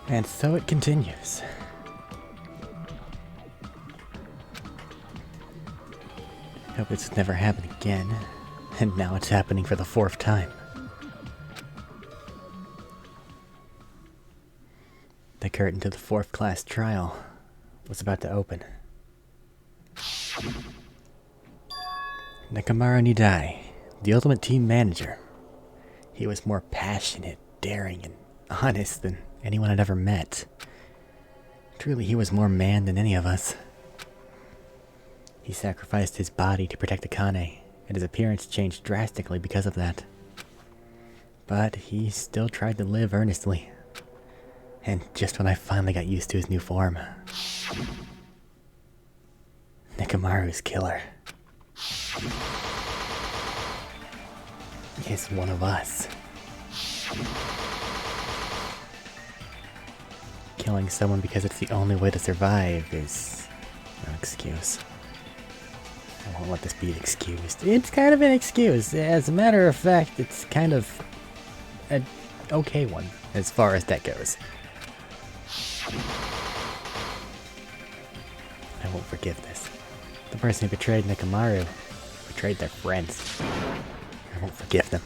And so it continues. Hope it's never happened again. And now it's happening for the 4th time. The curtain to the 4th class trial was about to open. Nekomaru Nidai, the ultimate team manager. He was more passionate, daring, and honest than anyone I'd ever met. Truly, he was more man than any of us. He sacrificed his body to protect Akane, and his appearance changed drastically because of that. But he still tried to live earnestly. And just when I finally got used to his new form, Nekomaru's killer is one of us. Killing someone because it's the only way to survive is no excuse. I won't let this be excused. It's kind of an excuse. As a matter of fact, it's kind of an okay one as far as that goes. I won't forgive this. The person who betrayed Nekomaru betrayed their friends. I won't forgive them.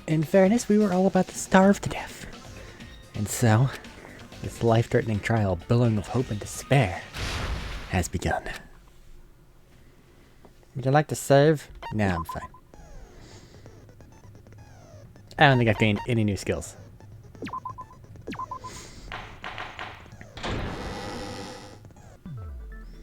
In fairness, we were all about to starve to death. And so, this life-threatening trial, billowing with hope and despair, has begun. Would you like to save? Nah, I'm fine. I don't think I've gained any new skills.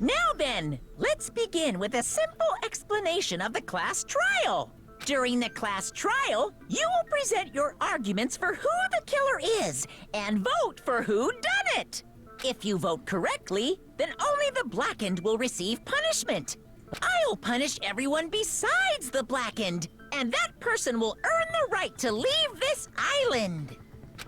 Now then, let's begin with a simple explanation of the class trial. During the class trial, you will present your arguments for who the killer is and vote for who done it. If you vote correctly, then only the blackened will receive punishment. I'll punish everyone besides the blackened, and that person will earn the right to leave this island.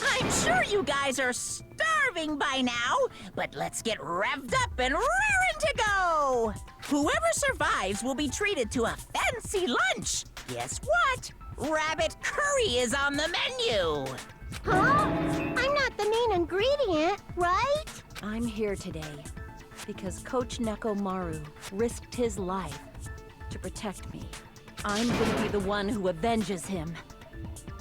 I'm sure you guys are starving by now, but let's get revved up and raring to go! Whoever survives will be treated to a fancy lunch. Guess what? Rabbit curry is on the menu! Huh? I'm not the main ingredient, right? I'm here today because Coach Nekomaru risked his life to protect me. I'm gonna be the one who avenges him.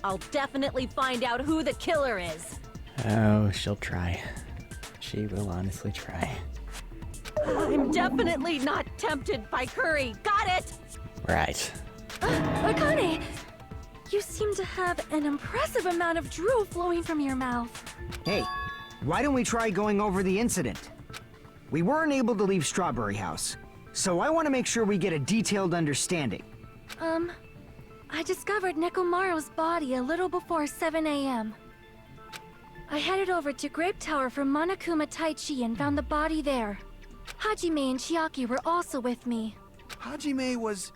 I'll definitely find out who the killer is. Oh, she'll try. She will honestly try. I'm definitely not tempted by curry. Got it? Right. Akane! You seem to have an impressive amount of drool flowing from your mouth. Hey, why don't we try going over the incident? We weren't able to leave Strawberry House, so I want to make sure we get a detailed understanding. I discovered Nekomaru's body a little before 7 a.m. I headed over to Grape Tower from Monokuma Taichi and found the body there. Hajime and Chiaki were also with me. Hajime was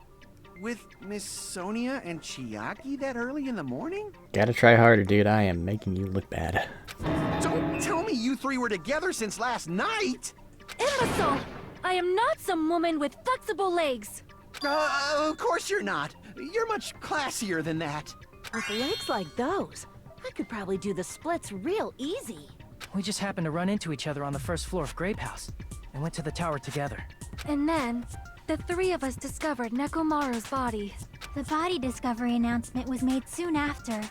with Miss Sonia and Chiaki that early in the morning? Gotta try harder, dude. I am making you look bad. Don't tell me you three were together since last night! Imbecile! I am not some woman with flexible legs. Of course you're not. You're much classier than that. With legs like those, I could probably do the splits real easy. We just happened to run into each other on the first floor of Grape House and went to the tower together. And then, the three of us discovered Nekomaru's body. The body discovery announcement was made soon after.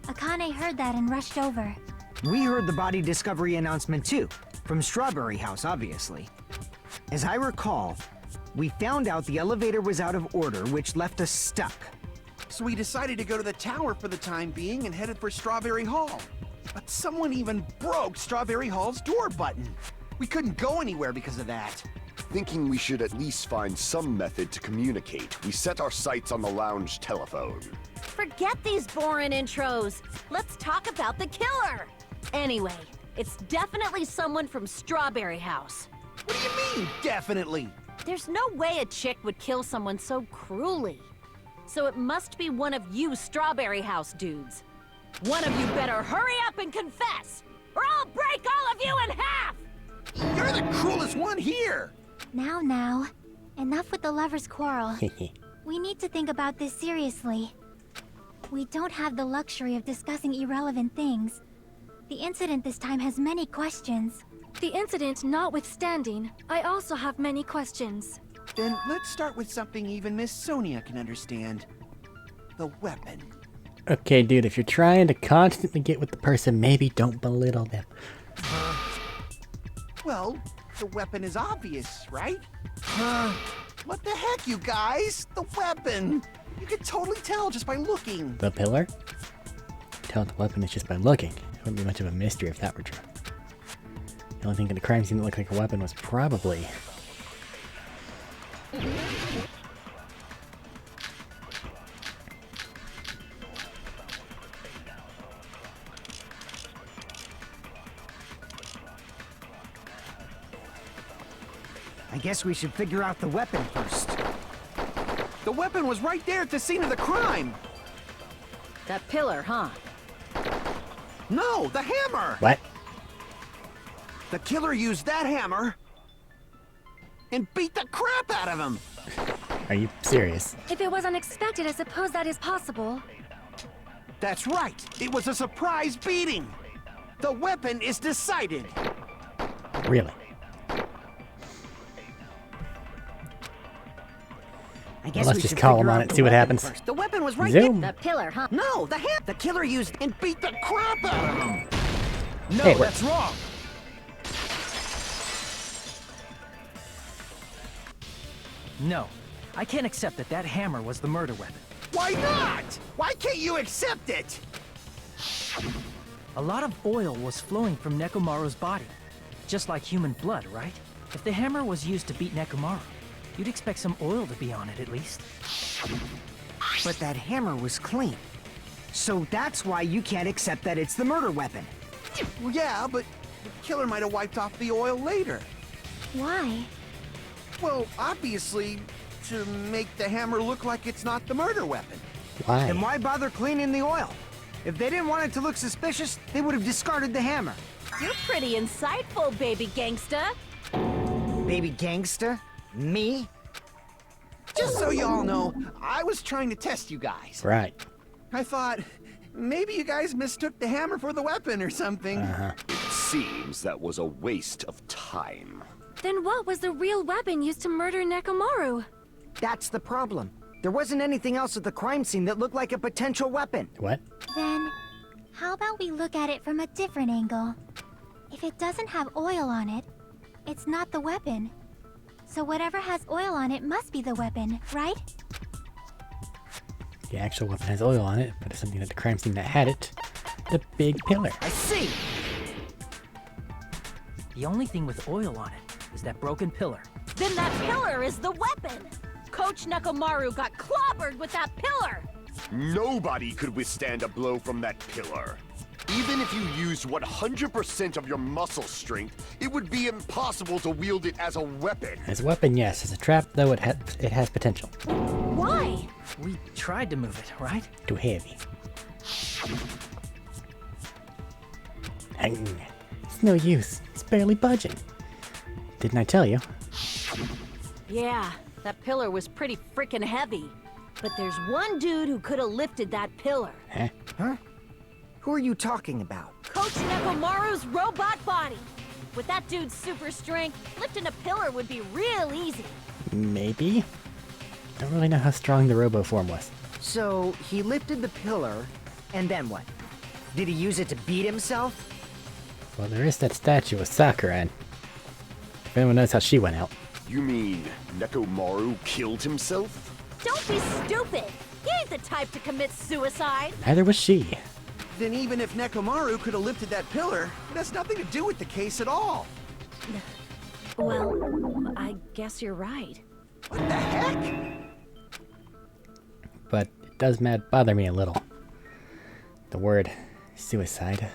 Akane heard that and rushed over. We heard the body discovery announcement too, from Strawberry House, obviously. As I recall, we found out the elevator was out of order, which left us stuck. So we decided to go to the tower for the time being and headed for Strawberry Hall. But someone even broke Strawberry Hall's door button. We couldn't go anywhere because of that. Thinking we should at least find some method to communicate, we set our sights on the lounge telephone. Forget these boring intros. Let's talk about the killer. Anyway, it's definitely someone from Strawberry House. What do you mean, definitely? There's no way a chick would kill someone so cruelly. So it must be one of you Strawberry House dudes. One of you better hurry up and confess, or I'll break all of you in half! You're the cruelest one here! Now. Enough with the lovers' quarrel. We need to think about this seriously. We don't have the luxury of discussing irrelevant things, The incident this time has many questions. The incident notwithstanding, I also have many questions. Then let's start with something even Miss Sonia can understand. The weapon. Okay, dude, if you're trying to constantly get with the person, maybe don't belittle them. Well, the weapon is obvious, right? What the heck, you guys? The weapon! You could totally tell just by looking. The pillar? Tell the weapon is just by looking. It wouldn't be much of a mystery if that were true. The only thing in the crime scene that looked like a weapon was probably... I guess we should figure out the weapon first. The weapon was right there at the scene of the crime! That pillar, huh? No, the hammer! What? The killer used that hammer and beat the crap out of him! Are you serious? If it was unexpected, I suppose that is possible. That's right! It was a surprise beating! The weapon is decided! Really? I guess Let's we just should call figure him on out it, the see what weapon happens. first. The weapon was right Zoom. there! That pillar, huh? No, the killer used and beat the crap out of him! No, Hey, that's wrong. No, I can't accept that that hammer was the murder weapon. Why not? Why can't you accept it? A lot of oil was flowing from Nekomaru's body. Just like human blood, right? If the hammer was used to beat Nekomaru, you'd expect some oil to be on it at least. But that hammer was clean. So that's why you can't accept that it's the murder weapon. Well, yeah, but the killer might have wiped off the oil later. Why? Well, obviously, to make the hammer look like it's not the murder weapon. Why? Then why bother cleaning the oil? If they didn't want it to look suspicious, they would have discarded the hammer. You're pretty insightful, baby gangsta. Baby gangsta? Me? Just so y'all know, I was trying to test you guys. Right. I thought, maybe you guys mistook the hammer for the weapon or something. It seems that was a waste of time. Then what was the real weapon used to murder Nekomaru? That's the problem. There wasn't anything else at the crime scene that looked like a potential weapon. What? Then, how about we look at it from a different angle? If it doesn't have oil on it, it's not the weapon. So whatever has oil on it must be the weapon, right? The actual weapon has oil on it, but it's something at the crime scene that had it. The big pillar. I see. The only thing with oil on it is that broken pillar. Then that pillar is the weapon! Coach Nekomaru got clobbered with that pillar! Nobody could withstand a blow from that pillar. Even if you used 100% of your muscle strength, it would be impossible to wield it as a weapon. As a weapon, yes. As a trap, though, it has potential. Why? We tried to move it, right? Too heavy. Hang. It's no use. It's barely budging. Didn't I tell you? Yeah, that pillar was pretty freaking heavy. But there's one dude who could have lifted that pillar. Huh? Huh? Who are you talking about? Coach Nekomaru's robot body. With that dude's super strength, lifting a pillar would be real easy. Maybe? Don't really know how strong the robo form was. So, he lifted the pillar, and then what? Did he use it to beat himself? Well, there is that statue of Sakura, and if anyone knows how she went out. You mean Nekomaru killed himself? Don't be stupid! He ain't the type to commit suicide! Neither was she. Then even if Nekomaru could have lifted that pillar, it has nothing to do with the case at all. Well, I guess you're right. What the heck? But it does bother me a little. The word suicide.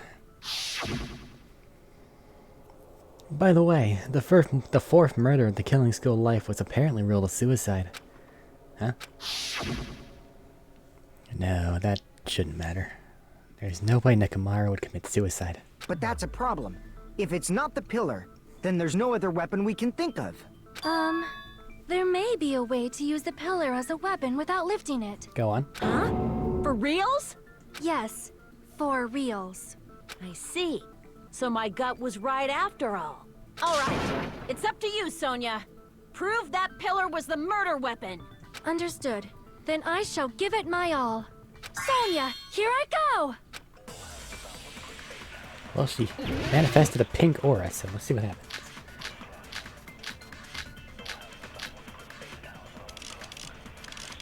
By the way, the fourth murder at the killing school life was apparently ruled a suicide. Huh? No, that shouldn't matter. There's no way Nekomaru would commit suicide. But that's a problem. If it's not the pillar, then there's no other weapon we can think of. There may be a way to use the pillar as a weapon without lifting it. Go on. Huh? For reals? Yes, for reals. I see. So my gut was right after all. All right, it's up to you, Sonia. Prove that pillar was the murder weapon. Understood. Then I shall give it my all. Sonia, here I go! Well, she manifested a pink aura, so let's see what happens.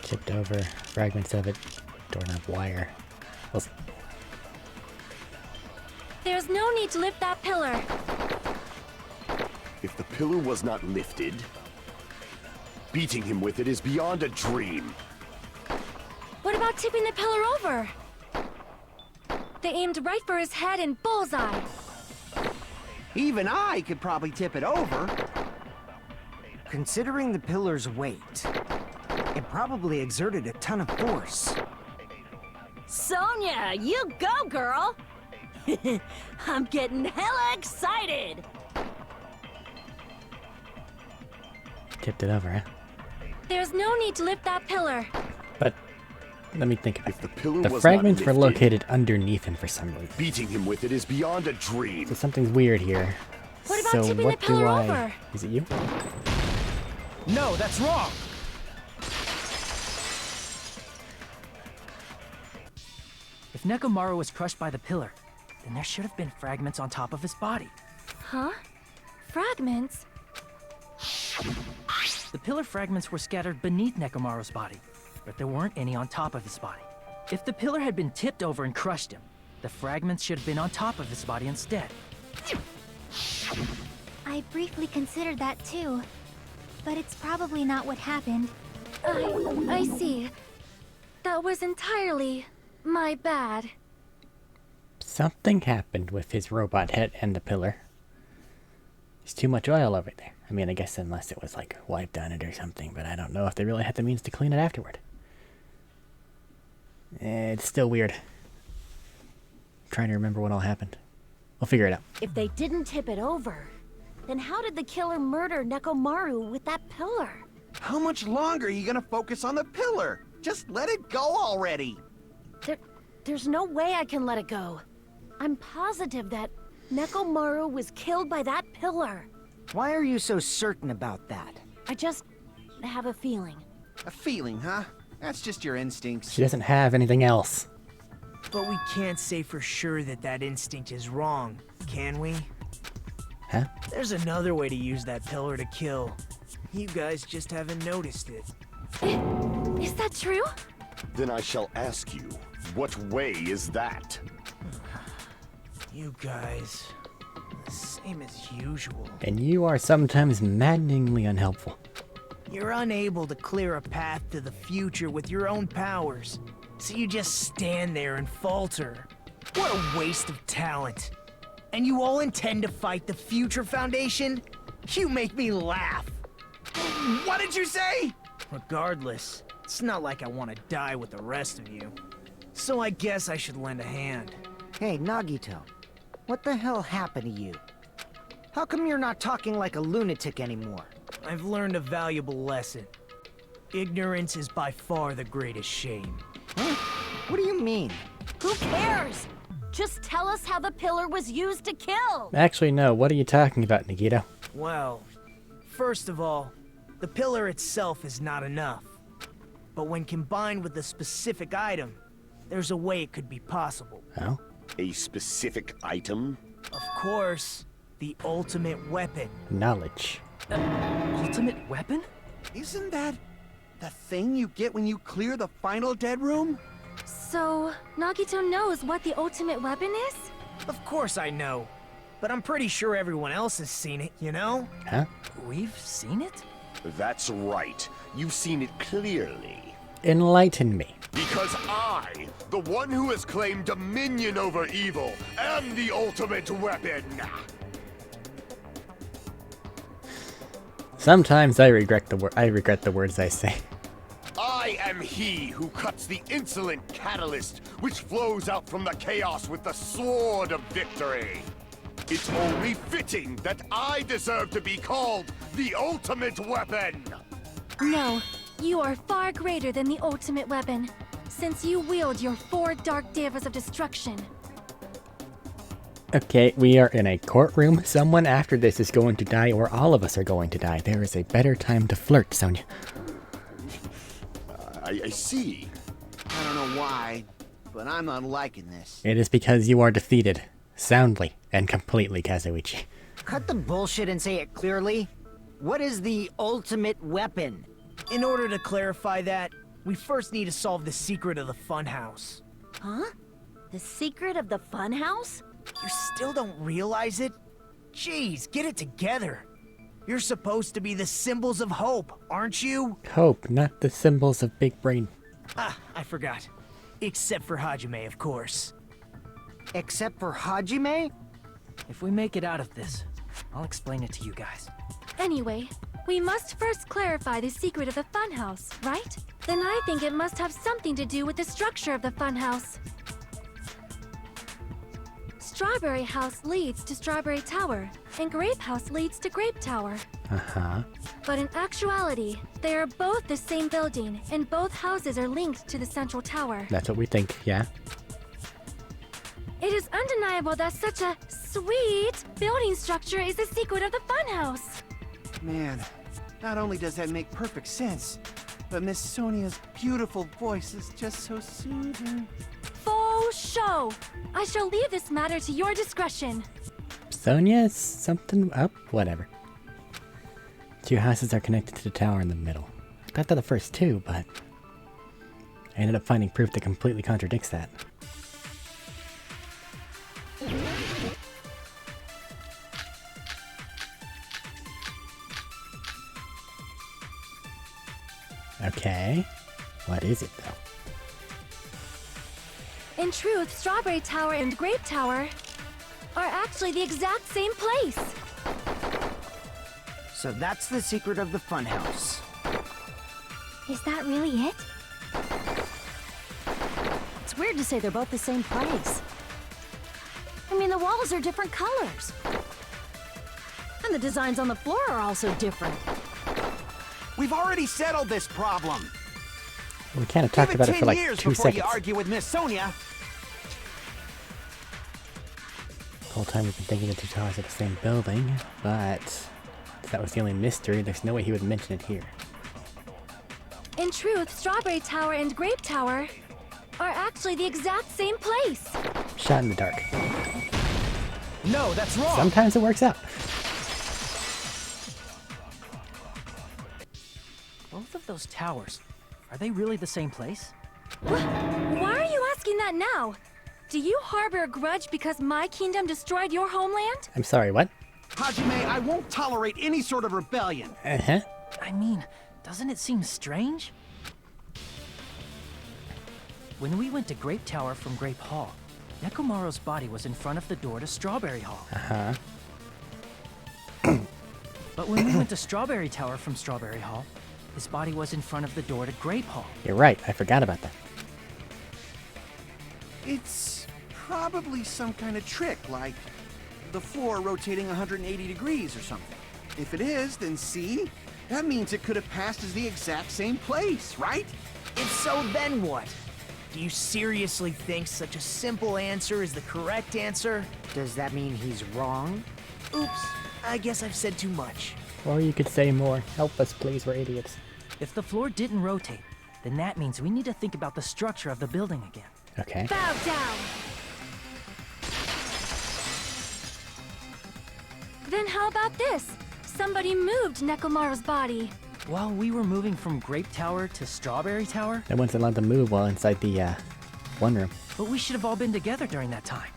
Tipped over, fragments of it, doorknob wire. We'll see. There's no need to lift that pillar. If the pillar was not lifted, beating him with it is beyond a dream. What about tipping the pillar over? They aimed right for his head and bullseye. Even I could probably tip it over. Considering the pillar's weight, it probably exerted a ton of force. Sonia, you go, girl! I'm getting hella excited! Tipped it over, huh? There's no need to lift that pillar. But let me think about If it. the pillar The was fragments not were lifted, located underneath him for some reason. beating him with it is beyond a dream. So something's weird here. What about so tipping what the pillar do I... over? Is it you? No, that's wrong! If Nekomaru was crushed by the pillar, then there should have been fragments on top of his body. Huh? Fragments? The pillar fragments were scattered beneath Nekomaru's body, but there weren't any on top of his body. If the pillar had been tipped over and crushed him, the fragments should have been on top of his body instead. I briefly considered that too. But it's probably not what happened. I see. That was entirely my bad. Something happened with his robot head and the pillar. There's too much oil over there. I mean, I guess unless it was like wiped on it or something, but I don't know if they really had the means to clean it afterward. It's still weird. I'm trying to remember what all happened. We'll figure it out. If they didn't tip it over, then how did the killer murder Nekomaru with that pillar? How much longer are you gonna focus on the pillar? Just let it go already. There's no way I can let it go. I'm positive that Nekomaru was killed by that pillar. Why are you so certain about that? I just have a feeling. A feeling, huh? That's just your instincts. She doesn't have anything else. But we can't say for sure that that instinct is wrong, can we? Huh? There's another way to use that pillar to kill. You guys just haven't noticed it. Is that true? Then I shall ask you, what way is that? You guys, same as usual. And you are sometimes maddeningly unhelpful. You're unable to clear a path to the future with your own powers, so you just stand there and falter. What a waste of talent. And you all intend to fight the Future Foundation? You make me laugh. What did you say? Regardless, it's not like I want to die with the rest of you. So I guess I should lend a hand. Hey, Nagito. What the hell happened to you? How come you're not talking like a lunatic anymore? I've learned a valuable lesson. Ignorance is by far the greatest shame. Huh? What do you mean? Who cares? Just tell us how the pillar was used to kill. Actually, no. What are you talking about, Nagito? Well, first of all, the pillar itself is not enough. But when combined with a specific item, there's a way it could be possible. Oh? A specific item? Of course, the ultimate weapon. Knowledge. Ultimate weapon? Isn't that the thing you get when you clear the final dead room? So, Nagito knows what the ultimate weapon is? Of course I know. But I'm pretty sure everyone else has seen it, you know? Huh? We've seen it? That's right. You've seen it clearly. Enlighten me. Because I, the one who has claimed dominion over evil, am the ultimate weapon. Sometimes I regret the words I say. I am he who cuts the insolent catalyst which flows out from the chaos with the sword of victory. It's only fitting that I deserve to be called the ultimate weapon. No, you are far greater than the ultimate weapon, since you wield your 4 dark devas of destruction. Okay, we are in a courtroom. Someone after this is going to die, or all of us are going to die. There is a better time to flirt, Sonia. I see. I don't know why, but I'm not liking this. It is because you are defeated. Soundly and completely, Kazuichi. Cut the bullshit and say it clearly. What is the ultimate weapon? In order to clarify that, we first need to solve the secret of the funhouse. Huh? The secret of the funhouse? You still don't realize it? Jeez, get it together. You're supposed to be the symbols of hope, aren't you? Hope, not the symbols of big brain. Ah, I forgot. Except for Hajime, of course. Except for Hajime? If we make it out of this, I'll explain it to you guys. Anyway, we must first clarify the secret of the funhouse, right? Then I think it must have something to do with the structure of the funhouse. Strawberry House leads to Strawberry Tower, and Grape House leads to Grape Tower. Uh-huh. But in actuality, they are both the same building, and both houses are linked to the central tower. That's what we think, yeah? It is undeniable that such a sweet building structure is the secret of the funhouse. Man, not only does that make perfect sense, but Miss Sonia's beautiful voice is just so soothing. Faux show! I shall leave this matter to your discretion. Sonia, something up? Whatever. Two houses are connected to the tower in the middle. I got to the first two, but I ended up finding proof that completely contradicts that. Okay. What is it, though? In truth, Strawberry Tower and Grape Tower are actually the exact same place. So that's the secret of the funhouse. Is that really it? It's weird to say they're both the same place. I mean, the walls are different colors. And the designs on the floor are also different. We've already settled this problem. We kind of talked Give about it it 10 for like years 2 before seconds. you argue with Miss Sonia. The whole time we've been thinking the two towers are the same building, but if that was the only mystery, there's no way he would mention it here. In truth, Strawberry Tower and Grape Tower are actually the exact same place. Shot in the dark. No, that's wrong! Sometimes it works out. Both of those towers, are they really the same place? Why are you asking that now? Do you harbor a grudge because my kingdom destroyed your homeland? I'm sorry, what? Hajime, I won't tolerate any sort of rebellion. Uh-huh. I mean, doesn't it seem strange? When we went to Grape Tower from Grape Hall, Nekomaru's body was in front of the door to Strawberry Hall. Uh-huh. But when we went to Strawberry Tower from Strawberry Hall, his body was in front of the door to Grape Hall. You're right, I forgot about that. It's probably some kind of trick, like the floor rotating 180 degrees or something. If it is, then see? That means it could have passed as the exact same place, right? If so, then what? Do you seriously think such a simple answer is the correct answer? Does that mean he's wrong? Oops, I guess I've said too much. Or you could say more. Help us, please, we're idiots. If the floor didn't rotate, then that means we need to think about the structure of the building again. Okay. Bow down. Then how about this? Somebody moved Nekomaru's body. While we were moving from Grape Tower to Strawberry Tower, No one's allowed to move while inside the, one room. but we should have all been together during that time.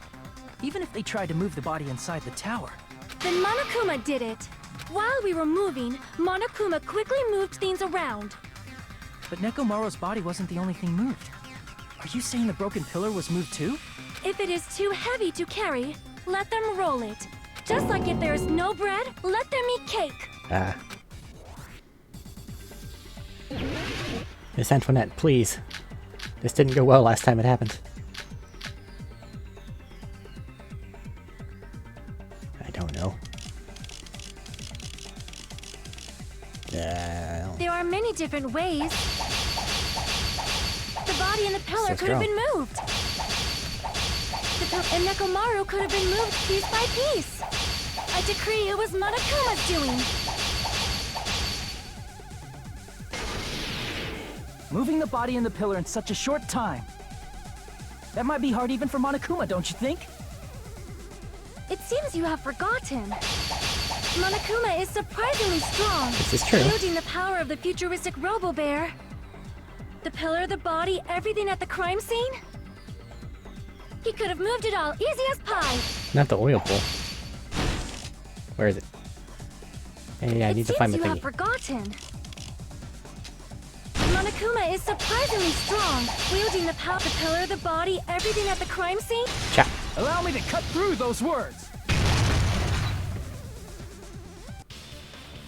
Even if they tried to move the body inside the tower. Then Monokuma did it. While we were moving, Monokuma quickly moved things around. But Nekomaru's body wasn't the only thing moved. Are you saying the broken pillar was moved too? If it is too heavy to carry, let them roll it. Just like if there is no bread, let them eat cake. Ah. Miss Antoinette, please. This didn't go well last time it happened. I don't know. There are many different ways. The body and the pillar So could have strong. been moved. The And Nekomaru could have been moved piece by piece. I decree it was Monokuma's doing. Moving the body and the pillar in such a short time. That might be hard even for Monokuma, don't you think? It seems you have forgotten. Monokuma is surprisingly strong. This is true. Wielding the power of the futuristic Robo-Bear. The pillar, the body, everything at the crime scene. He could have moved it all, easy as pie. Not the oil pool. Where is it? Hey, I need to find the It seems you have thingy. forgotten. Monokuma is surprisingly strong. Wielding the power, the pillar, the body, everything at the crime scene. Chop. Allow me to cut through those words!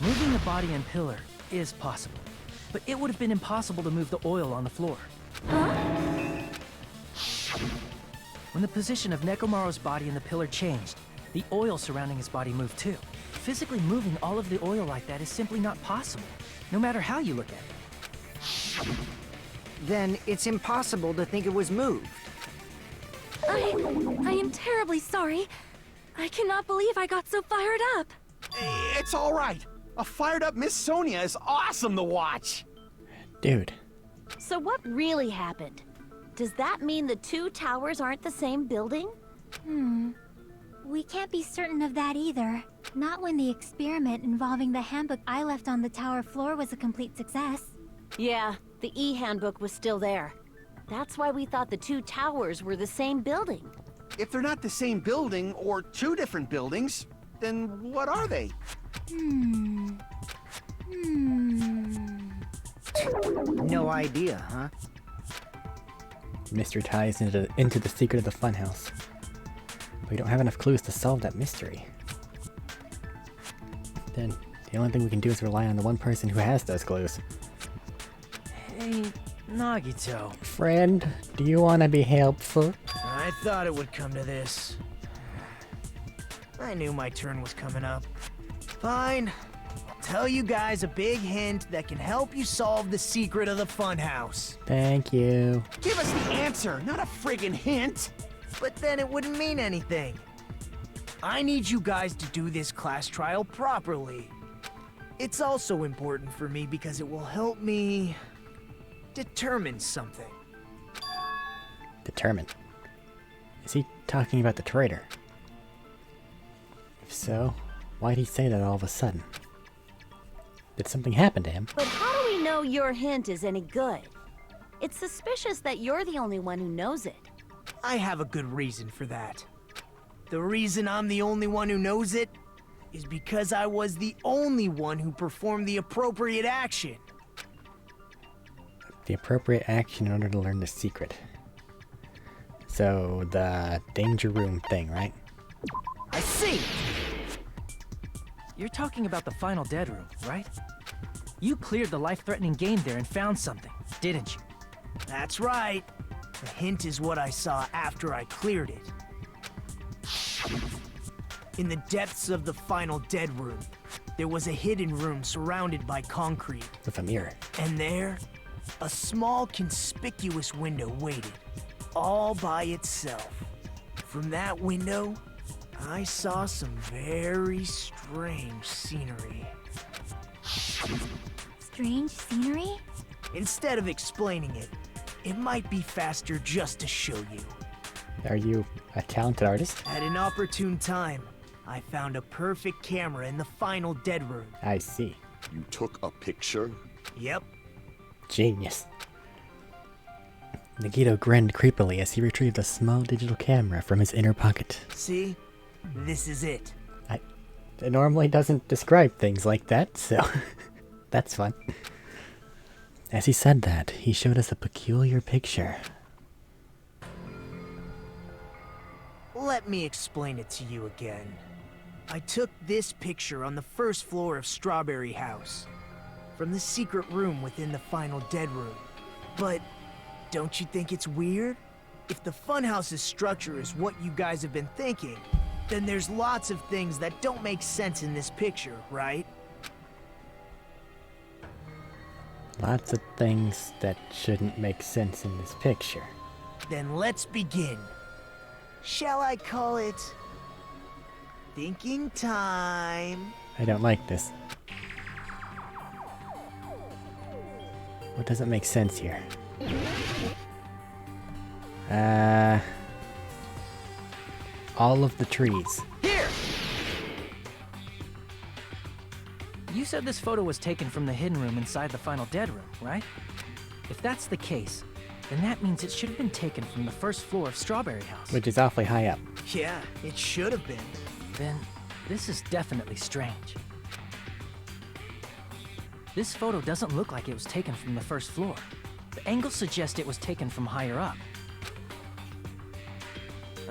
Moving the body and pillar is possible, but it would have been impossible to move the oil on the floor. Huh? When the position of Nekomaru's body and the pillar changed, the oil surrounding his body moved too. Physically moving all of the oil like that is simply not possible, no matter how you look at it. Then it's impossible to think it was moved. I am terribly sorry. I cannot believe I got so fired up. It's all right. A fired up Miss Sonia is awesome to watch. Dude. So what really happened? Does that mean the two towers aren't the same building? We can't be certain of that either. Not when the experiment involving the handbook I left on the tower floor was a complete success. Yeah, the e-handbook was still there. That's why we thought the two towers were the same building. If they're not the same building or two different buildings, then what are they? No idea, huh? Mystery ties into the secret of the funhouse. But we don't have enough clues to solve that mystery. Then, the only thing we can do is rely on the one person who has those clues. Hey, Nagito. Friend, do you want to be helpful? I thought it would come to this. I knew my turn was coming up. Fine. I'll tell you guys a big hint that can help you solve the secret of the funhouse. Thank you. Give us the answer, not a friggin' hint. But then it wouldn't mean anything. I need you guys to do this class trial properly. It's also important for me because it will help me determine something. Determined. Is he talking about the traitor? If so, why'd he say that all of a sudden? Did something happen to him? But how do we know your hint is any good? It's suspicious that you're the only one who knows it. I have a good reason for that. The reason I'm the only one who knows it is because I was the only one who performed the appropriate action. The appropriate action in order to learn the secret. So, the danger room thing, right? I see! You're talking about the final dead room, right? You cleared the life-threatening game there and found something, didn't you? That's right. The hint is what I saw after I cleared it. In the depths of the final dead room, there was a hidden room surrounded by concrete. With a mirror. And there, a small conspicuous window waited, all by itself. From that window, I saw some very strange scenery. Strange scenery? Instead of explaining it, it might be faster just to show you. Are you a talented artist? At an opportune time, I found a perfect camera in the final dead room. I see. You took a picture? Yep. Genius. Nagito grinned creepily as he retrieved a small digital camera from his inner pocket. See? This is it. It normally doesn't describe things like that, so that's fun. As he said that, he showed us a peculiar picture. Let me explain it to you again. I took this picture on the first floor of Strawberry House, from the secret room within the final dead room. But don't you think it's weird? If the funhouse's structure is what you guys have been thinking, then there's lots of things that don't make sense in this picture, right? Lots of things that shouldn't make sense in this picture. Then let's begin. Shall I call it thinking time? I don't like this. What doesn't make sense here? All of the trees. Here! You said this photo was taken from the hidden room inside the final dead room, right? If that's the case, then that means it should have been taken from the first floor of Strawberry House. Which is awfully high up. Yeah, it should have been. Then, this is definitely strange. This photo doesn't look like it was taken from the first floor. The angles suggest it was taken from higher up.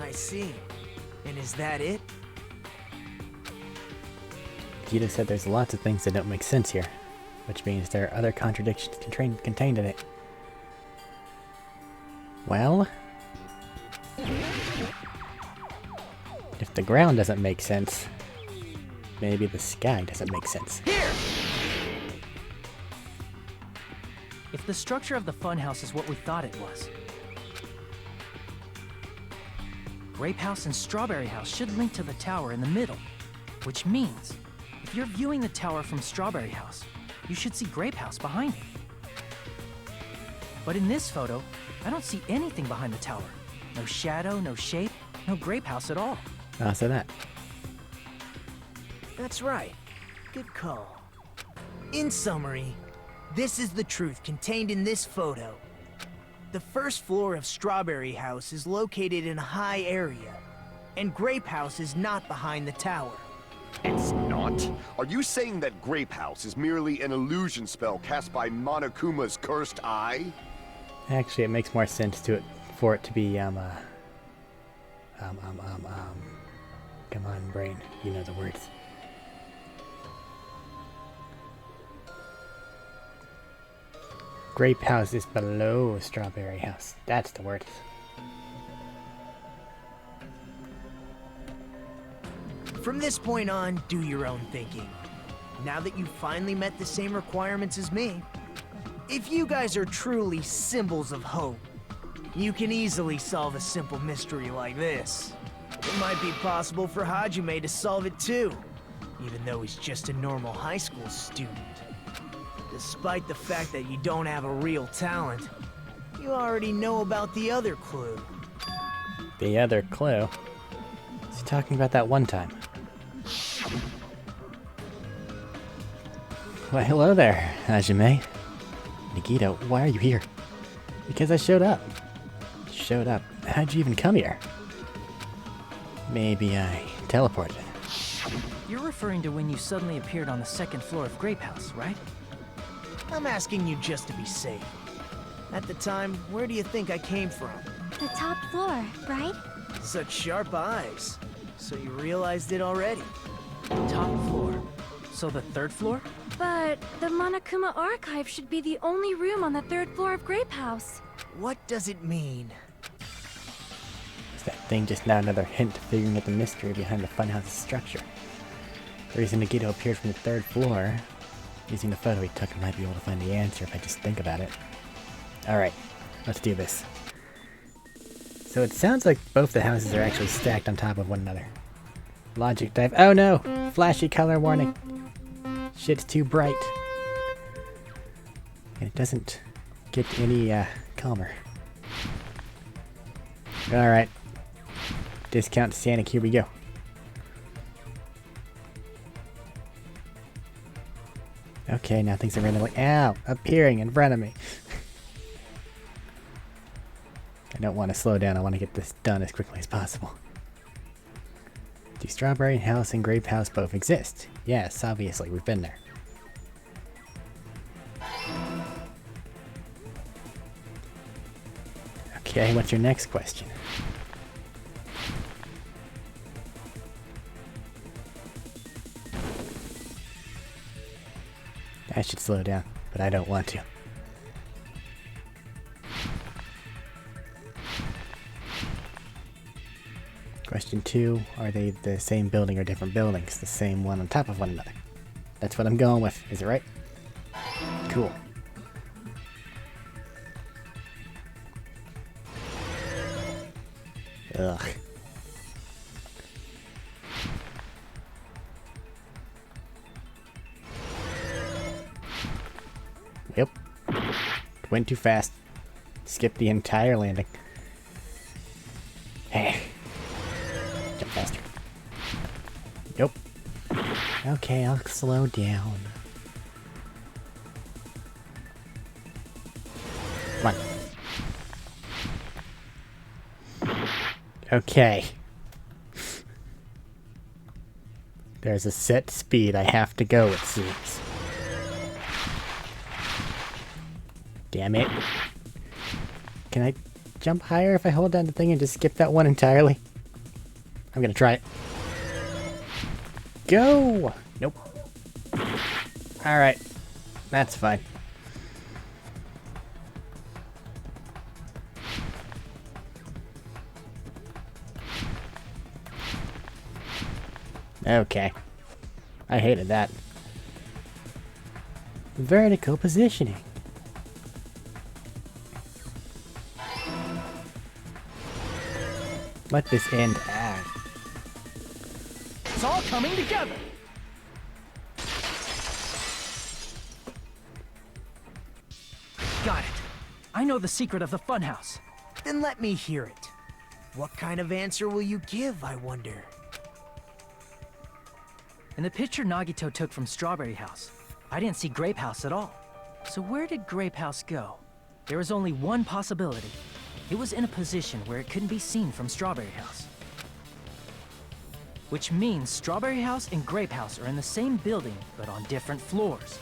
I see. And is that it? Gita said there's lots of things that don't make sense here, which means there are other contradictions contained in it. Well, if the ground doesn't make sense, maybe the sky doesn't make sense. Here! If the structure of the funhouse is what we thought it was, Grape House and Strawberry House should link to the tower in the middle, which means if you're viewing the tower from Strawberry House, you should see Grape House behind it. But in this photo, I don't see anything behind the tower. No shadow, no shape, no Grape House at all. So that. That's right. Good call. In summary, this is the truth contained in this photo. The first floor of Strawberry House is located in a high area, and Grape House is not behind the tower. It's not? Are you saying that Grape House is merely an illusion spell cast by Monokuma's cursed eye? Actually, it makes more sense for it to be, come on, brain, you know the words. Grape House is below Strawberry House. That's the word. From this point on, do your own thinking. Now that you've finally met the same requirements as me, if you guys are truly symbols of hope, you can easily solve a simple mystery like this. It might be possible for Hajime to solve it too, even though he's just a normal high school student. Despite the fact that you don't have a real talent, you already know about the other clue. The other clue? Is he talking about that one time? Why, hello there, Hajime. Nagito, why are you here? Because I showed up. Showed up? How'd you even come here? Maybe I teleported. You're referring to when you suddenly appeared on the second floor of Grape House, right? I'm asking you just to be safe. At the time, where do you think I came from? The top floor, right? Such sharp eyes. So you realized it already? Top floor. So the third floor? But the Monokuma archive should be the only room on the third floor of Grape House. What does it mean? Is that thing just now another hint to figuring out the mystery behind the funhouse's structure? The reason Nagito appeared from the third floor, using the photo he took, I might be able to find the answer if I just think about it. Alright, let's do this. So it sounds like both the houses are actually stacked on top of one another. Logic dive. Oh no! Flashy color warning. Shit's too bright. And it doesn't get any calmer. Alright. Discount Sonic, here we go. Okay, now things are randomly appearing in front of me. I don't want to slow down, I want to get this done as quickly as possible. Do Strawberry House and Grape House both exist? Yes, obviously, we've been there. Okay, what's your next question? I should slow down, but I don't want to. Question 2, are they the same building or different buildings? The same one on top of one another? That's what I'm going with, is it right? Cool. Ugh. went too fast. Skipped the entire landing. Hey. Jump faster. Nope. Okay, I'll slow down. Come on. Okay. There's a set speed I have to go, it seems. Damn it. Can I jump higher if I hold down the thing and just skip that one entirely? I'm gonna try it. Go! Nope. Alright. That's fine. Okay. I hated that. Vertical positioning. Let this end act. It's all coming together. Got it. I know the secret of the funhouse. Then let me hear it. What kind of answer will you give, I wonder? In the picture Nagito took from Strawberry House, I didn't see Grape House at all. So where did Grape House go? There was only one possibility. It was in a position where it couldn't be seen from Strawberry House. Which means Strawberry House and Grape House are in the same building, but on different floors.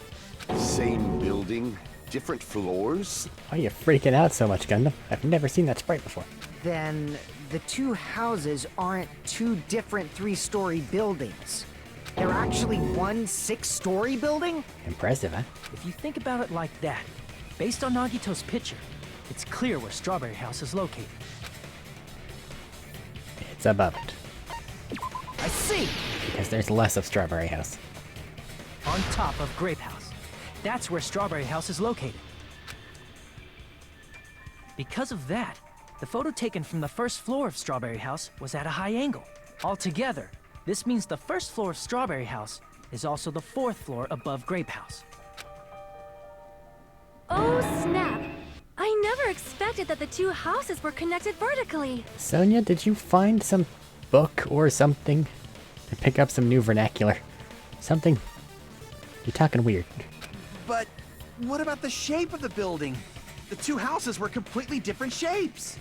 Same building, different floors? Why are you freaking out so much, Gundam? I've never seen that sprite before. Then the two houses aren't two different 3-story buildings. They're actually one 6-story building? Impressive, huh? If you think about it like that, based on Nagito's picture, it's clear where Strawberry House is located. It's above it. I see! Because there's less of Strawberry House. On top of Grape House. That's where Strawberry House is located. Because of that, the photo taken from the first floor of Strawberry House was at a high angle. Altogether, this means the first floor of Strawberry House is also the 4th floor above Grape House. Oh, snap! I never expected that the two houses were connected vertically. Sonia, did you find some book or something to pick up some new vernacular? Something? You're talking weird. But what about the shape of the building? The two houses were completely different shapes.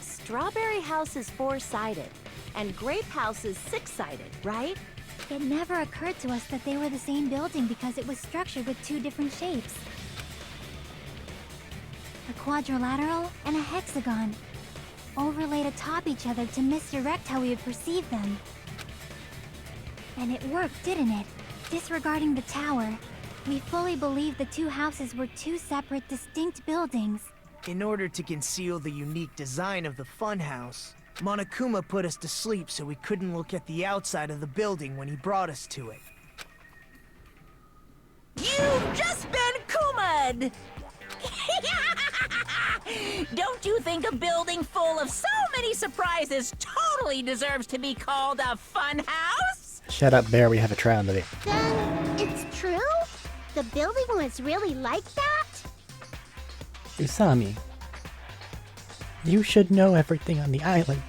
Strawberry House is 4-sided, and Grape House is 6-sided, right? It never occurred to us that they were the same building because it was structured with two different shapes. A quadrilateral and a hexagon, overlaid atop each other to misdirect how we would perceive them. And it worked, didn't it? Disregarding the tower, we fully believed the two houses were two separate, distinct buildings. In order to conceal the unique design of the funhouse, Monokuma put us to sleep so we couldn't look at the outside of the building when he brought us to it. You've just been Kuma'd! Don't you think a building full of so many surprises totally deserves to be called a fun house? Shut up, Bear. We have a trial to do. Then it's true? The building was really like that? Usami, you should know everything on the island.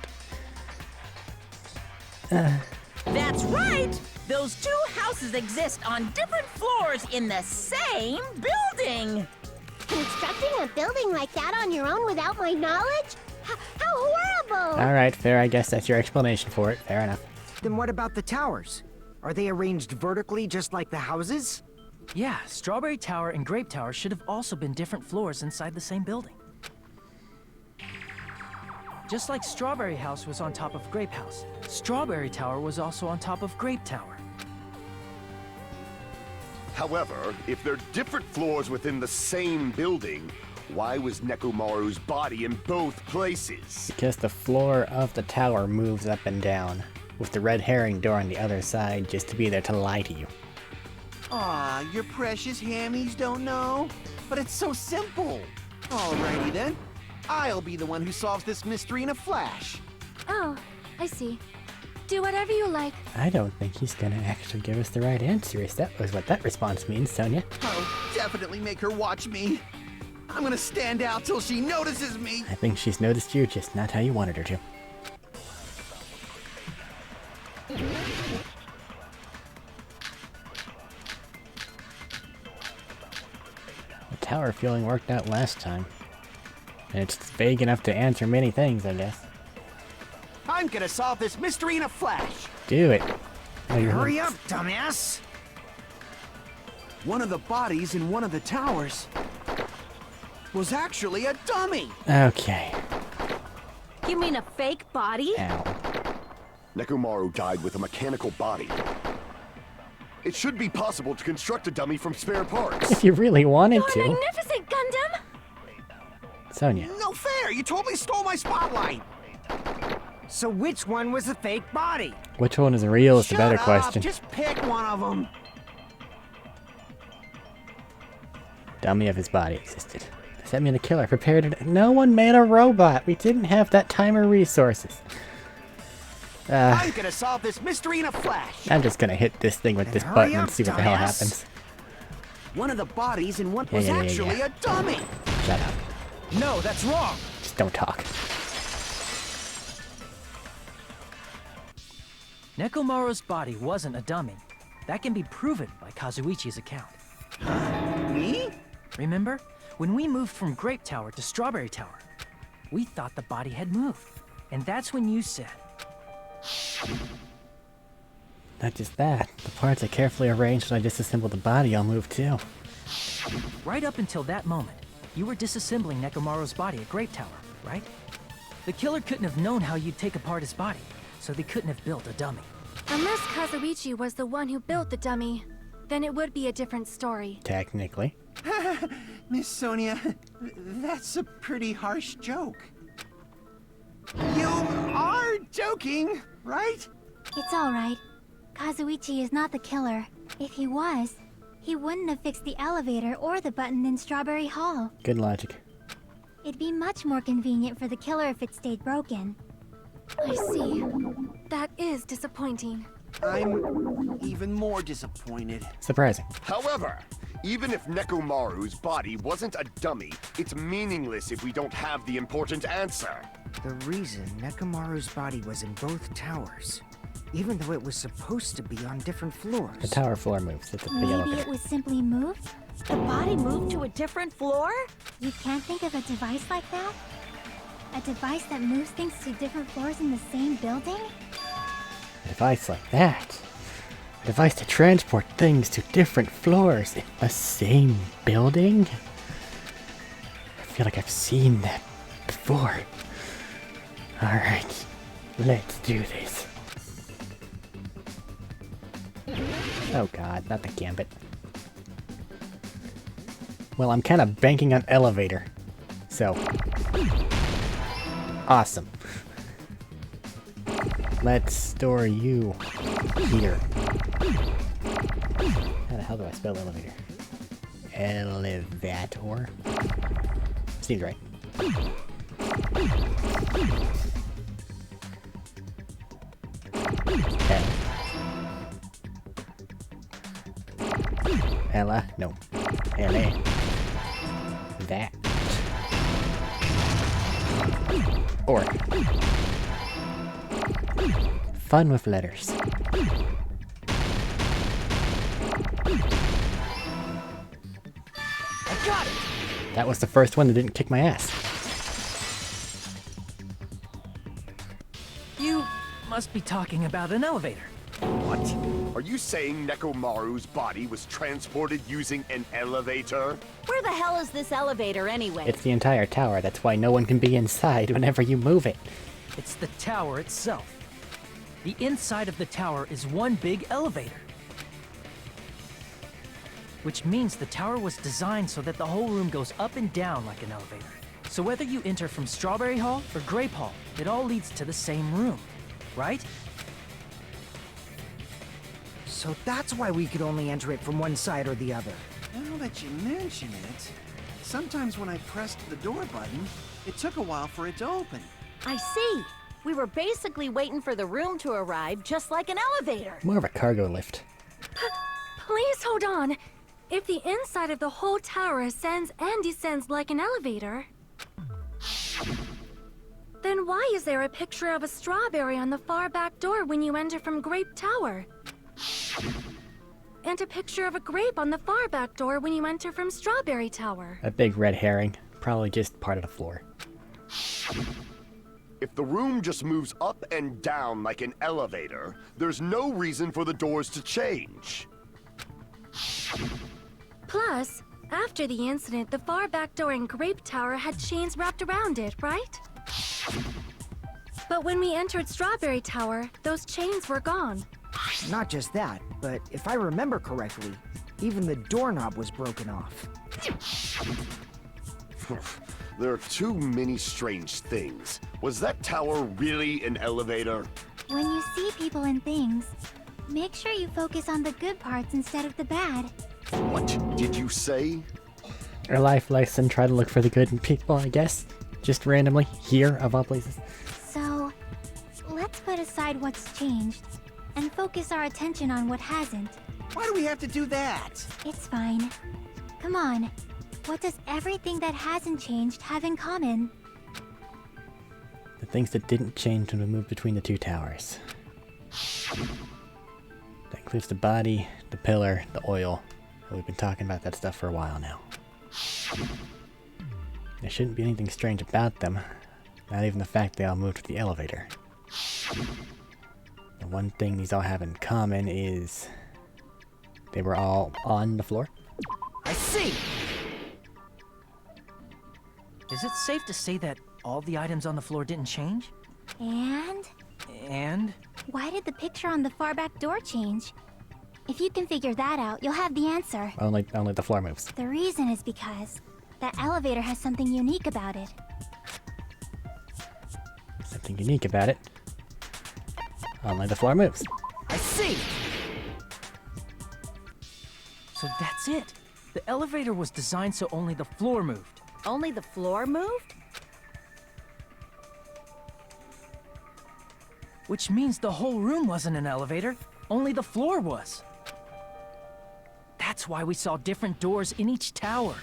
That's right! Those two houses exist on different floors in the same building! Constructing a building like that on your own without my knowledge? How horrible! Alright, fair. I guess that's your explanation for it. Fair enough. Then what about the towers? Are they arranged vertically just like the houses? Yeah, Strawberry Tower and Grape Tower should have also been different floors inside the same building. Just like Strawberry House was on top of Grape House, Strawberry Tower was also on top of Grape Tower. However, if they're different floors within the same building, why was Nekomaru's body in both places? Because the floor of the tower moves up and down, with the red herring door on the other side just to be there to lie to you. Aw, your precious hammies don't know? But it's so simple. Alrighty then. I'll be the one who solves this mystery in a flash. Oh, I see. Do whatever you like. I don't think he's gonna actually give us the right answer, if that was what that response means, Sonia. I'll definitely make her watch me. I'm gonna stand out till she notices me. I think she's noticed you, just not how you wanted her to. The tower feeling worked out last time. And it's vague enough to answer many things, I guess. I'm gonna solve this mystery in a flash. Do it. Oh, you're Hurry up, dumbass. One of the bodies in one of the towers was actually a dummy. Okay. You mean a fake body? Ow. Nekomaru died with a mechanical body. It should be possible to construct a dummy from spare parts. If you really wanted You're to. magnificent, Gundam! Sonia. No fair, you totally stole my spotlight. So which one was the fake body? Which one is real is the better Shut up, question. just pick one of them. Dummy of his body existed. Does that mean the killer prepared it? No one made a robot. We didn't have that time or resources. I'm gonna solve this mystery in a flash. I'm just gonna hit this thing with this Hurry button and up, see what the hell dumbass. happens. One of the bodies in one Yeah, was yeah, yeah, actually yeah. a dummy. Shut up. No, that's wrong. Just don't talk. Nekomaru's body wasn't a dummy. That can be proven by Kazuichi's account. Me? Remember? When we moved from Grape Tower to Strawberry Tower, we thought the body had moved. And that's when you said, Not just that. The parts I carefully arranged when I disassembled the body all moved too. right up until that moment, you were disassembling Nekomaru's body at Grape Tower, right? The killer couldn't have known how you'd take apart his body, so they couldn't have built a dummy. Unless Kazuichi was the one who built the dummy, then it would be a different story. Technically. Miss Sonia, that's a pretty harsh joke. You are joking, right? It's alright. Kazuichi is not the killer. If he was, he wouldn't have fixed the elevator or the button in Strawberry Hall. Good logic. It'd be much more convenient for the killer if it stayed broken. I see. That is disappointing. I'm even more disappointed. Surprising. However, even if Nekomaru's body wasn't a dummy, it's meaningless if we don't have the important answer. The reason Nekomaru's body was in both towers, even though it was supposed to be on different floors. The tower floor moves. It's a big Maybe elevator. it was simply moved? The body moved to a different floor? You can't think of a device like that? A device that moves things to different floors in the same building? A device like that. A device to transport things to different floors in the same building? I feel like I've seen that before. Alright, let's do this. Oh god, not the gambit. Well, I'm kind of banking on elevator. So. Awesome. Let's store you here. How the hell do I spell elevator? Elevator. Seems right. Ella? No. L-A. That. Or. Fun with letters. I got it! That was the first one that didn't kick my ass. You must be talking about an elevator. What? Are you saying Nekomaru's body was transported using an elevator? Where the hell is this elevator anyway? It's the entire tower, that's why no one can be inside whenever you move it. It's the tower itself. The inside of the tower is one big elevator. Which means the tower was designed so that the whole room goes up and down like an elevator. So whether you enter from Strawberry Hall or Grape Hall, it all leads to the same room, right? So that's why we could only enter it from one side or the other. Now that you mention it, sometimes when I pressed the door button, it took a while for it to open. I see. We were basically waiting for the room to arrive, just like an elevator. More of a cargo lift. Please hold on. If the inside of the whole tower ascends and descends like an elevator, then why is there a picture of a strawberry on the far back door when you enter from Grape Tower? And a picture of a grape on the far back door when you enter from Strawberry Tower. A big red herring. Probably just part of the floor. If the room just moves up and down like an elevator, there's no reason for the doors to change. Plus, after the incident, the far back door in Grape Tower had chains wrapped around it, right? But when we entered Strawberry Tower, those chains were gone. Not just that, but if I remember correctly, even the doorknob was broken off. There are too many strange things. Was that tower really an elevator? When you see people and things, make sure you focus on the good parts instead of the bad. What did you say? Our life lesson, try to look for the good in people, I guess. Just randomly, here, of all places. So, let's put aside what's changed and focus our attention on what hasn't. Why do we have to do that? It's fine. Come on. What does everything that hasn't changed have in common? The things that didn't change when we moved between the two towers. That includes the body, the pillar, the oil. We've been talking about that stuff for a while now. There shouldn't be anything strange about them. Not even the fact they all moved with the elevator. The one thing these all have in common is they were all on the floor. I see! Is it safe to say that all the items on the floor didn't change? And? And? Why did the picture on the far back door change? If you can figure that out, you'll have the answer. Only the floor moves. The reason is because that elevator has something unique about it. Something unique about it. Only the floor moves. I see! So that's it. The elevator was designed so only the floor moved. Only the floor moved? Which means the whole room wasn't an elevator, only the floor was. That's why we saw different doors in each tower.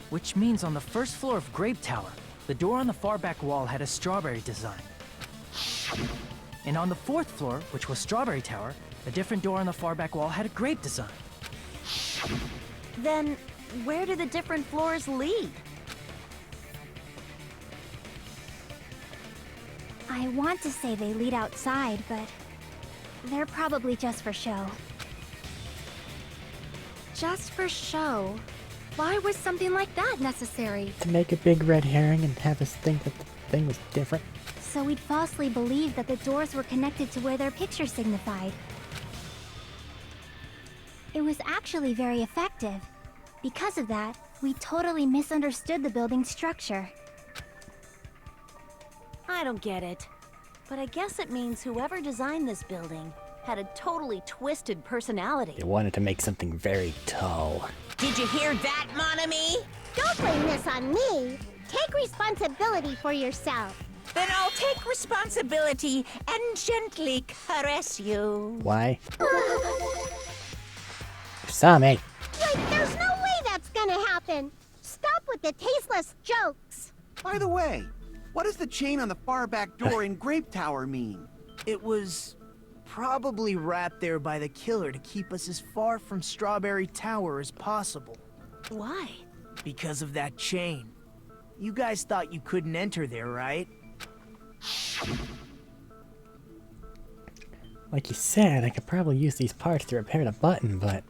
Which means on the first floor of Grape Tower, the door on the far back wall had a strawberry design. And on the fourth floor, which was Strawberry Tower, a different door on the far back wall had a grape design. Then, where do the different floors lead? I want to say they lead outside, but they're probably just for show. Just for show? Why was something like that necessary? To make a big red herring and have us think that the thing was different. So we'd falsely believe that the doors were connected to where their picture signified. It was actually very effective. Because of that, we totally misunderstood the building's structure. I don't get it. But I guess it means whoever designed this building had a totally twisted personality. They wanted to make something very tall. Did you hear that, mon ami? Don't blame this on me. Take responsibility for yourself. Then I'll take responsibility and gently caress you. Why? Usame! Like, there's no way that's gonna happen. Stop with the tasteless jokes. By the way, what does the chain on the far back door in Grape Tower mean? It was probably wrapped there by the killer to keep us as far from Strawberry Tower as possible. Why? Because of that chain. You guys thought you couldn't enter there, right? Like you said, I could probably use these parts to repair the button, but...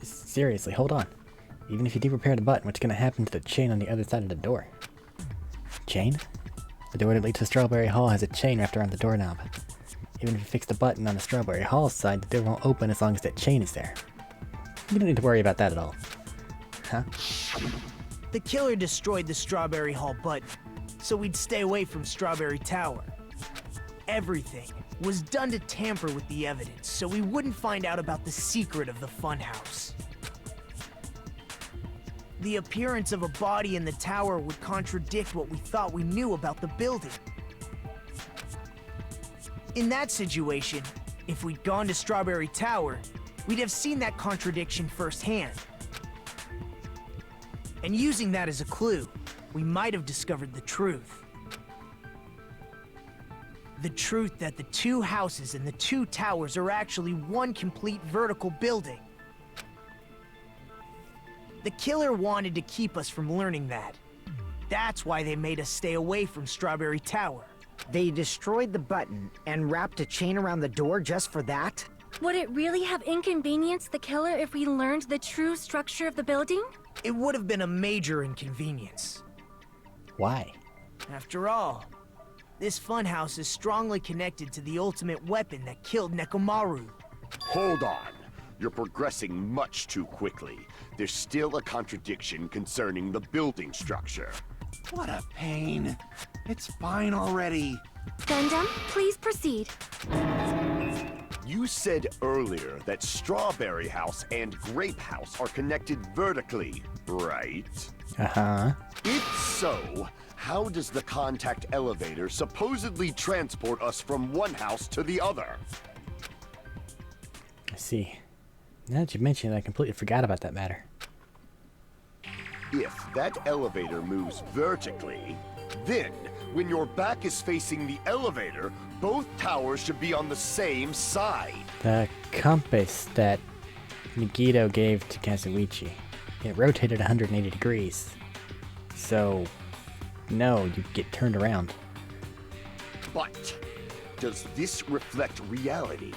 Seriously, hold on. Even if you do repair the button, what's gonna happen to the chain on the other side of the door? Chain? The door that leads to Strawberry Hall has a chain wrapped around the doorknob. Even if you fix the button on the Strawberry Hall side, the door won't open as long as that chain is there. You don't need to worry about that at all. Huh? The killer destroyed the Strawberry Hall button, so we'd stay away from Strawberry Tower. Everything was done to tamper with the evidence, so we wouldn't find out about the secret of the funhouse. The appearance of a body in the tower would contradict what we thought we knew about the building. In that situation, if we'd gone to Strawberry Tower, we'd have seen that contradiction firsthand. And using that as a clue, we might have discovered the truth. The truth that the two houses and the two towers are actually one complete vertical building. The killer wanted to keep us from learning that. That's why they made us stay away from Strawberry Tower. They destroyed the button and wrapped a chain around the door just for that? Would it really have inconvenienced the killer if we learned the true structure of the building? It would have been a major inconvenience. Why? After all, this funhouse is strongly connected to the ultimate weapon that killed Nekomaru. Hold on. You're progressing much too quickly. There's still a contradiction concerning the building structure. What a pain. It's fine already. Gundam, please proceed. You said earlier that Strawberry House and Grape House are connected vertically, right? Uh-huh. If so, how does the contact elevator supposedly transport us from one house to the other? I see. Now that you mention it, I completely forgot about that matter. If that elevator moves vertically, then when your back is facing the elevator, both towers should be on the same side. The compass that Nagito gave to Kazuichi, it rotated 180 degrees. So, no, you get turned around. But does this reflect reality?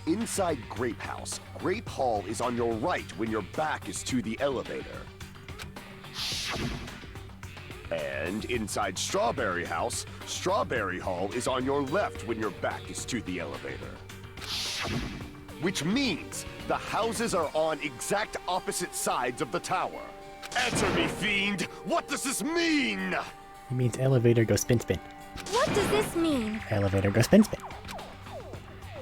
Inside Grape House, Grape Hall is on your right when your back is to the elevator. And inside Strawberry House, Strawberry Hall is on your left when your back is to the elevator. Which means the houses are on exact opposite sides of the tower. Answer me, fiend! What does this mean? It means elevator go spin spin. What does this mean? Elevator go spin spin.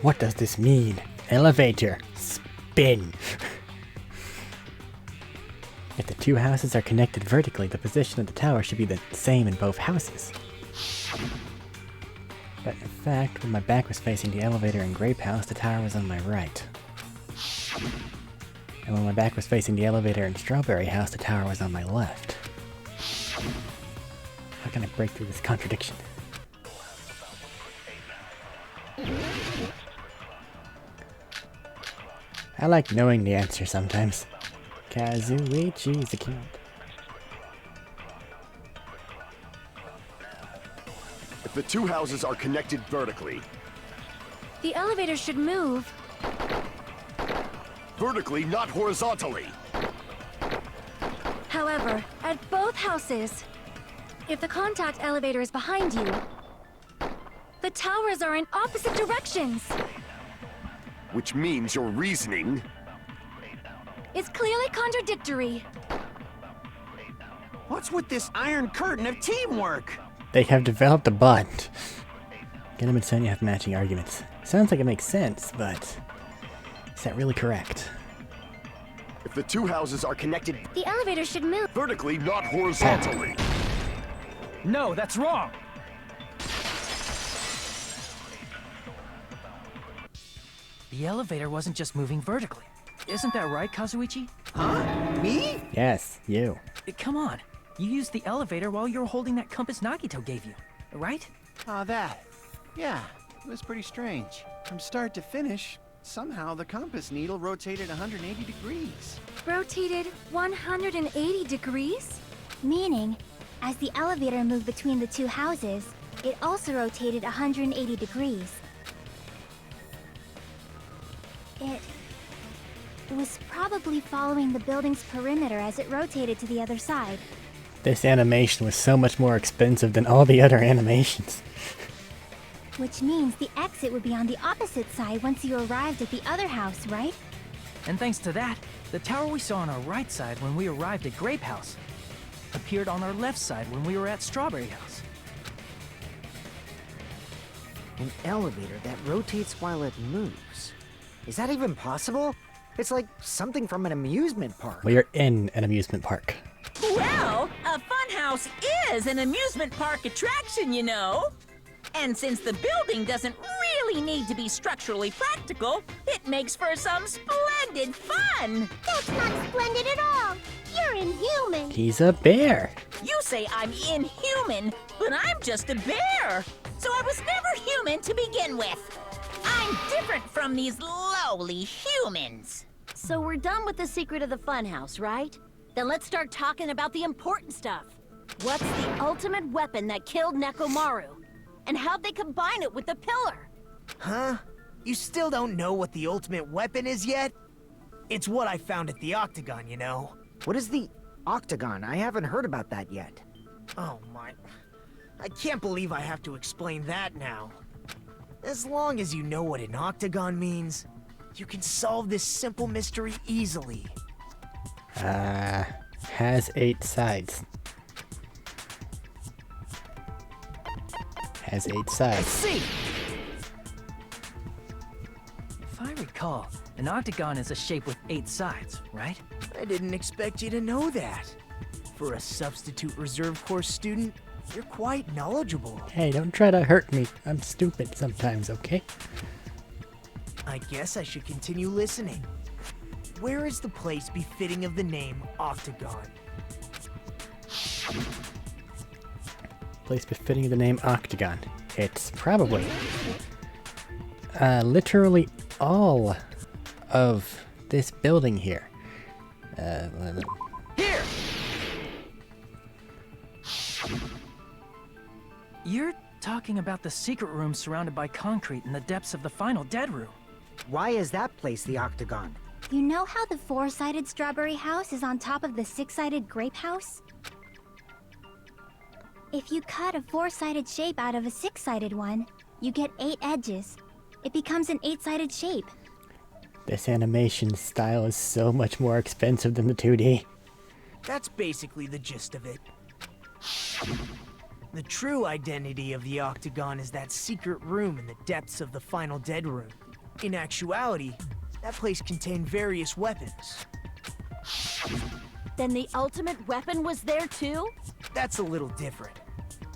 What does this mean? Elevator spin. If the two houses are connected vertically, the position of the tower should be the same in both houses. But in fact, when my back was facing the elevator in Grape House, the tower was on my right. And when my back was facing the elevator in Strawberry House, the tower was on my left. How can I break through this contradiction? I like knowing the answer sometimes. Kazuichi's account. If the two houses are connected vertically, The elevator should move. vertically, not horizontally. However, at both houses, if the contact elevator is behind you, the towers are in opposite directions. Which means your reasoning It's clearly contradictory. What's with this iron curtain of teamwork? They have developed a bond. Gundam and Sonya have matching arguments. Sounds like it makes sense, but is that really correct? If the two houses are connected The elevator should move. vertically, not horizontally. No, that's wrong! The elevator wasn't just moving vertically. Isn't that right, Kazuichi? Huh? Me? Yes, you. Come on. You used the elevator while you were holding that compass Nagito gave you, right? Ah, that. Yeah, it was pretty strange. From start to finish, somehow the compass needle rotated 180 degrees. Rotated 180 degrees? Meaning, as the elevator moved between the two houses, it also rotated 180 degrees. It was probably following the building's perimeter as it rotated to the other side. This animation was so much more expensive than all the other animations. Which means the exit would be on the opposite side once you arrived at the other house, right? And thanks to that, the tower we saw on our right side when we arrived at Grape House appeared on our left side when we were at Strawberry House. An elevator that rotates while it moves. Is that even possible? It's like something from an amusement park. We are in an amusement park. Well, a funhouse is an amusement park attraction, you know. And since the building doesn't really need to be structurally practical, it makes for some splendid fun! That's not splendid at all. You're inhuman. He's a bear. You say I'm inhuman, but I'm just a bear! So I was never human to begin with! I'm different from these lowly humans! So we're done with the secret of the funhouse, right? Then let's start talking about the important stuff. What's the ultimate weapon that killed Nekomaru? And how'd they combine it with the pillar? Huh? You still don't know what the ultimate weapon is yet? It's what I found at the Octagon, you know. What is the Octagon? I haven't heard about that yet. Oh my... I can't believe I have to explain that now. As long as you know what an Octagon means, you can solve this simple mystery easily. Has 8 sides. Has 8 I sides. see! If I recall, an octagon is a shape with 8 sides, right? I didn't expect you to know that. For a substitute reserve course student, you're quite knowledgeable. Hey, don't try to hurt me. I'm stupid sometimes, okay? I guess I should continue listening. Where is the place befitting of the name Octagon? Place befitting the name Octagon. It's probably literally all of this building here. Here! You're talking about the secret room surrounded by concrete in the depths of the final dead room. Why is that place the Octagon? You know how the 4-sided strawberry house is on top of the 6-sided grape house? If you cut a 4-sided shape out of a 6-sided one, you get 8 edges. It becomes an 8-sided shape. This animation style is so much more expensive than the 2D. That's basically the gist of it. The true identity of the Octagon is that secret room in the depths of the final dead room. In actuality, that place contained various weapons. Then the ultimate weapon was there too? That's a little different.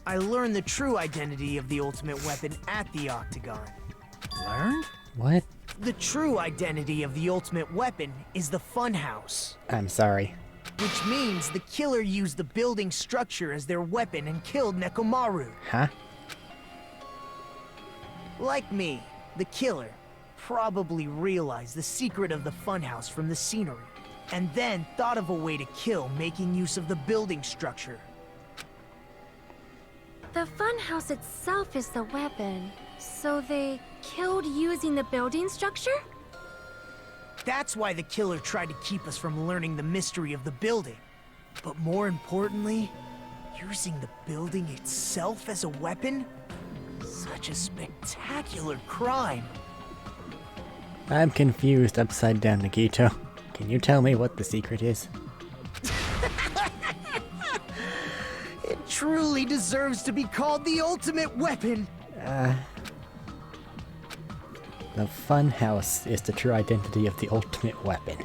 I learned the true identity of the ultimate weapon at the Octagon. Learned? What? The true identity of the ultimate weapon is the funhouse. I'm sorry. Which means the killer used the building structure as their weapon and killed Nekomaru. Huh? Like me, the killer probably realized the secret of the funhouse from the scenery, and then thought of a way to kill making use of the building structure. The funhouse itself is the weapon, so they killed using the building structure? That's why the killer tried to keep us from learning the mystery of the building. But more importantly, using the building itself as a weapon? Such a spectacular crime. I'm confused upside down, Nikito. Can you tell me what the secret is? It truly deserves to be called the ultimate weapon. The funhouse is the true identity of the ultimate weapon.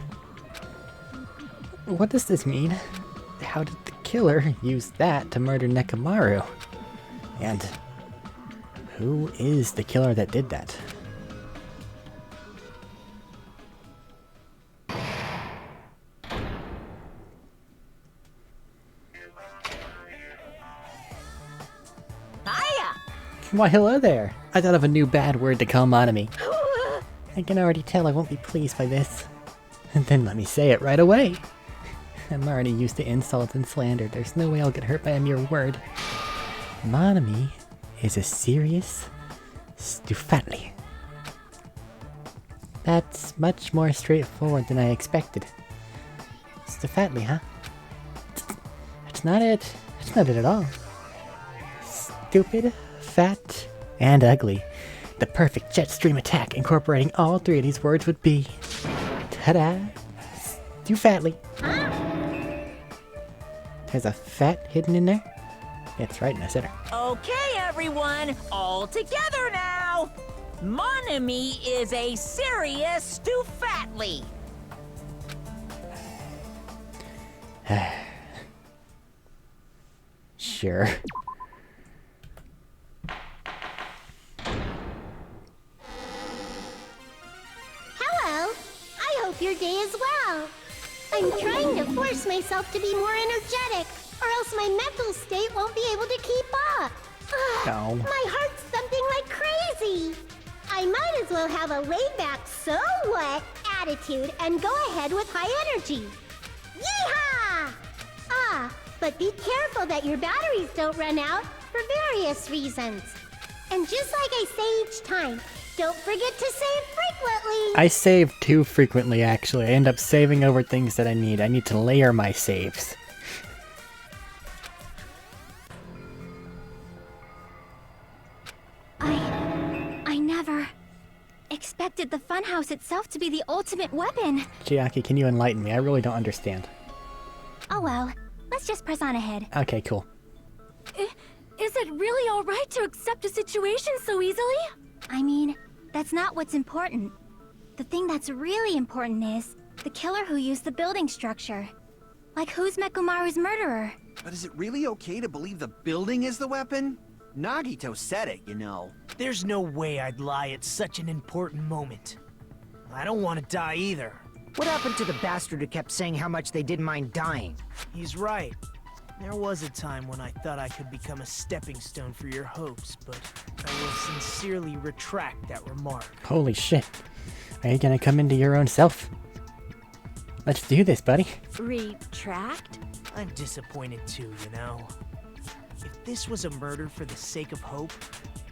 What does this mean? How did the killer use that to murder Nekomaru? And who is the killer that did that? Hiya! Why, hello there! I thought of a new bad word to call Monami. I can already tell I won't be pleased by this. And then let me say it right away. I'm already used to insult and slander. There's no way I'll get hurt by a mere word. Monami is a serious Stufatli. That's much more straightforward than I expected. Stufatli, huh? That's not it. That's not it at all. Stupid, fat, and ugly. The perfect jet stream attack incorporating all 3 of these words would be... Ta-da! Stufatli. There's a fat hidden in there? It's right in the center. Okay, everyone, all together now! Monami is a serious Stufatli! Sure. your day as well. I'm trying to force myself to be more energetic, or else my mental state won't be able to keep up. Ugh, No. My heart's thumping like crazy. I might as well have a laid-back, so what attitude and go ahead with high energy. Yeehaw! But be careful that your batteries don't run out for various reasons. And just like I say each time, don't forget to save frequently. I save too frequently, actually. I end up saving over things that I need. I need to layer my saves. I never expected the funhouse itself to be the ultimate weapon. Chiaki, can you enlighten me? I really don't understand. Oh well, let's just press on ahead. Okay, cool. Is it really alright to accept a situation so easily? I mean, that's not what's important. The thing that's really important is the killer who used the building structure. Like, who's Mekomaru's murderer? But is it really okay to believe the building is the weapon? Nagito said it, you know. There's no way I'd lie at such an important moment. I don't want to die either. What happened to the bastard who kept saying how much they didn't mind dying? He's right. There was a time when I thought I could become a stepping stone for your hopes, but I will sincerely retract that remark. Holy shit. Are you gonna come into your own self? Let's do this, buddy. Retract? I'm disappointed too, you know. If this was a murder for the sake of hope,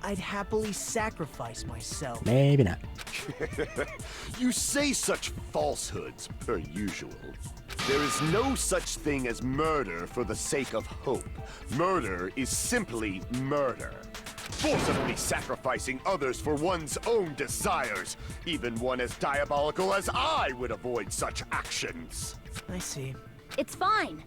I'd happily sacrifice myself. Maybe not. You say such falsehoods, per usual. There is no such thing as murder for the sake of hope. Murder is simply murder. Forcibly sacrificing others for one's own desires. Even one as diabolical as I would avoid such actions. I see. It's fine.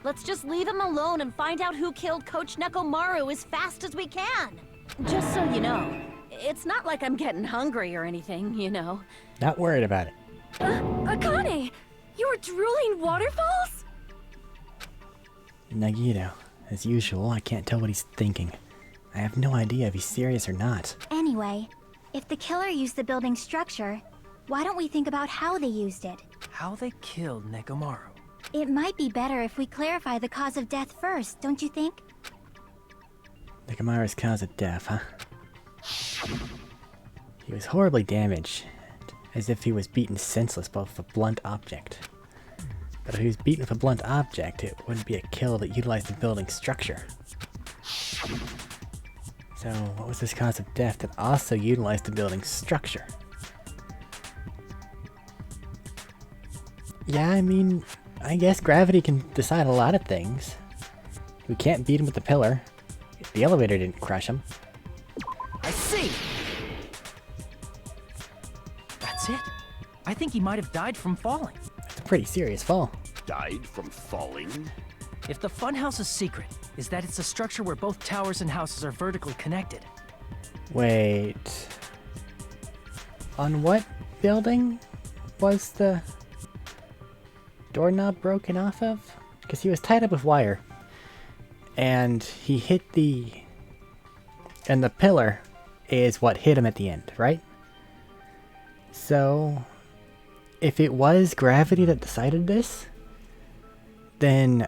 Let's just leave him alone and find out who killed Coach Nekomaru as fast as we can. Just so you know, it's not like I'm getting hungry or anything, you know. Not worried about it. Akane! You were drooling waterfalls? Nagito, as usual, I can't tell what he's thinking. I have no idea if he's serious or not. Anyway, if the killer used the building structure, why don't we think about how they used it? How they killed Nekomaru. It might be better if we clarify the cause of death first, don't you think? Nekomaru's cause of death, huh? He was horribly damaged, as if he was beaten senseless with a blunt object. But if he was beaten with a blunt object, it wouldn't be a kill that utilized the building structure. So, what was this cause of death that also utilized the building structure? Yeah, I mean, I guess gravity can decide a lot of things. We can't beat him with the pillar. The elevator didn't crush him. I see! That's it. I think he might have died from falling. It's a pretty serious fall. Died from falling? If the funhouse's secret is that it's a structure where both towers and houses are vertically connected. Wait. On what building was the doorknob broken off of? Because he was tied up with wire. And he hit the... And the pillar is what hit him at the end, right? So, if it was gravity that decided this, then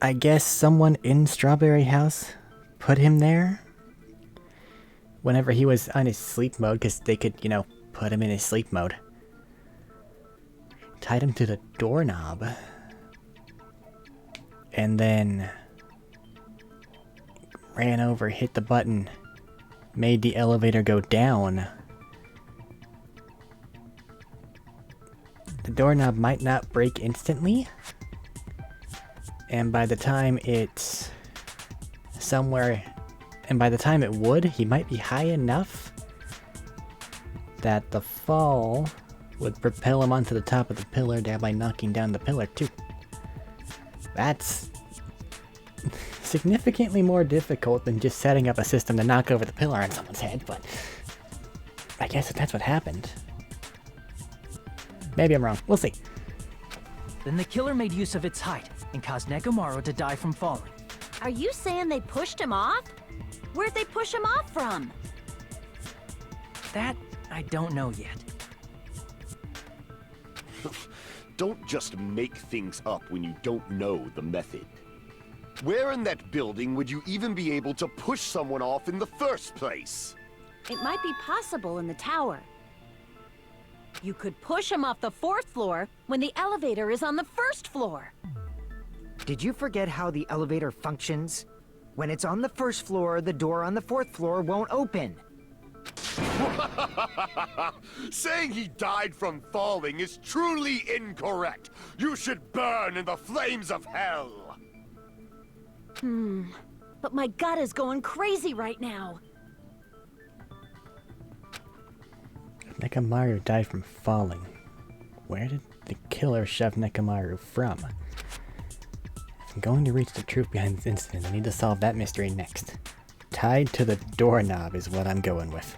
I guess someone in Strawberry House put him there whenever he was on his sleep mode, because they could, you know, put him in his sleep mode. Tied him to the doorknob. And then ran over, hit the button, made the elevator go down. The doorknob might not break instantly, and by the time it's somewhere, and by the time it would, he might be high enough that the fall would propel him onto the top of the pillar, thereby knocking down the pillar too. That's significantly more difficult than just setting up a system to knock over the pillar on someone's head, but I guess if that's what happened. Maybe I'm wrong. We'll see. Then the killer made use of its height and caused Nekomaru to die from falling. Are you saying they pushed him off? Where'd they push him off from? That I don't know yet. Don't just make things up when you don't know the method. Where in that building would you even be able to push someone off in the first place? It might be possible in the tower. You could push him off the 4th floor when the elevator is on the 1st floor. Did you forget how the elevator functions? When it's on the 1st floor, the door on the 4th floor won't open. Saying he died from falling is truly incorrect. You should burn in the flames of hell. But my gut is going crazy right now. Nekomaru died from falling. Where did the killer shove Nekomaru from? If I'm going to reach the truth behind this incident, I need to solve that mystery next. Tied to the doorknob is what I'm going with.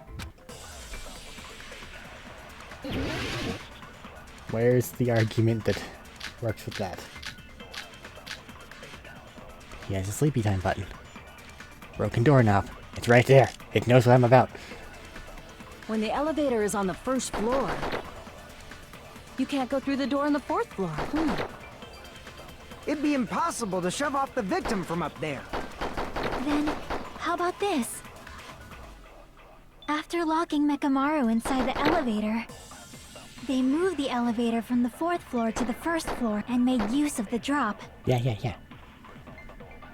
Where's the argument that works with that? He has a sleepy time button. Broken doorknob. It's right there. It knows what I'm about. When the elevator is on the 1st floor, you can't go through the door on the 4th floor. It'd be impossible to shove off the victim from up there. Then, how about this? After locking Nekomaru inside the elevator, they moved the elevator from the 4th floor to the 1st floor and made use of the drop. Yeah.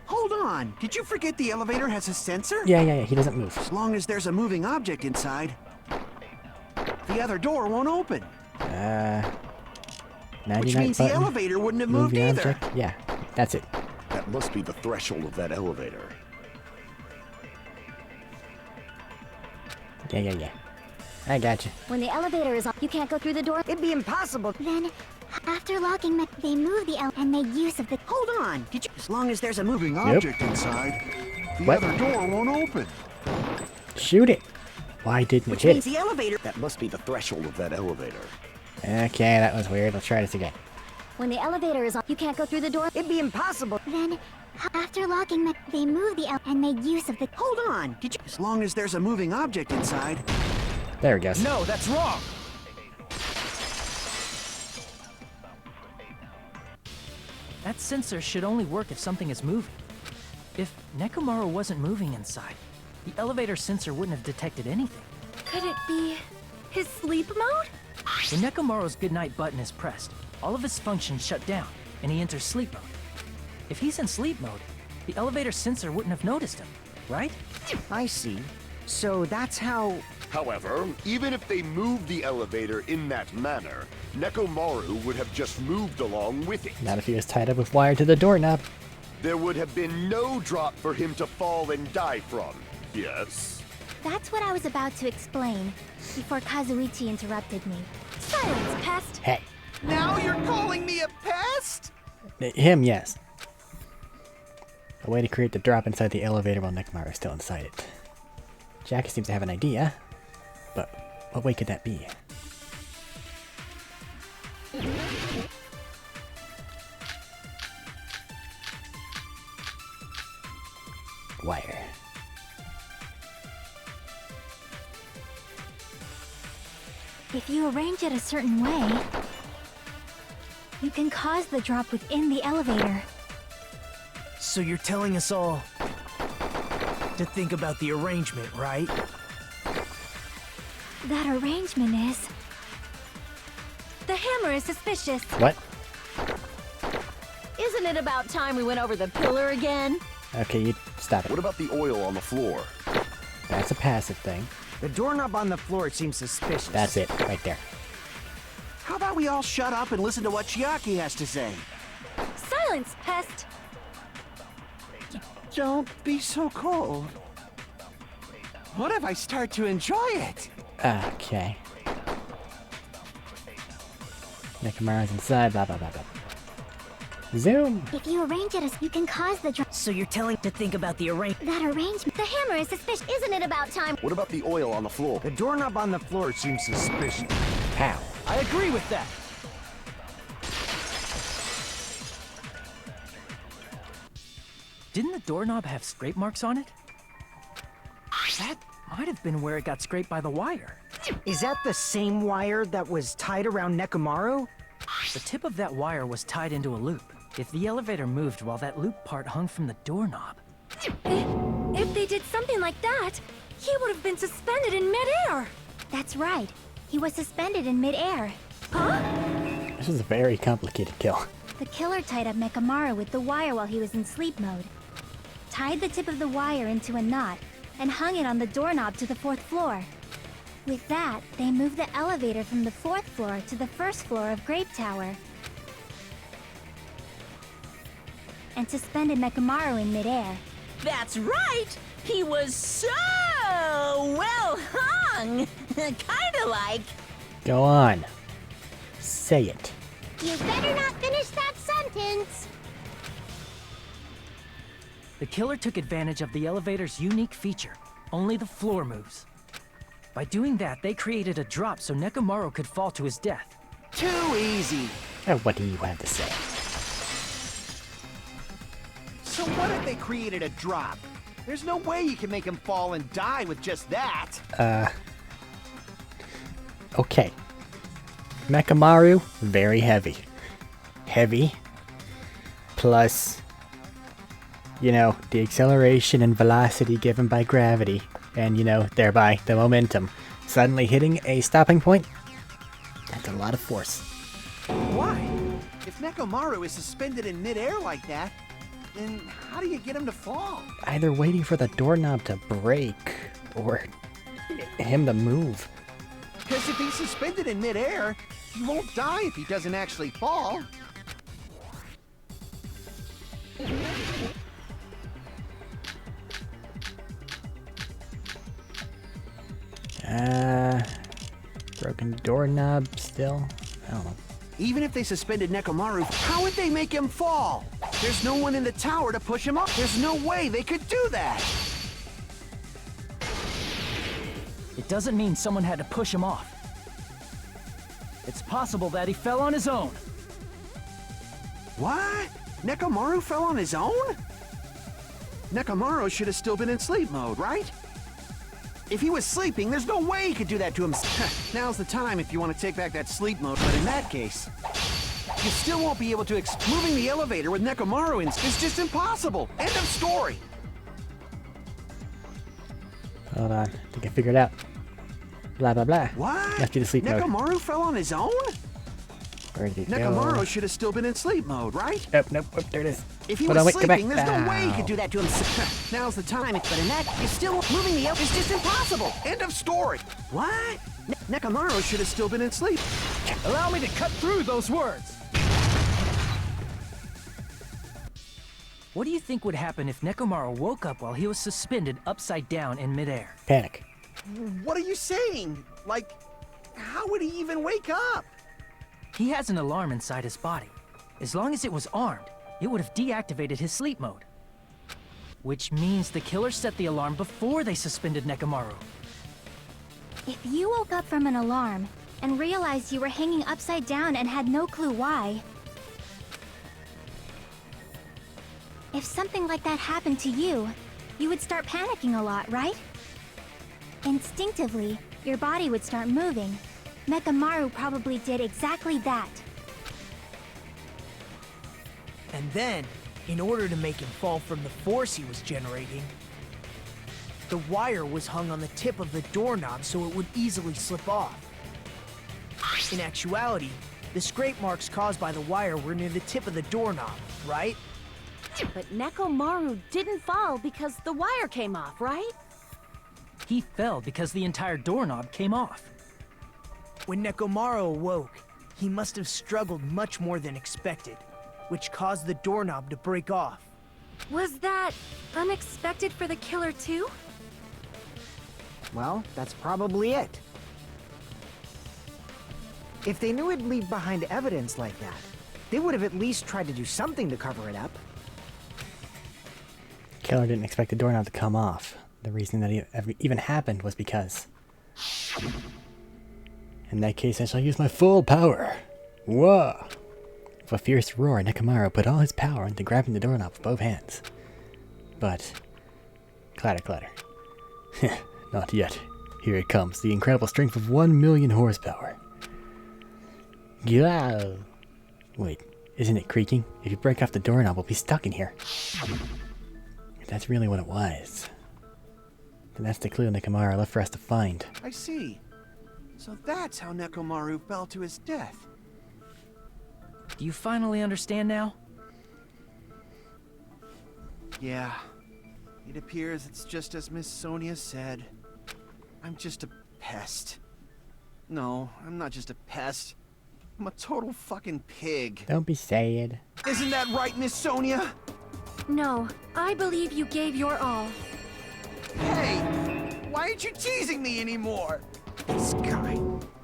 Hold on. Did you forget the elevator has a sensor? Yeah. He doesn't move. As long as there's a moving object inside, the other door won't open. 99 Which means the button, elevator wouldn't have moved movie either. object. Yeah, that's it. That must be the threshold of that elevator. Yeah. I gotcha. When the elevator is on, you can't go through the door. It'd be impossible. Then, after locking they moved the and made use of the. Hold on. Did you? As long as there's a moving object inside, the other door won't open. Shoot it. Why didn't Which it hit means it? the elevator. That must be the threshold of that elevator. Okay, that was weird. Let's try this again. When the elevator is on, you can't go through the door. It'd be impossible. Then, after locking they moved the and made use of the. Hold on. Did you? As long as there's a moving object inside. There we go. No, that's wrong. That sensor should only work if something is moving. If Nekomaru wasn't moving inside, the elevator sensor wouldn't have detected anything. Could it be his sleep mode? When Nekomaru's goodnight button is pressed, all of his functions shut down, and he enters sleep mode. If he's in sleep mode, the elevator sensor wouldn't have noticed him, right? I see. So that's how... However, even if they moved the elevator in that manner, Nekomaru would have just moved along with it. Not if he was tied up with wire to the doorknob. There would have been no drop for him to fall and die from, yes? That's what I was about to explain before Kazuichi interrupted me. Silence, pest! Hey. Now you're calling me a pest? Him, yes. A way to create the drop inside the elevator while Nekomaru is still inside it. Jackie seems to have an idea, but what way could that be? Wire. If you arrange it a certain way, you can cause the drop within the elevator. So you're telling us all to think about the arrangement, right? That arrangement is... The hammer is suspicious. What? Isn't it about time we went over the pillar again? Okay, you stop it. What about the oil on the floor? That's a passive thing. The doorknob on the floor seems suspicious. That's it, right there. How about we all shut up and listen to what Chiaki has to say? Silence, pest! Don't be so cold. What if I start to enjoy it? Okay. Nekomaru's inside, blah blah blah blah. Zoom! If you arrange it as you can cause the drop. So you're telling to think about the arrangement. That arrangement. The hammer is suspicious. Isn't it about time? What about the oil on the floor? The doorknob on the floor seems suspicious. How? I agree with that. Didn't the doorknob have scrape marks on it? That might have been where it got scraped by the wire. Is that the same wire that was tied around Nekomaru? The tip of that wire was tied into a loop. If the elevator moved while that loop part hung from the doorknob... If they did something like that, he would have been suspended in midair. That's right. He was suspended in midair. Huh? This was a very complicated kill. The killer tied up Mekamaru with the wire while he was in sleep mode. Tied the tip of the wire into a knot and hung it on the doorknob to the 4th floor. With that, they moved the elevator from the 4th floor to the 1st floor of Grape Tower. And suspended Mekamaru in midair. That's right! He was so well hung! Kinda like... Go on. Say it. You better not finish that sentence. The killer took advantage of the elevator's unique feature. Only the floor moves. By doing that, they created a drop so Nekomaru could fall to his death. Too easy. What do you have to say? So what if they created a drop? There's no way you can make him fall and die with just that. Okay. Mekamaru, very heavy. Heavy. Plus, you know, the acceleration and velocity given by gravity. And, you know, thereby the momentum. Suddenly hitting a stopping point? That's a lot of force. Why? If Nekomaru is suspended in midair like that, then how do you get him to fall? Either waiting for the doorknob to break, or him to move. Because if he's suspended in midair, he won't die if he doesn't actually fall. Broken doorknob still? I don't know. Even if they suspended Nekomaru, how would they make him fall? There's no one in the tower to push him up. There's no way they could do that. It doesn't mean someone had to push him off. It's possible that he fell on his own. What? Nekomaru fell on his own? Nekomaru should have still been in sleep mode, right? If he was sleeping, there's no way he could do that to himself. Now's the time if you want to take back that sleep mode, but in that case, you still won't be able to moving the elevator with Nekomaru in is just impossible. End of story. Hold on. I think I figured it out. Blah, blah, blah. What? Left you to sleep mode. Nekomaru fell on his own? Where did he go? Nekomaru should have still been in sleep mode, right? Nope. Oh, there it is. If he Hold was on, wait, go sleeping, back. there's no way he Ow. could do that to himself. Now's the time, but in that, you're still moving the elevator is just impossible. End of story. What? Nekomaru should have still been in sleep. Allow me to cut through those words! What do you think would happen if Nekomaru woke up while he was suspended upside down in midair? Panic. What are you saying? Like, how would he even wake up? He has an alarm inside his body. As long as it was armed, it would have deactivated his sleep mode. Which means the killer set the alarm before they suspended Nekomaru. If you woke up from an alarm and realized you were hanging upside down and had no clue why, if something like that happened to you, you would start panicking a lot, right? Instinctively, your body would start moving. Mekamaru probably did exactly that. And then, in order to make him fall from the force he was generating, the wire was hung on the tip of the doorknob so it would easily slip off. In actuality, the scrape marks caused by the wire were near the tip of the doorknob, right? But Nekomaru didn't fall because the wire came off, right? He fell because the entire doorknob came off. When Nekomaru awoke, he must have struggled much more than expected, which caused the doorknob to break off. Was that unexpected for the killer too? Well, that's probably it. If they knew it'd leave behind evidence like that, they would have at least tried to do something to cover it up. Killer didn't expect the doorknob to come off. The reason that it even happened was because... In that case, I shall use my full power. Whoa! With a fierce roar, Nekomaru put all his power into grabbing the doorknob with both hands. But... Clatter, clatter. Not yet. Here it comes, the incredible strength of 1,000,000 horsepower. Growl! Wait, isn't it creaking? If you break off the doorknob, we'll be stuck in here. If that's really what it was, then that's the clue Nekomaru left for us to find. I see. So that's how Nekomaru fell to his death. Do you finally understand now? Yeah. It appears it's just as Miss Sonia said. I'm just a pest. No, I'm not just a pest. I'm a total fucking pig. Don't be sad. Isn't that right, Miss Sonia? No, I believe you gave your all. Hey! Why aren't you teasing me anymore? This guy.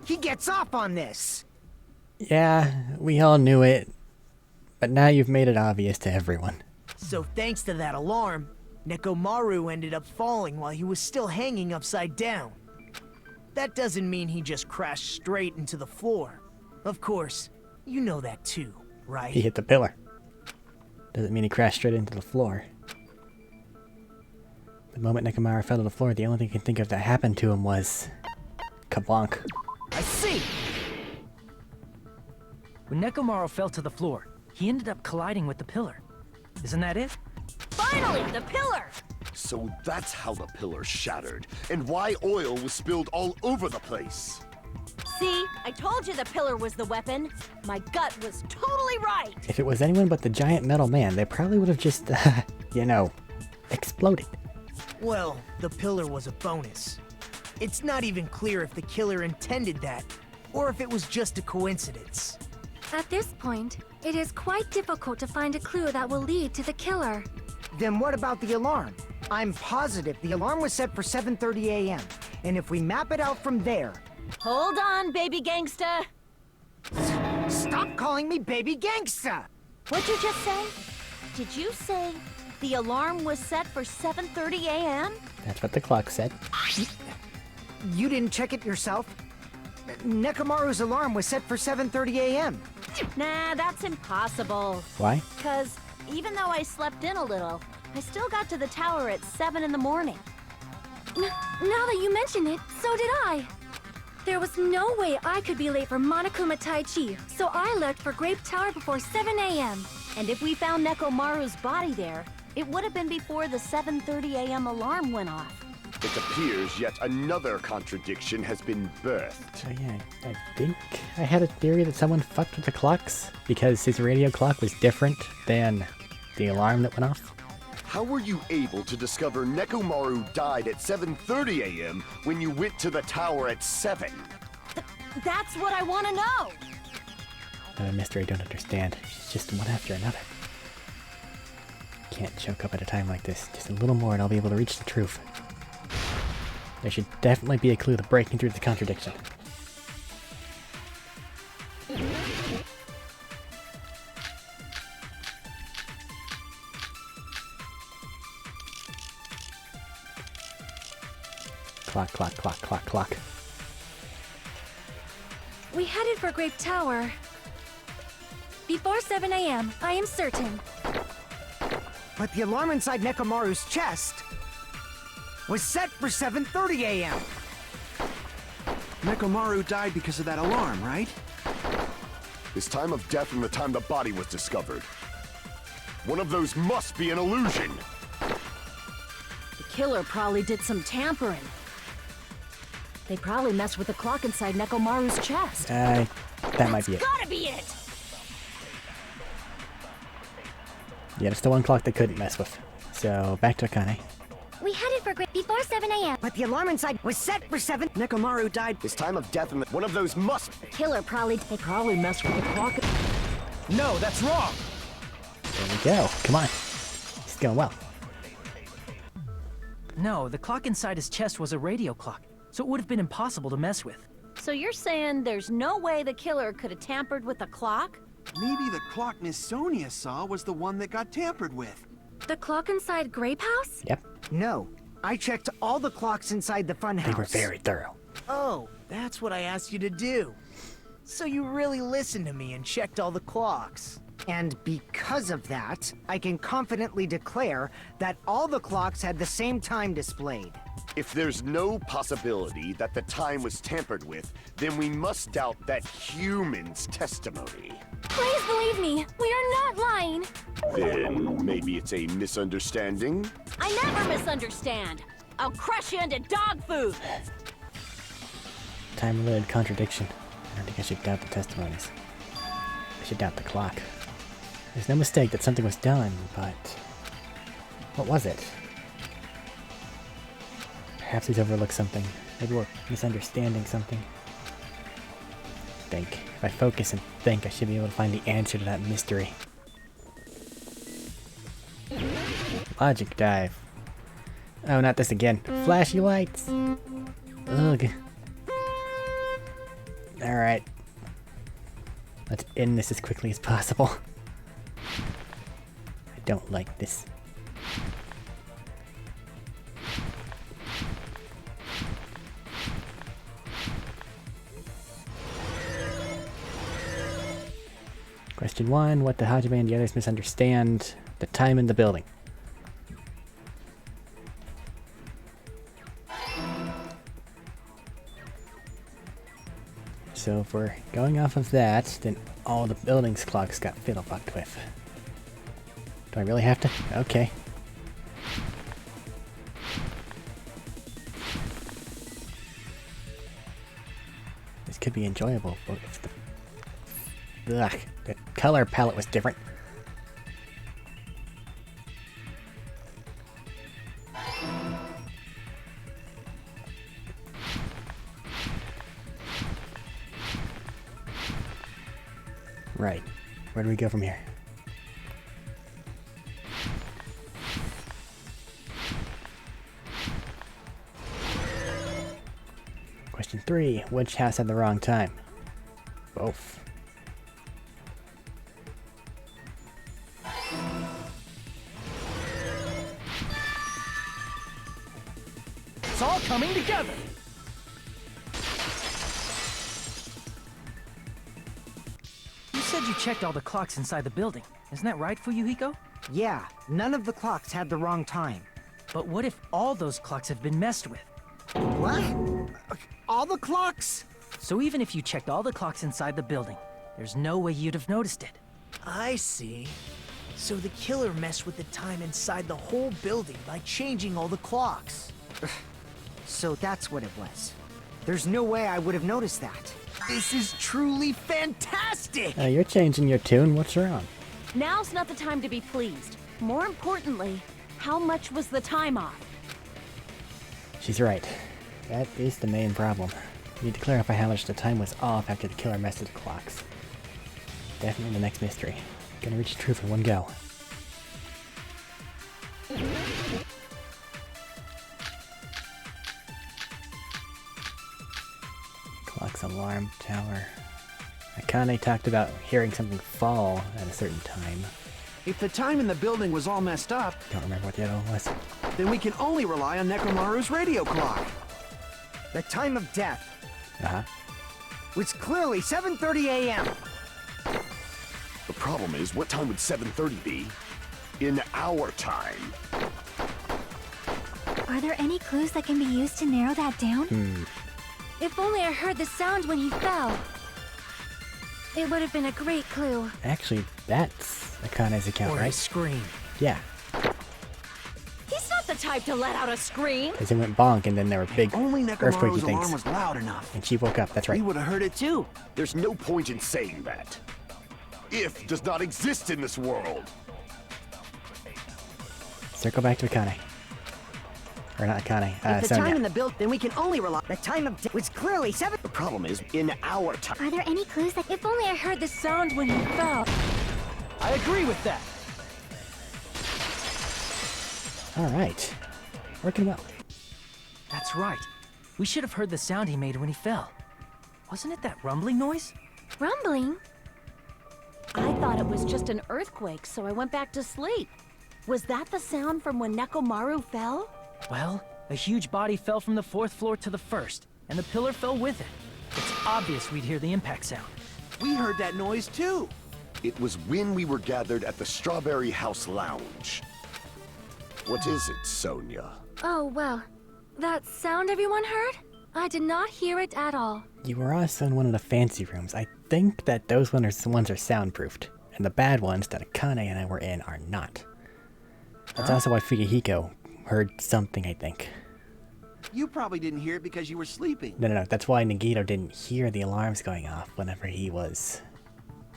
He gets off on this. Yeah, we all knew it. But now you've made it obvious to everyone. So thanks to that alarm, Nekomaru ended up falling while he was still hanging upside down. That doesn't mean he just crashed straight into the floor. Of course, you know that too, right? He hit the pillar. Doesn't mean he crashed straight into the floor. The moment Nekomaru fell to the floor, the only thing I can think of that happened to him was... kabonk. I see! When Nekomaru fell to the floor, he ended up colliding with the pillar. Isn't that it? Finally, the pillar! So that's how the pillar shattered, and why oil was spilled all over the place. See, I told you the pillar was the weapon. My gut was totally right. If it was anyone but the giant metal man, they probably would have just, you know, exploded. Well, the pillar was a bonus. It's not even clear if the killer intended that, or if it was just a coincidence. At this point, it is quite difficult to find a clue that will lead to the killer. Then what about the alarm? I'm positive the alarm was set for 7:30 a.m. And if we map it out from there... Hold on, baby gangsta. Stop calling me baby gangsta! What'd you just say? Did you say the alarm was set for 7:30 a.m.? That's what the clock said. You didn't check it yourself? Nekomaru's alarm was set for 7:30 a.m. Nah, that's impossible. Why? Because even though I slept in a little, I still got to the tower at 7 in the morning. Now that you mention it, so did I. There was no way I could be late for Monokuma Tai Chi, so I left for Grape Tower before 7 a.m. And if we found Nekomaru's body there, it would have been before the 7:30 a.m. alarm went off. It appears yet another contradiction has been birthed. So yeah, I think I had a theory that someone fucked with the clocks because his radio clock was different than the alarm that went off. How were you able to discover Nekomaru died at 7:30 a.m. when you went to the tower at 7? That's what I want to know! Another mystery I don't understand. It's just one after another. Can't choke up at a time like this. Just a little more and I'll be able to reach the truth. There should definitely be a clue to breaking through the contradiction. Clock, clock, clock, clock, clock. We headed for Grape Tower before 7 a.m., I am certain. But the alarm inside Nekomaru's chest was set for 7:30 a.m. Nekomaru died because of that alarm, right? His time of death and the time the body was discovered. One of those must be an illusion. The killer probably did some tampering. They probably messed with the clock inside Nekomaru's chest. That might be it. Gotta be it! Yeah, it's the one clock they couldn't mess with. So, back to Akane. We headed for Grape before 7 a.m. But the alarm inside was set for 7... Nekomaru died. His time of death and one of those must... The killer they probably messed with the clock. No, that's wrong! There we go. Come on. It's going well. No, the clock inside his chest was a radio clock, so it would have been impossible to mess with. So you're saying there's no way the killer could have tampered with the clock? Maybe the clock Miss Sonia saw was the one that got tampered with. The clock inside Grape House? Yep. No. I checked all the clocks inside the fun house. They were very thorough. Oh, that's what I asked you to do. So you really listened to me and checked all the clocks. And because of that, I can confidently declare that all the clocks had the same time displayed. If there's no possibility that the time was tampered with, then we must doubt that human's testimony. Please believe me, we are not lying. Then maybe it's a misunderstanding? I never misunderstand. I'll crush you into dog food. Time-related contradiction. I don't think I should doubt the testimonies. I should doubt the clock. There's no mistake that something was done, but... what was it? Perhaps he's overlooked something. Maybe we're misunderstanding something. Think. If I focus and think, I should be able to find the answer to that mystery. Logic dive. Oh, not this again. Flashy lights. Ugh. Alright. Let's end this as quickly as possible. I don't like this. Question 1. What did Hajime and the others misunderstand? The time in the building. So if we're going off of that, then all the building's clocks got fiddle-fucked with. Do I really have to? Okay. This could be enjoyable, but if the color palette was different. Right. Where do we go from here? Question 3. Which house had the wrong time? Both. It's all coming together! You said you checked all the clocks inside the building. Isn't that right, Fuyuhiko? Yeah, none of the clocks had the wrong time. But what if all those clocks have been messed with? What? All the clocks? So even if you checked all the clocks inside the building, there's no way you'd have noticed it. I see. So the killer messed with the time inside the whole building by changing all the clocks. So that's what it was. There's no way I would have noticed that. This is truly fantastic! You're changing your tune. What's wrong? Now's not the time to be pleased. More importantly, how much was the time off? She's right. That is the main problem. We need to clarify how much the time was off after the killer messed with the clocks. Definitely the next mystery. Gonna reach the truth in one go. Clock's alarm tower. Akane talked about hearing something fall at a certain time. If the time in the building was all messed up, Don't remember what the other one was. then we can only rely on Nekomaru's radio clock. The time of death Uh-huh. was clearly 7:30 a.m. The problem is, what time would 7:30 be? In our time. Are there any clues that can be used to narrow that down? If only I heard the sound when he fell. It would have been a great clue. Actually, that's Akane's account, Or right? his scream. Yeah, He's not the type to let out a scream. because it went bonk and then there were big Only earthquakey Nekomaru's alarm things. was loud enough. And she woke up, that's right. We would have heard it too. There's no point in saying that. If does not exist in this world. Circle back to Akane. Or not Akane, If the time in Sonya. the build, then we can only rely. The time of death was clearly 7. The problem is, in our time. Are there any clues that If only I heard the sound when he fell. I agree with that. Alright. Working well. That's right. We should have heard the sound he made when he fell. Wasn't it that rumbling noise? Rumbling? I thought it was just an earthquake, so I went back to sleep. Was that the sound from when Nekomaru fell? Well, a huge body fell from the 4th floor to the 1st, and the pillar fell with it. It's obvious we'd hear the impact sound. We heard that noise too. It was when we were gathered at the Strawberry House Lounge. What is it, Sonia? Oh, well. That sound everyone heard? I did not hear it at all. You were also in one of the fancy rooms. I think that those ones are soundproofed, and the bad ones that Akane and I were in are not. That's also why Fuyuhiko heard something, I think. You probably didn't hear it because you were sleeping. No. That's why Nagito didn't hear the alarms going off whenever he was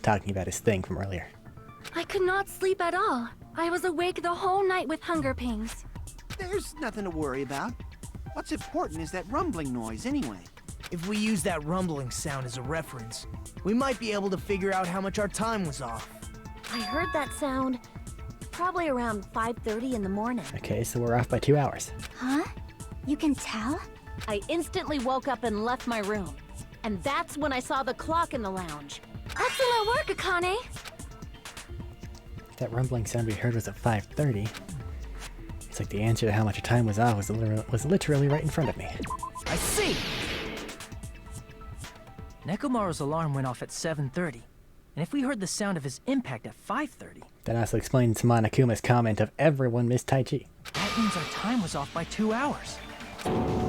talking about his thing from earlier. I could not sleep at all. I was awake the whole night with hunger pains. There's nothing to worry about. What's important is that rumbling noise anyway. If we use that rumbling sound as a reference, we might be able to figure out how much our time was off. I heard that sound probably around 5:30 in the morning. Okay, so we're off by 2 hours. Huh? You can tell? I instantly woke up and left my room. And that's when I saw the clock in the lounge. Excellent work, Akane! That rumbling sound we heard was at 5:30. It's like the answer to how much time was off was literally right in front of me. I see! Nekomaru's alarm went off at 7:30. And if we heard the sound of his impact at 5:30... That also explains Monokuma's comment of everyone missed Tai Chi. that means our time was off by 2 hours.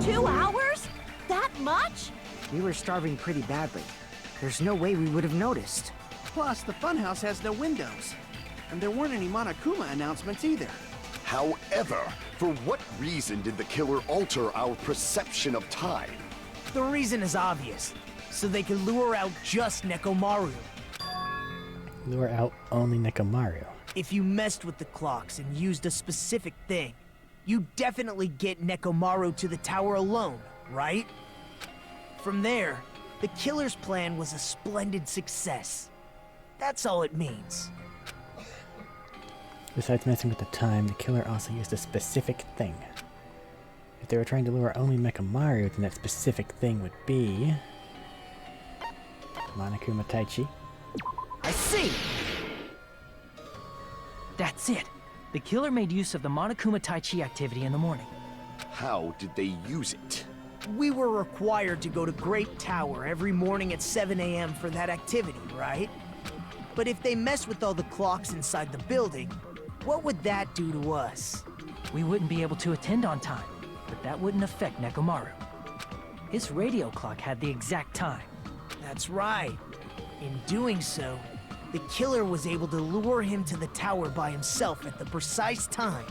2 hours? That much? We were starving pretty badly. There's no way we would have noticed. Plus, the funhouse has no windows. And there weren't any Monokuma announcements either. However, for what reason did the killer alter our perception of time? The reason is obvious. So they could lure out just Nekomaru. Lure out only Nekomaru. If you messed with the clocks and used a specific thing, you definitely get Nekomaru to the tower alone, right? From there, the killer's plan was a splendid success. That's all it means. Besides messing with the time, the killer also used a specific thing. If they were trying to lure only Nekomaru, then that specific thing would be... Monokuma Tai Chi. I see! That's it. The killer made use of the Monokuma Tai Chi activity in the morning. How did they use it? We were required to go to Great Tower every morning at 7 a.m. for that activity, right? But if they messed with all the clocks inside the building, what would that do to us? We wouldn't be able to attend on time, but that wouldn't affect Nekomaru. His radio clock had the exact time. That's right. In doing so, the killer was able to lure him to the tower by himself at the precise time.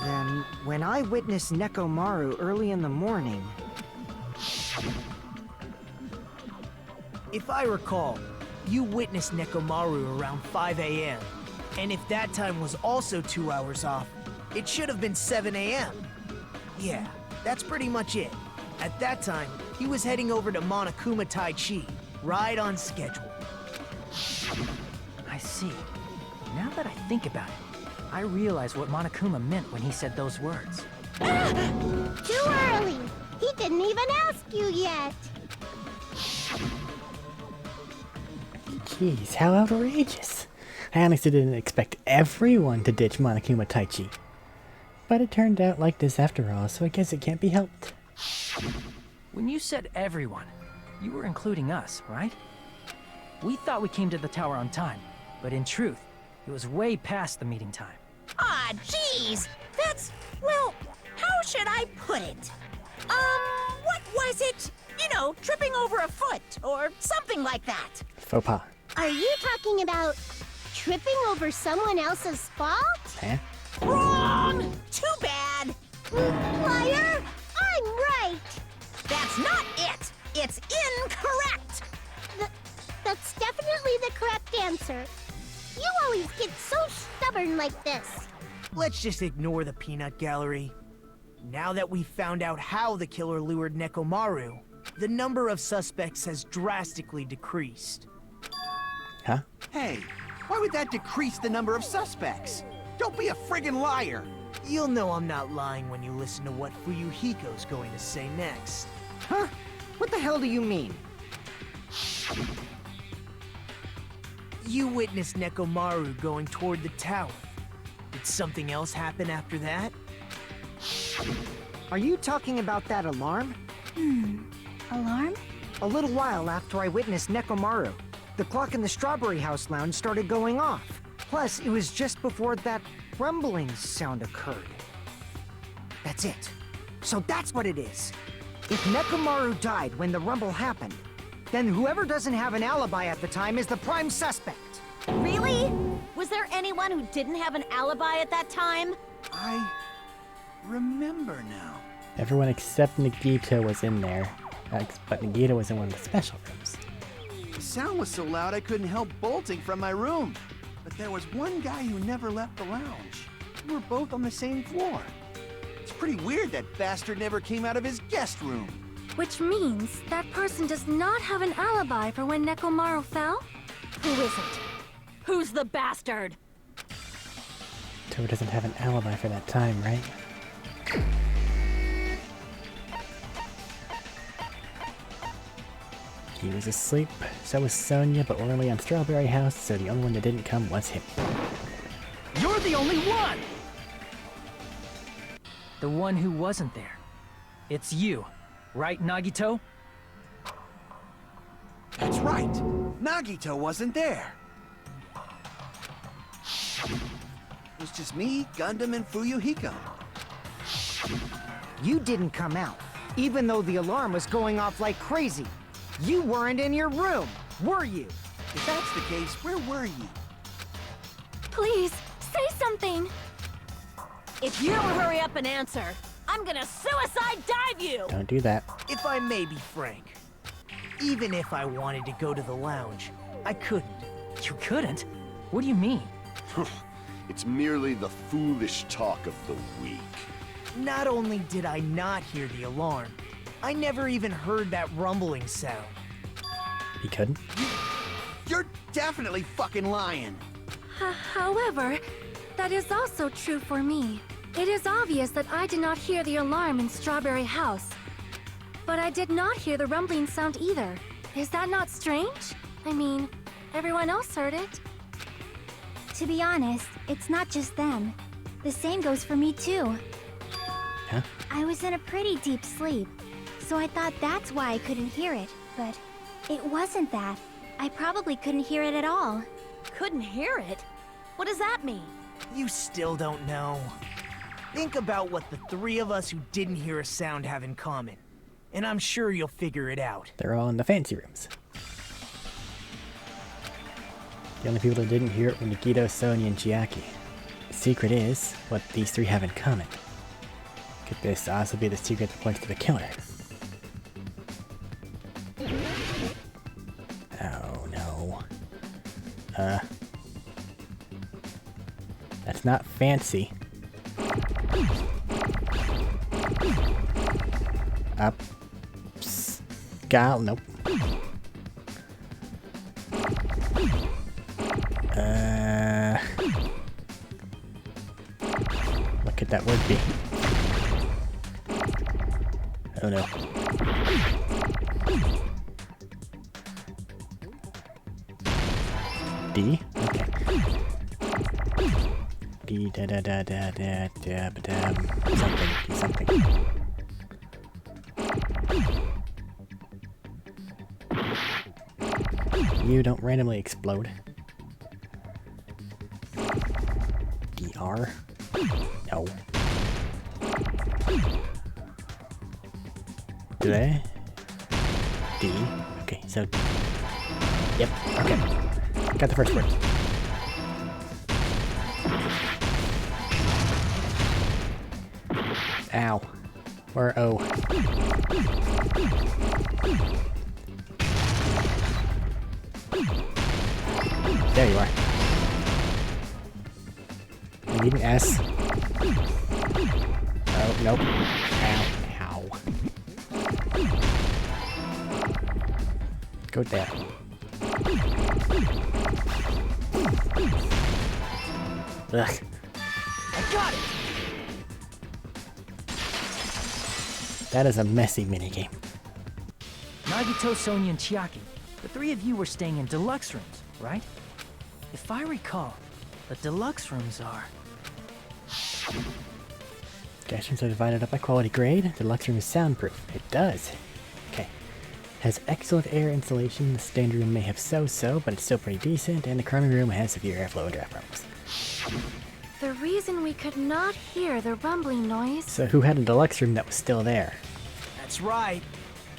Then, when I witnessed Nekomaru early in the morning... If I recall, you witnessed Nekomaru around 5 a.m. And if that time was also 2 hours off, it should have been 7 a.m. Yeah, that's pretty much it. At that time, he was heading over to Monokuma Tai Chi, right on schedule. I see. Now that I think about it, I realize what Monokuma meant when he said those words. Too early! He didn't even ask you yet! Jeez, how outrageous. I honestly didn't expect everyone to ditch Monokuma Tai Chi. But it turned out like this after all, so I guess it can't be helped. When you said everyone, you were including us, right? We thought we came to the tower on time, but in truth, it was way past the meeting time. Ah, jeez! That's, well, how should I put it? What was it? You know, tripping over a foot, or something like that. Faux pas. Are you talking about tripping over someone else's fault? Huh? Wrong! Too bad! Liar! I'm right! That's not it! It's incorrect! That's definitely the correct answer. You always get so stubborn like this. Let's just ignore the peanut gallery. Now that we've found out how the killer lured Nekomaru, the number of suspects has drastically decreased. Huh? Hey, why would that decrease the number of suspects? Don't be a friggin' liar! You'll know I'm not lying when you listen to what Fuyuhiko's going to say next. Huh? What the hell do you mean? You witnessed Nekomaru going toward the tower. Did something else happen after that? Are you talking about that alarm? Alarm? A little while after I witnessed Nekomaru, The clock in the Strawberry House lounge started going off. Plus, it was just before that rumbling sound occurred. That's it. So that's what it is. If Nekomaru died when the rumble happened, then whoever doesn't have an alibi at the time is the prime suspect. Really? Was there anyone who didn't have an alibi at that time? I remember now. Everyone except Nagito was in there, but Nagito was in one of the special rooms. The sound was so loud I couldn't help bolting from my room. But there was one guy who never left the lounge. We were both on the same floor. It's pretty weird that bastard never came out of his guest room. Which means that person does not have an alibi for when Nekomaru fell? Who isn't? Who's the bastard? Toad doesn't have an alibi for that time, right? He was asleep, so was Sonia, but only on Strawberry House, so the only one that didn't come was him. You're the only one! The one who wasn't there. It's you, right, Nagito? That's right. Nagito wasn't there. It was just me, Gundam, and Fuyuhiko. You didn't come out, even though the alarm was going off like crazy. You weren't in your room, were you? If that's the case, where were you? Please, say something! If you don't hurry up and answer, I'm gonna suicide dive you! Don't do that. If I may be frank, even if I wanted to go to the lounge, I couldn't. You couldn't? What do you mean? It's merely the foolish talk of the weak. Not only did I not hear the alarm, I never even heard that rumbling sound. He couldn't? You're definitely fucking lying. However, that is also true for me. It is obvious that I did not hear the alarm in Strawberry House. But I did not hear the rumbling sound either. Is that not strange? I mean, everyone else heard it. To be honest, it's not just them. The same goes for me too. Huh? I was in a pretty deep sleep, so I thought that's why I couldn't hear it, but it wasn't that. I probably couldn't hear it at all. Couldn't hear it? What does that mean? You still don't know. Think about what the three of us who didn't hear a sound have in common, and I'm sure you'll figure it out. They're all in the fancy rooms. The only people that didn't hear it were Nagito, Sonia, and Chiaki. The secret is what these three have in common. Could this also be the secret that points to the killer? Oh no. That's not fancy. Up. Gal, nope. What could that word be? Oh no. D? Okay. D da da da da da da da something. You don't randomly explode. DR? No. Do they? D? Okay, so... Yep, okay. Got the first word. Ow. Or O. There you are. I need an S. Oh, nope. Ow. Ow. Go down. Ugh. I got it! That is a messy minigame. Nagito, Sonia, and Chiaki. The three of you were staying in deluxe rooms, right? If I recall, the deluxe rooms are... Guest rooms are divided up by quality grade. Deluxe room is soundproof. It does. Okay. Has excellent air insulation. The standard room may have so-so, but it's still pretty decent, and the crummy room has severe airflow and draft problems. The reason we could not hear the rumbling noise... So who had a deluxe room that was still there? That's right.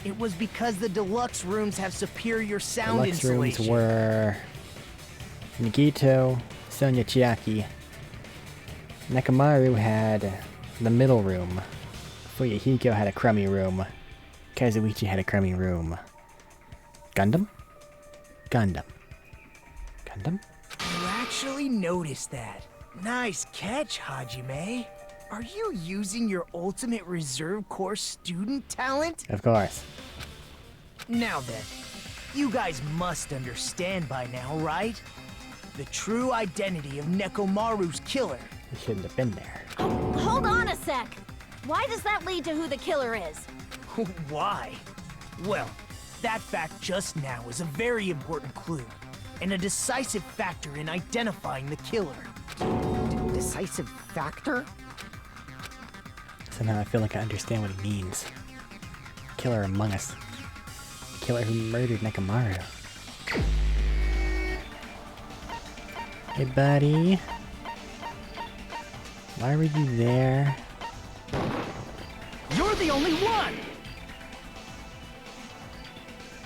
It was because the deluxe rooms have superior sound Deluxe rooms insulation. were Nagito, Sonya Chiaki. Nekomaru had the middle room. Fuyuhiko had a crummy room. Kazuichi had a crummy room. Gundam? Gundam. Gundam? You actually noticed that. Nice catch, Hajime. Are you using your ultimate reserve corps student talent? Of course. Now then, you guys must understand by now, right? The true identity of Nekomaru's killer. You shouldn't have been there. Oh, hold on a sec. Why does that lead to who the killer is? Why? Well, that fact just now is a very important clue, and a decisive factor in identifying the killer. Decisive factor? Somehow I feel like I understand what he means. Killer among us. The killer who murdered Nekomaru. Hey buddy. Why were you there? You're the only one!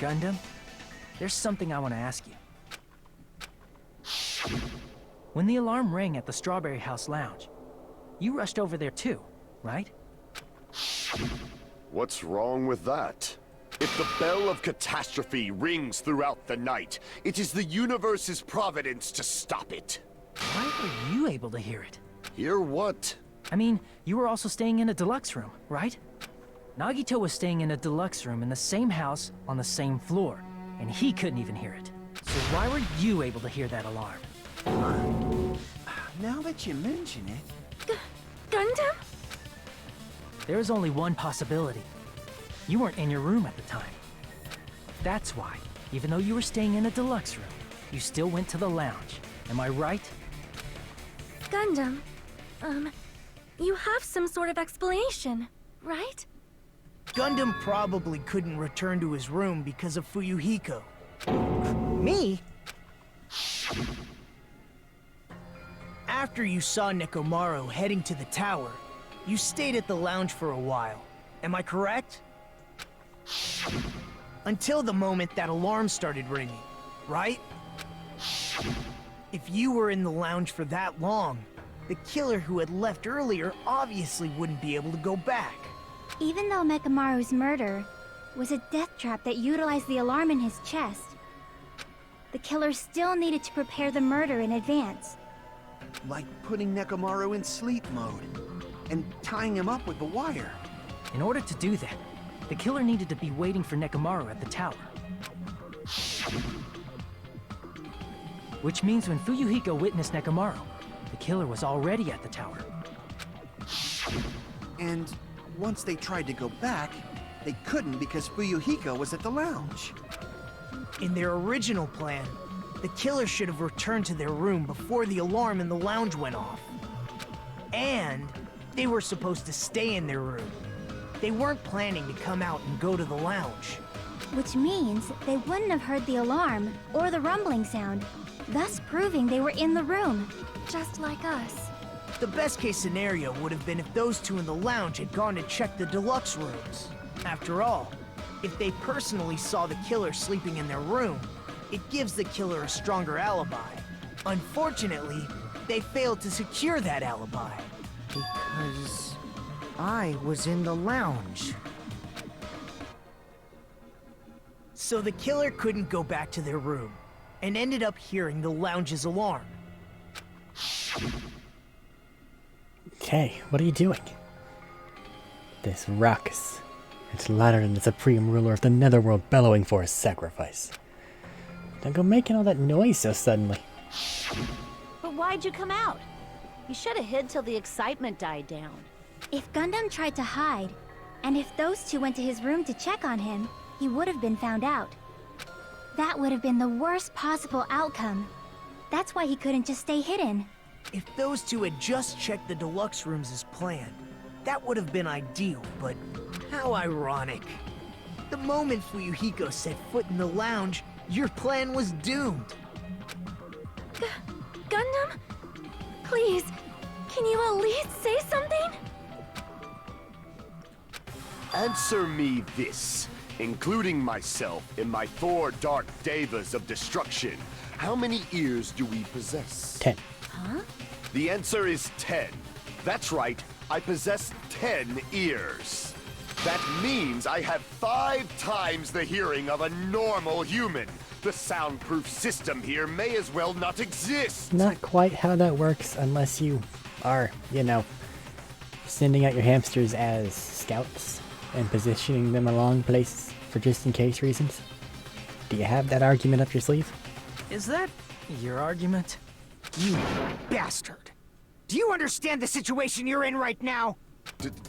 Gundam, there's something I want to ask you. When the alarm rang at the Strawberry House Lounge, you rushed over there too, right? What's wrong with that? If the bell of catastrophe rings throughout the night, it is the universe's providence to stop it. Why were you able to hear it? Hear what? I mean, you were also staying in a deluxe room, right? Nagito was staying in a deluxe room in the same house on the same floor, and he couldn't even hear it. So why were you able to hear that alarm? Now that you mention it... Gundam? There is only one possibility. You weren't in your room at the time. That's why, even though you were staying in a deluxe room, you still went to the lounge. Am I right? Gundam, you have some sort of explanation, right? Gundam probably couldn't return to his room because of Fuyuhiko. Me? After you saw Nekomaru heading to the tower, you stayed at the lounge for a while. Am I correct? Until the moment that alarm started ringing, right? If you were in the lounge for that long, the killer who had left earlier obviously wouldn't be able to go back. Even though Nekomaru's murder was a death trap that utilized the alarm in his chest, the killer still needed to prepare the murder in advance. Like putting Nekomaru in sleep mode and tying him up with the wire. In order to do that, the killer needed to be waiting for Nekomaru at the tower. Which means when Fuyuhiko witnessed Nekomaru, the killer was already at the tower. And once they tried to go back, they couldn't because Fuyuhiko was at the lounge. In their original plan, the killer should have returned to their room before the alarm in the lounge went off. And they were supposed to stay in their room. They weren't planning to come out and go to the lounge. Which means they wouldn't have heard the alarm or the rumbling sound, thus proving they were in the room. Just like us. The best case scenario would have been if those two in the lounge had gone to check the deluxe rooms. After all, if they personally saw the killer sleeping in their room, it gives the killer a stronger alibi. Unfortunately, they failed to secure that alibi. Because I was in the lounge. So the killer couldn't go back to their room, and ended up hearing the lounge's alarm. Okay, what are you doing? This ruckus. It's louder than the supreme ruler of the netherworld bellowing for his sacrifice. Don't go making all that noise so suddenly. But why'd you come out? You should have hid till the excitement died down. If Gundam tried to hide, and if those two went to his room to check on him, he would have been found out. That would have been the worst possible outcome. That's why he couldn't just stay hidden. If those two had just checked the deluxe rooms as planned, that would have been ideal, but how ironic. The moment Fuyuhiko set foot in the lounge, your plan was doomed. Gundam? Please, can you at least say something? Answer me this. Including myself in my 4 dark devas of destruction, how many ears do we possess? 10. The answer is 10. That's right, I possess 10 ears. That means I have 5 times the hearing of a normal human. The soundproof system here may as well not exist. Not quite how that works unless you are, sending out your hamsters as scouts and positioning them along places for just in case reasons. Do you have that argument up your sleeve? Is that your argument? You bastard! Do you understand the situation you're in right now?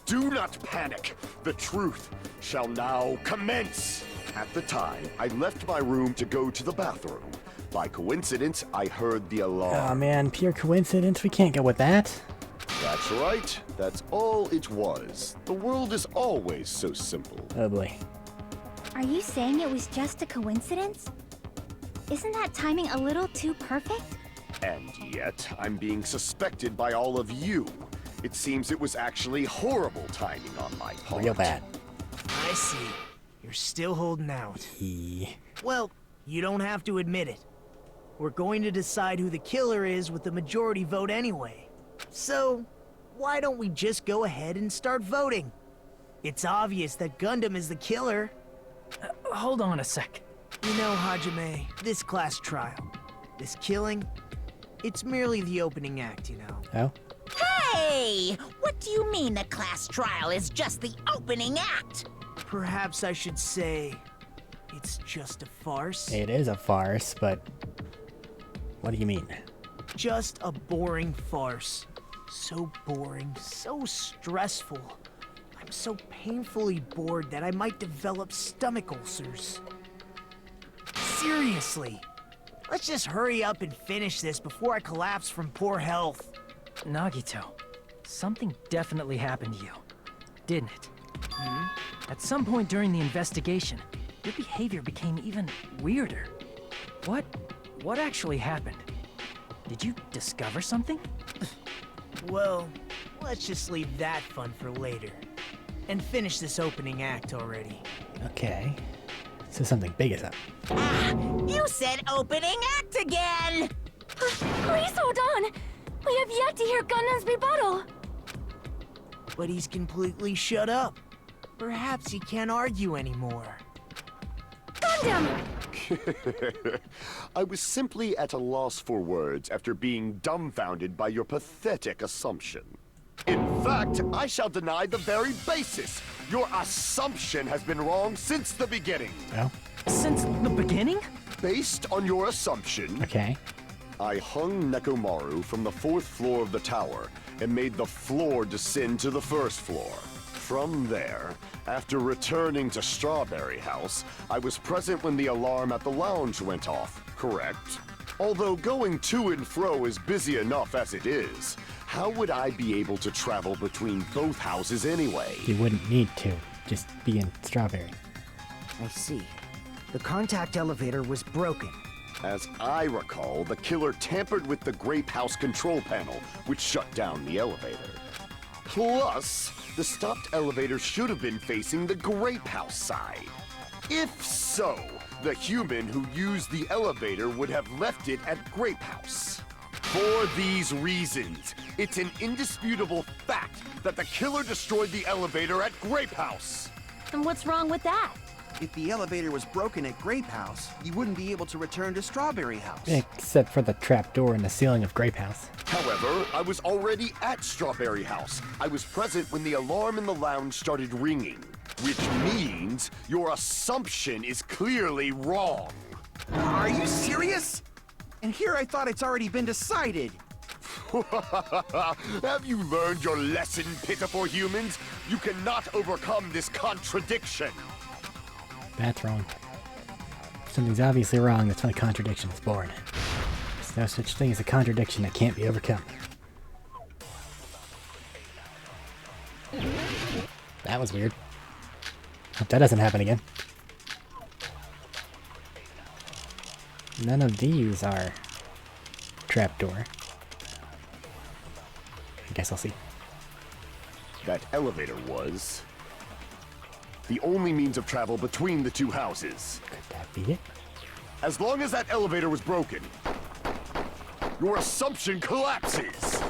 Do not panic. The truth shall now commence. At the time, I left my room to go to the bathroom. By coincidence, I heard the alarm. Oh man, pure coincidence. We can't go with that. That's right. That's all it was. The world is always so simple. Oh boy. Are you saying it was just a coincidence? Isn't that timing a little too perfect? And yet, I'm being suspected by all of you. It seems it was actually horrible timing on my part. Real bad. I see. You're still holding out. Yeah. Well, you don't have to admit it. We're going to decide who the killer is with the majority vote anyway. So, why don't we just go ahead and start voting? It's obvious that Gundam is the killer. Hold on a sec. You know, Hajime, this class trial, this killing, it's merely the opening act, you know. Oh? Hey! What do you mean the class trial is just the opening act? Perhaps I should say, it's just a farce. It is a farce, but what do you mean? Just a boring farce. So boring, so stressful. I'm so painfully bored that I might develop stomach ulcers. Seriously, let's just hurry up and finish this before I collapse from poor health. Nagito, something definitely happened to you, didn't it? At some point during the investigation, your behavior became even weirder. What actually happened? Did you discover something? Well, let's just leave that fun for later. And finish this opening act already. Okay. So something big is up. You said opening act again! Please hold on! We have yet to hear Gundam's rebuttal! But he's completely shut up. Perhaps he can't argue anymore. Gundam! I was simply at a loss for words after being dumbfounded by your pathetic assumption. In fact, I shall deny the very basis. Your assumption has been wrong since the beginning. Oh? Since the beginning? Based on your assumption, Okay. I hung Nekomaru from the 4th floor of the tower and made the floor descend to the 1st floor. From there, after returning to Strawberry House, I was present when the alarm at the lounge went off, correct? Although going to and fro is busy enough as it is, how would I be able to travel between both houses anyway? You wouldn't need to. Just be in Strawberry. I see. The contact elevator was broken. As I recall, the killer tampered with the Grape House control panel, which shut down the elevator. Plus, the stopped elevator should have been facing the Grape House side. If so, the human who used the elevator would have left it at Grape House. For these reasons, it's an indisputable fact that the killer destroyed the elevator at Grape House. And what's wrong with that? If the elevator was broken at Grape House, you wouldn't be able to return to Strawberry House. Except for the trapdoor in the ceiling of Grape House. However, I was already at Strawberry House. I was present when the alarm in the lounge started ringing, which means your assumption is clearly wrong. Are you serious? And here I thought it's already been decided. Have you learned your lesson, pitiful humans? You cannot overcome this contradiction. That's wrong. Something's obviously wrong, that's when a contradiction is born. There's no such thing as a contradiction that can't be overcome. That was weird. Hope that doesn't happen again. None of these are trapdoor. I guess I'll see. That elevator was the only means of travel between the two houses. Could that be it? As long as that elevator was broken, your assumption collapses.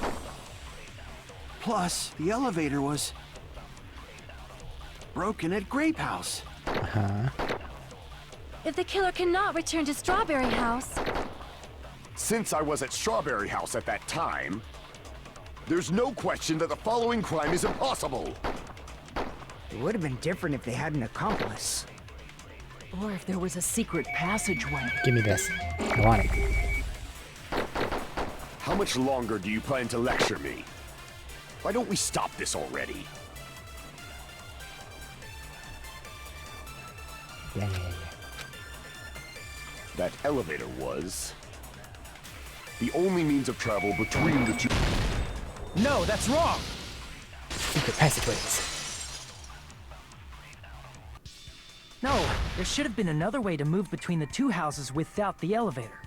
Plus, the elevator was broken at Grape House. Uh-huh. If the killer cannot return to Strawberry House, Since I was at Strawberry House at that time, there's no question that the following crime is impossible. It would have been different if they had an accomplice. Or if there was a secret passageway. Give me this. I want it. How much longer do you plan to lecture me? Why don't we stop this already? Yeah. That elevator was the only means of travel between the two. No, that's wrong! Secret passageways. No, there should have been another way to move between the two houses without the elevator.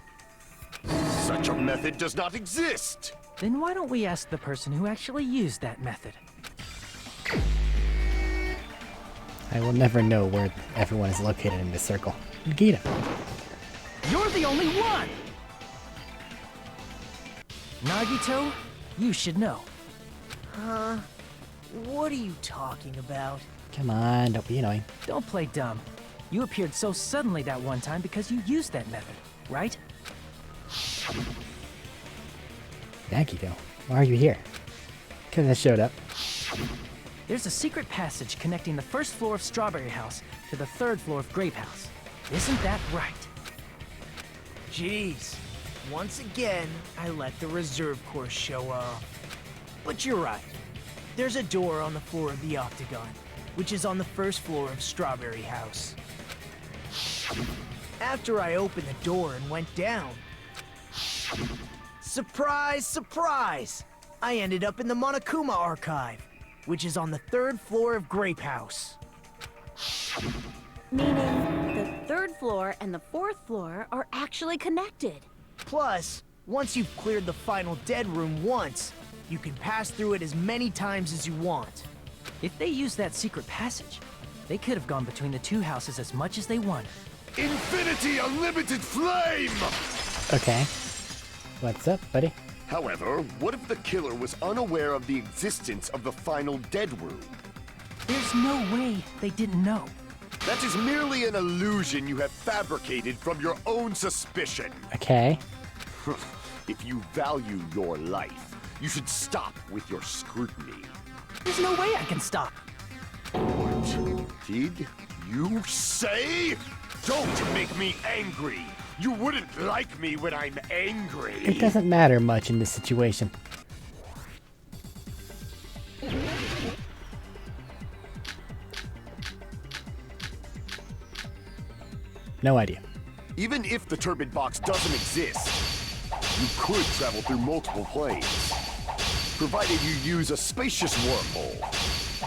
Such a method does not exist! Then why don't we ask the person who actually used that method? I will never know where everyone is located in this circle. Gita. You're the only one! Nagito, you should know. Huh? What are you talking about? Come on, don't be annoying. Don't play dumb. You appeared so suddenly that one time because you used that method, right? Nagito, why are you here? Couldn't have showed up. There's a secret passage connecting the first floor of Strawberry House to the third floor of Grape House. Isn't that right? Jeez. Once again, I let the reserve course show off. But you're right. There's a door on the floor of the Octagon, which is on the first floor of Strawberry House. After I opened the door and went down, surprise, surprise! I ended up in the Monokuma Archive, which is on the third floor of Grape House. Meaning, the third floor and the fourth floor are actually connected. Plus, once you've cleared the final dead room once, you can pass through it as many times as you want. If they used that secret passage, they could have gone between the two houses as much as they wanted. Infinity Unlimited Flame! Okay. What's up, buddy? However, what if the killer was unaware of the existence of the final dead room? There's no way they didn't know. That is merely an illusion you have fabricated from your own suspicion. Okay. If you value your life, you should stop with your scrutiny. There's no way I can stop. What did you say? Don't make me angry. You wouldn't like me when I'm angry. It doesn't matter much in this situation. No idea. Even if the turbid box doesn't exist, you could travel through multiple planes, provided you use a spacious wormhole.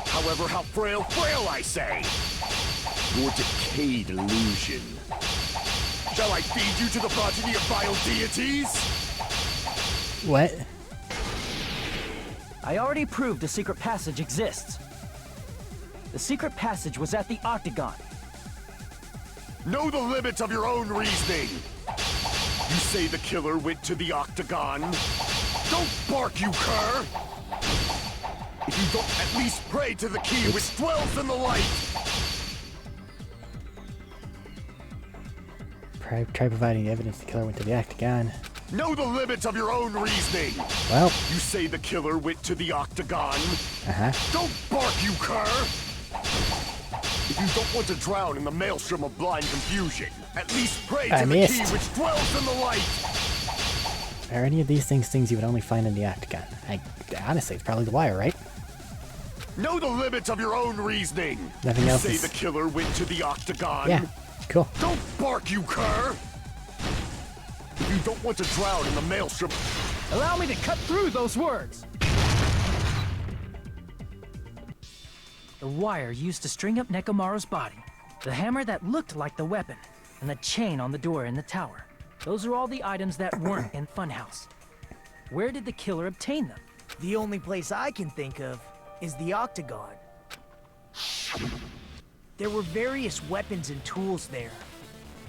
However, how frail I say! Your decayed illusion. Shall I feed you to the progeny of vile deities? What? I already proved a secret passage exists. The secret passage was at the Octagon. Know the limits of your own reasoning. You say the killer went to the Octagon? Don't bark, you cur! If you don't at least pray to the key which dwells in the light! Try providing evidence the killer went to the Octagon. Know the limits of your own reasoning. Well. You say the killer went to the Octagon? Uh-huh. Don't bark, you cur! If you don't want to drown in the maelstrom of blind confusion, at least pray to the key which dwells in the light! Are any of these things you would only find in the Octagon? Honestly, it's probably the wire, right? Know the limits of your own reasoning. Nothing else. You say the killer went to the Octagon? Yeah, cool. Don't bark, you cur! If you don't want to drown in the maelstrom... Allow me to cut through those words! The wire used to string up Nekomaru's body, the hammer that looked like the weapon, and the chain on the door in the tower. Those are all the items that weren't in Funhouse. Where did the killer obtain them? The only place I can think of is the Octagon. There were various weapons and tools there.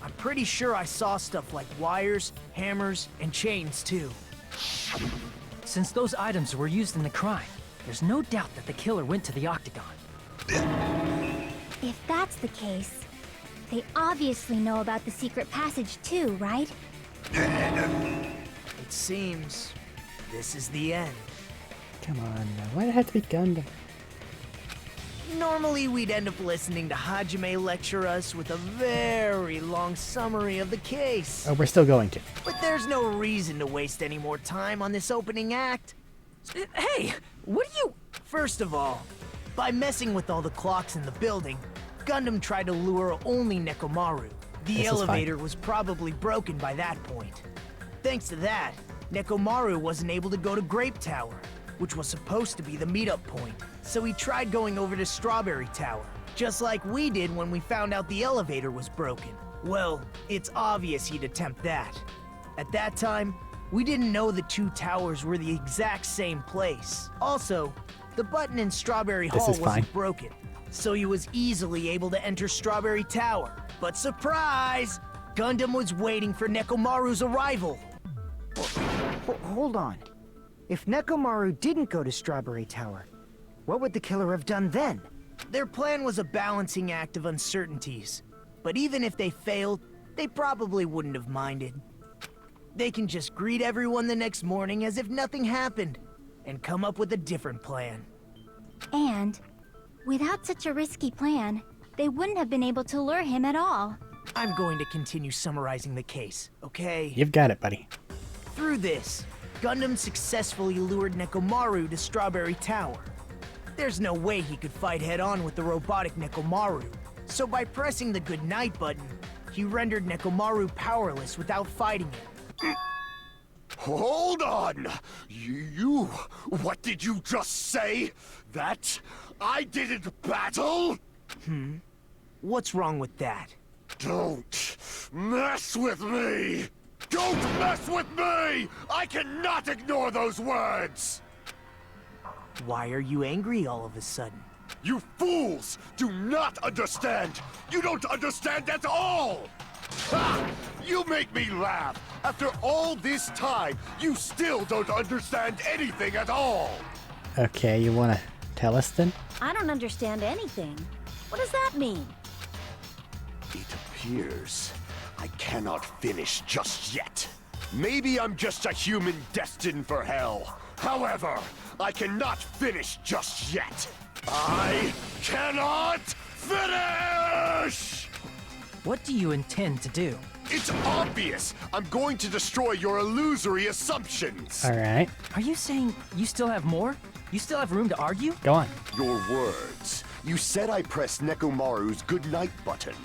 I'm pretty sure I saw stuff like wires, hammers, and chains too. Since those items were used in the crime, there's no doubt that the killer went to the Octagon. If that's the case, they obviously know about the secret passage too, right? It seems this is the end. Come on, now. Why did it have to be Gundam? Normally, we'd end up listening to Hajime lecture us with a very long summary of the case. Oh, we're still going to. But there's no reason to waste any more time on this opening act. Hey, what are you... First of all, by messing with all the clocks in the building, Gundam tried to lure only Nekomaru. The This is elevator fine. was probably broken by that point. Thanks to that, Nekomaru wasn't able to go to Grape Tower, which was supposed to be the meetup point. So he tried going over to Strawberry Tower, just like we did when we found out the elevator was broken. Well, it's obvious he'd attempt that. At that time, we didn't know the two towers were the exact same place. Also, the button in Strawberry This Hall is wasn't fine. broken, so he was easily able to enter Strawberry Tower. But surprise! Gundam was waiting for Nekomaru's arrival. Hold on. If Nekomaru didn't go to Strawberry Tower, what would the killer have done then? Their plan was a balancing act of uncertainties. But even if they failed, they probably wouldn't have minded. They can just greet everyone the next morning as if nothing happened, and come up with a different plan. And, without such a risky plan, they wouldn't have been able to lure him at all. I'm going to continue summarizing the case, okay? You've got it, buddy. Through this, Gundam successfully lured Nekomaru to Strawberry Tower. There's no way he could fight head-on with the robotic Nekomaru, so by pressing the goodnight button, he rendered Nekomaru powerless without fighting him. Hold on! You... What did you just say? That I didn't battle? What's wrong with that? Don't mess with me! Don't mess with me! I cannot ignore those words! Why are you angry all of a sudden? You fools do not understand! You don't understand at all! Ha! You make me laugh! After all this time, you still don't understand anything at all! Okay, you wanna tell us then? I don't understand anything. What does that mean? It appears I cannot finish just yet. Maybe I'm just a human destined for hell. However, I cannot finish just yet. I cannot finish! What do you intend to do? It's obvious! I'm going to destroy your illusory assumptions! Alright, Are you saying you still have more? You still have room to argue? go on. Your words. You said I pressed Nekomaru's goodnight button.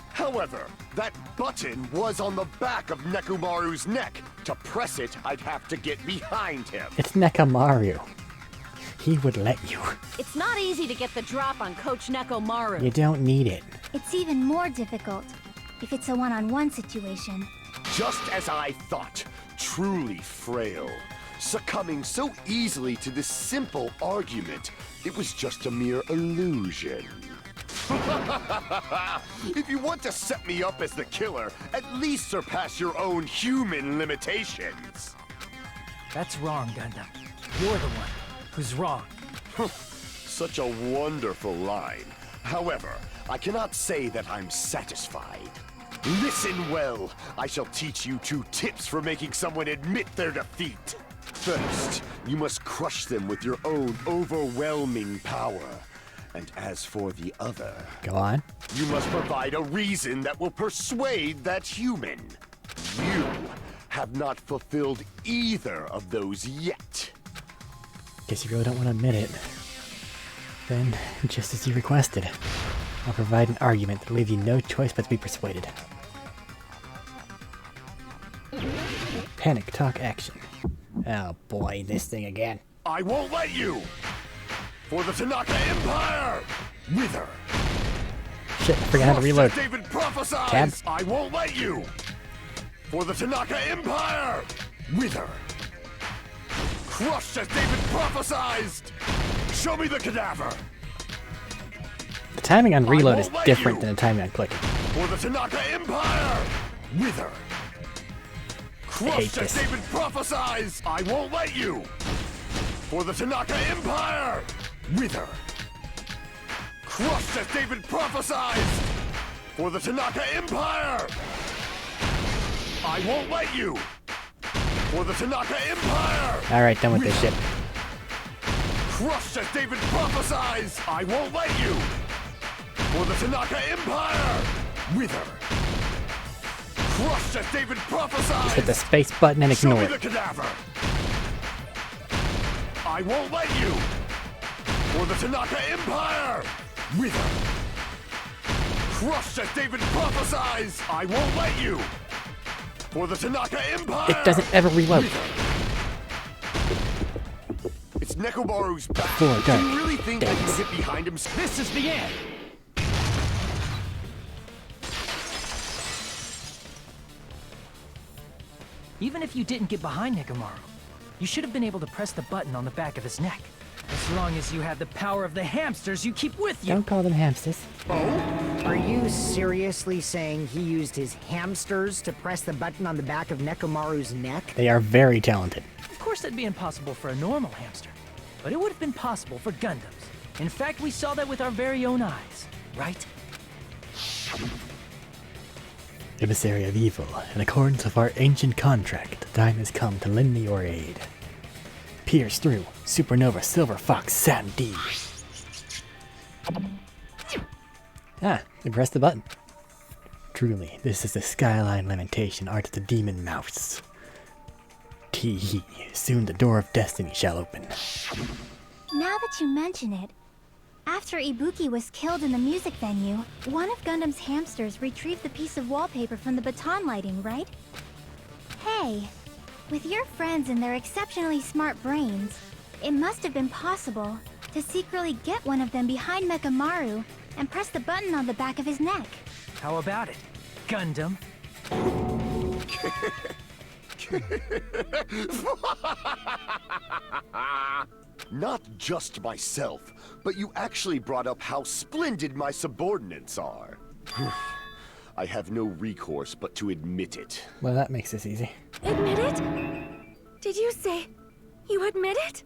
However, that button was on the back of Nekomaru's neck. To press it, I'd have to get behind him. It's Nekomaru. He would let you. It's not easy to get the drop on Coach Nekomaru. You don't need it. It's even more difficult if it's a one-on-one situation. Just as I thought, truly frail. Succumbing so easily to this simple argument, it was just a mere illusion. If you want to set me up as the killer, at least surpass your own human limitations. That's wrong, Gundam. You're the one who's wrong. Such a wonderful line. However, I cannot say that I'm satisfied. Listen well. I shall teach you 2 tips for making someone admit their defeat. First, you must crush them with your own overwhelming power. And as for the other, Go on. you must provide a reason that will persuade that human. You have not fulfilled either of those yet. Guess you really don't want to admit it. Then, just as you requested, I'll provide an argument that'll leave you no choice but to be persuaded. Panic talk action. Oh boy, this thing again. I won't let you! For the Tanaka Empire! Wither! Shit, I forgot how to reload. Just as David prophesied! Tab. I won't let you! For the Tanaka Empire! Wither! Crushed as David prophesized! Show me the cadaver! The timing on reload is won't let different you. than the timing on clicking. For the Tanaka Empire! Wither! hate Crushed this. as David prophesies! I won't let you! For the Tanaka Empire! Wither! Crushed as David prophesies! For the Tanaka Empire! I won't let you! For the Tanaka Empire! Alright, done with this shit. Crushed as David prophesies! I won't let you! For the Tanaka Empire! Wither! Crushed as David prophesies! Just hit the space button and Show ignore me it. the cadaver! I won't let you! For the Tanaka Empire! Wither! Crushed as David prophesies! I won't let you! For the Tanaka Empire! It doesn't ever reload. It's Nekomaru's back. Before Do dark you really think I days. can get behind him? This is the end! Even if you didn't get behind Nekomaru, you should have been able to press the button on the back of his neck. As long as you had the power of the hamsters you keep with you. Don't call them hamsters. Are you seriously saying he used his hamsters to press the button on the back of Nekomaru's neck? They are very talented. Of course that'd be impossible for a normal hamster, but it would have been possible for Gundams. In fact, we saw that with our very own eyes, right? Emissary of evil, in accordance with our ancient contract, the time has come to lend me your aid. Pierce through, Supernova, Silver Fox, Satin D. Ah, we pressed the button. Truly, this is the Skyline Lamentation, art of the Demon Mouse. Tee-hee, soon the door of destiny shall open. Now that you mention it, after Ibuki was killed in the music venue, one of Gundam's hamsters retrieved the piece of wallpaper from the baton lighting, right? Hey, with your friends and their exceptionally smart brains, it must have been possible to secretly get one of them behind Mechamaru and press the button on the back of his neck. How about it, Gundam? Not just myself, but you actually brought up how splendid my subordinates are. I have no recourse but to admit it. Well, that makes this easy. Admit it? Did you say you admit it?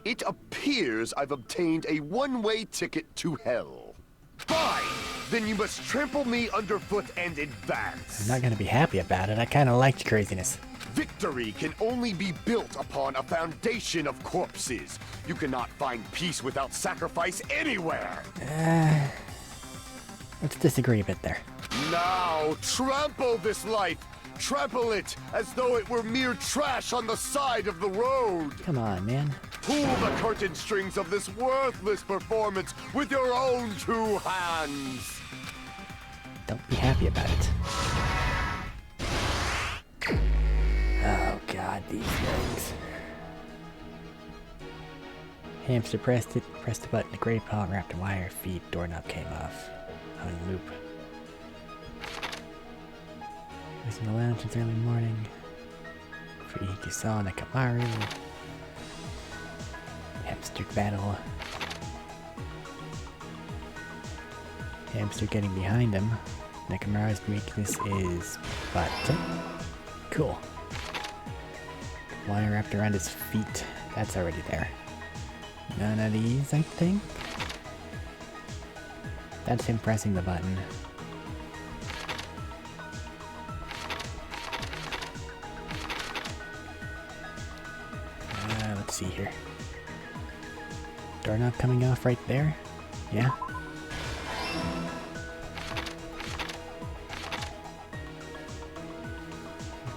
It appears I've obtained a one-way ticket to hell. Fine! Then you must trample me underfoot and advance. I'm not gonna be happy about it. I kinda liked your craziness. Victory can only be built upon a foundation of corpses. You cannot find peace without sacrifice anywhere. Let's disagree a bit there. Now, trample this life. Trample it as though it were mere trash on the side of the road. Come on, man. Pull the curtain strings of this worthless performance with your own two hands. Don't be happy about it. Oh god, these things. Hamster pressed it, pressed the button, the gray paw wrapped a wire, feed, doorknob came off. Hung loop. He was in the lounge since early morning. Fuyuki saw Nekamaru. Hamster battle. Hamster getting behind him. Nekamaru's weakness is button. Cool. Wire wrapped around his feet. That's already there. None of these, I think. That's him pressing the button. Let's see here. Doorknob coming off right there? Yeah.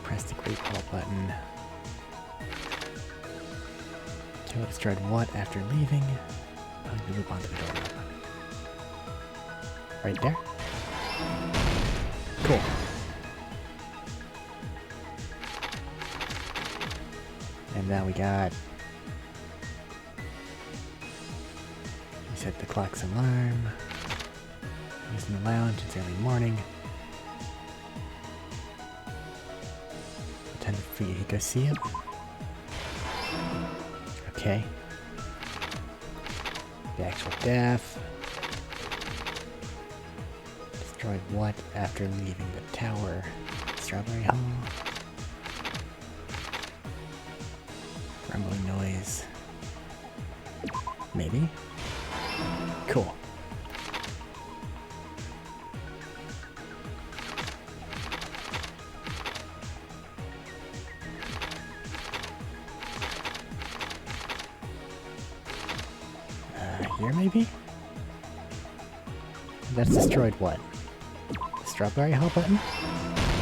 Press the great ball button. Kill destroyed what after leaving? Plug the loop onto the doorknob. Right there. Cool. And now we got... We set the clock's alarm. He's in the lounge, it's early morning. Fuyuhiko see it? Okay. The actual death. Destroyed what after leaving the tower? Strawberry Hall. Rumbling noise. Maybe? Cool. Here maybe? That's destroyed what? The Strawberry Hall button?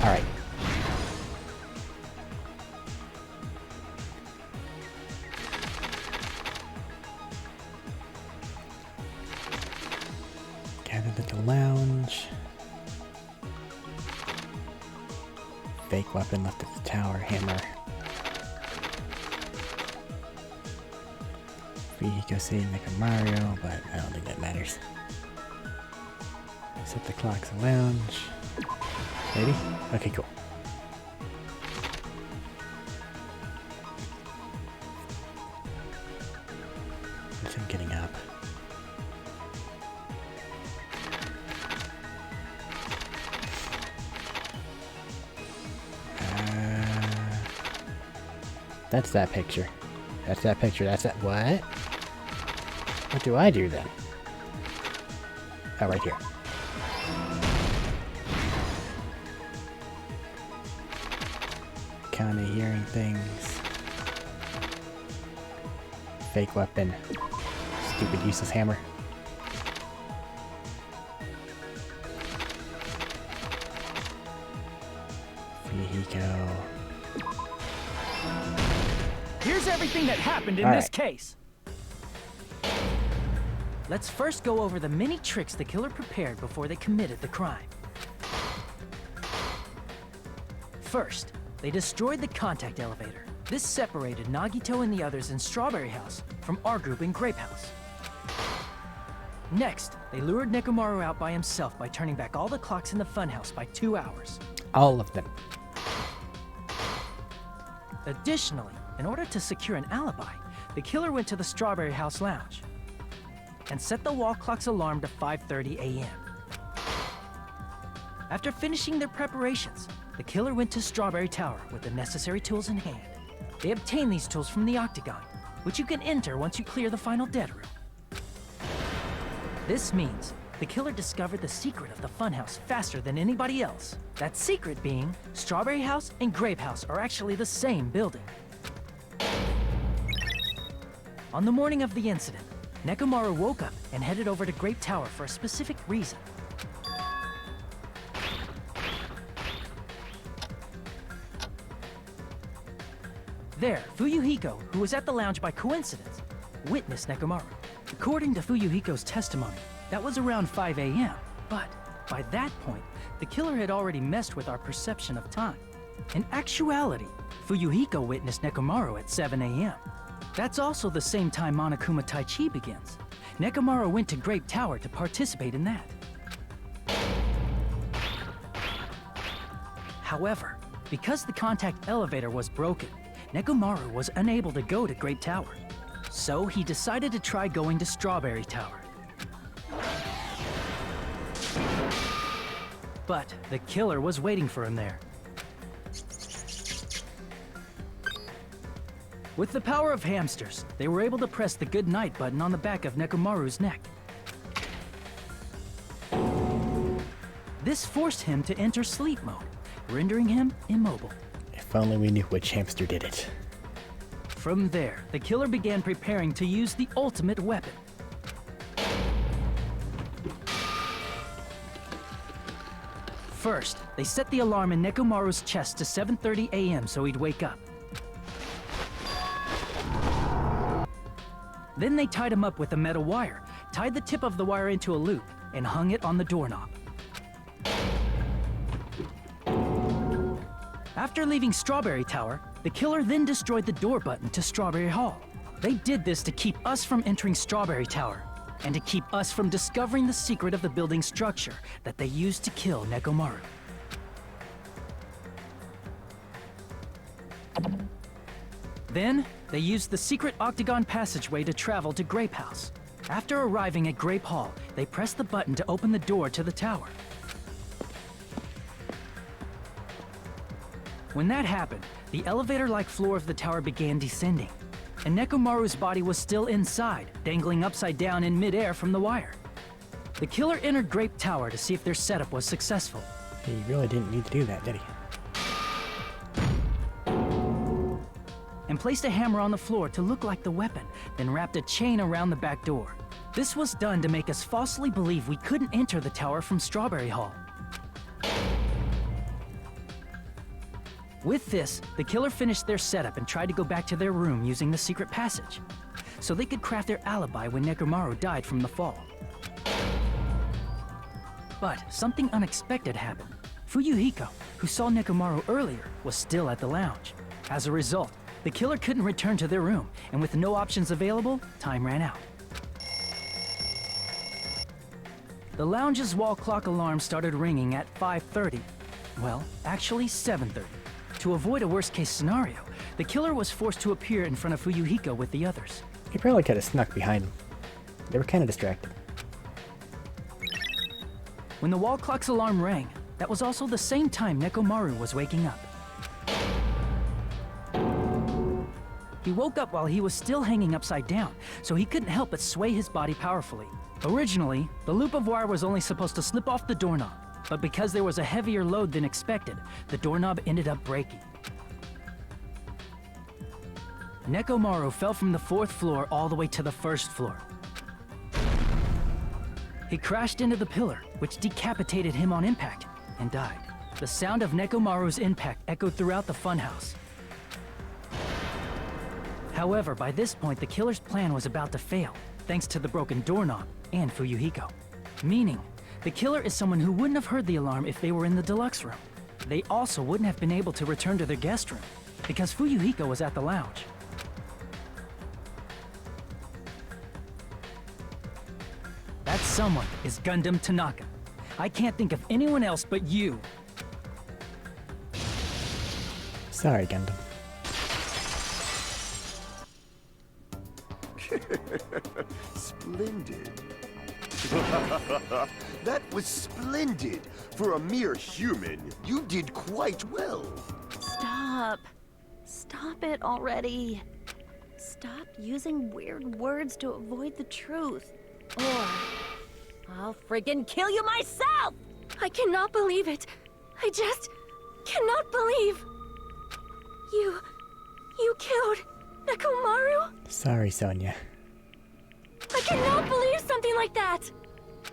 Alright. Gathered at the lounge. Fake weapon left at the tower, hammer. Fuyuhiko saying like a Mario, but I don't think that matters. Set the clocks in lounge. Maybe? Okay, cool. With him getting up. That's that picture. That's that picture. That's that. What? What do I do then? Oh, right here. Kinda hearing things. Fake weapon. Stupid useless hammer. Fuyuhiko. Here's everything that happened in All this right. case. Let's first go over the many tricks the killer prepared before they committed the crime. First, they destroyed the contact elevator. This separated Nagito and the others in Strawberry House from our group in Grape House. Next, they lured Nekomaru out by himself by turning back all the clocks in the funhouse by 2 hours. All of them. Additionally, in order to secure an alibi, the killer went to the Strawberry House lounge and set the wall clock's alarm to 5:30 a.m. After finishing their preparations, the killer went to Strawberry Tower with the necessary tools in hand. They obtained these tools from the Octagon, which you can enter once you clear the final dead room. This means the killer discovered the secret of the funhouse faster than anybody else. That secret being, Strawberry House and Grape House are actually the same building. On the morning of the incident, Nekomaru woke up and headed over to Grape Tower for a specific reason. There, Fuyuhiko, who was at the lounge by coincidence, witnessed Nekomaru. According to Fuyuhiko's testimony, that was around 5 a.m., but by that point, the killer had already messed with our perception of time. In actuality, Fuyuhiko witnessed Nekomaru at 7 a.m. That's also the same time Monokuma Taichi begins. Nekomaru went to Grape Tower to participate in that. However, because the contact elevator was broken, Nekomaru was unable to go to Grape Tower. So he decided to try going to Strawberry Tower. But the killer was waiting for him there. With the power of hamsters, they were able to press the good night button on the back of Nekomaru's neck. This forced him to enter sleep mode, rendering him immobile. If only we knew which hamster did it. From there, the killer began preparing to use the ultimate weapon. First, they set the alarm in Nekomaru's chest to 7:30 a.m. so he'd wake up. Then they tied him up with a metal wire, tied the tip of the wire into a loop, and hung it on the doorknob. After leaving Strawberry Tower, the killer then destroyed the door button to Strawberry Hall. They did this to keep us from entering Strawberry Tower, and to keep us from discovering the secret of the building's structure that they used to kill Nekomaru. Then, they used the secret octagon passageway to travel to Grape House. After arriving at Grape Hall, they pressed the button to open the door to the tower. When that happened, the elevator-like floor of the tower began descending, and Nekomaru's body was still inside, dangling upside down in midair from the wire. The killer entered Grape Tower to see if their setup was successful. He really didn't need to do that, did he? And placed a hammer on the floor to look like the weapon, then wrapped a chain around the back door. This was done to make us falsely believe we couldn't enter the tower from Strawberry Hall. With this, the killer finished their setup and tried to go back to their room using the secret passage, so they could craft their alibi when Nekomaru died from the fall. But something unexpected happened. Fuyuhiko, who saw Nekomaru earlier, was still at the lounge. As a result, the killer couldn't return to their room, and with no options available, time ran out. The lounge's wall clock alarm started ringing at 5:30. Well, actually 7:30. To avoid a worst-case scenario, the killer was forced to appear in front of Fuyuhiko with the others. He probably could have snuck behind them. They were kind of distracted. When the wall clock's alarm rang, that was also the same time Nekomaru was waking up. He woke up while he was still hanging upside down, so he couldn't help but sway his body powerfully. Originally, the loop of wire was only supposed to slip off the doorknob, but because there was a heavier load than expected, the doorknob ended up breaking. Nekomaru fell from the 4th floor all the way to the 1st floor. He crashed into the pillar, which decapitated him on impact, and died. The sound of Nekomaru's impact echoed throughout the funhouse. However, by this point, the killer's plan was about to fail, thanks to the broken doorknob and Fuyuhiko. Meaning, the killer is someone who wouldn't have heard the alarm if they were in the deluxe room. They also wouldn't have been able to return to their guest room, because Fuyuhiko was at the lounge. That someone is Gundam Tanaka. I can't think of anyone else but you. Sorry, Gundam. Splendid. That was splendid. For a mere human, you did quite well. Stop. Stop it already. Stop using weird words to avoid the truth. Or I'll friggin' kill you myself! I cannot believe it. I just cannot believe. You killed Nekomaru? Sorry, Sonia. I cannot believe something like that.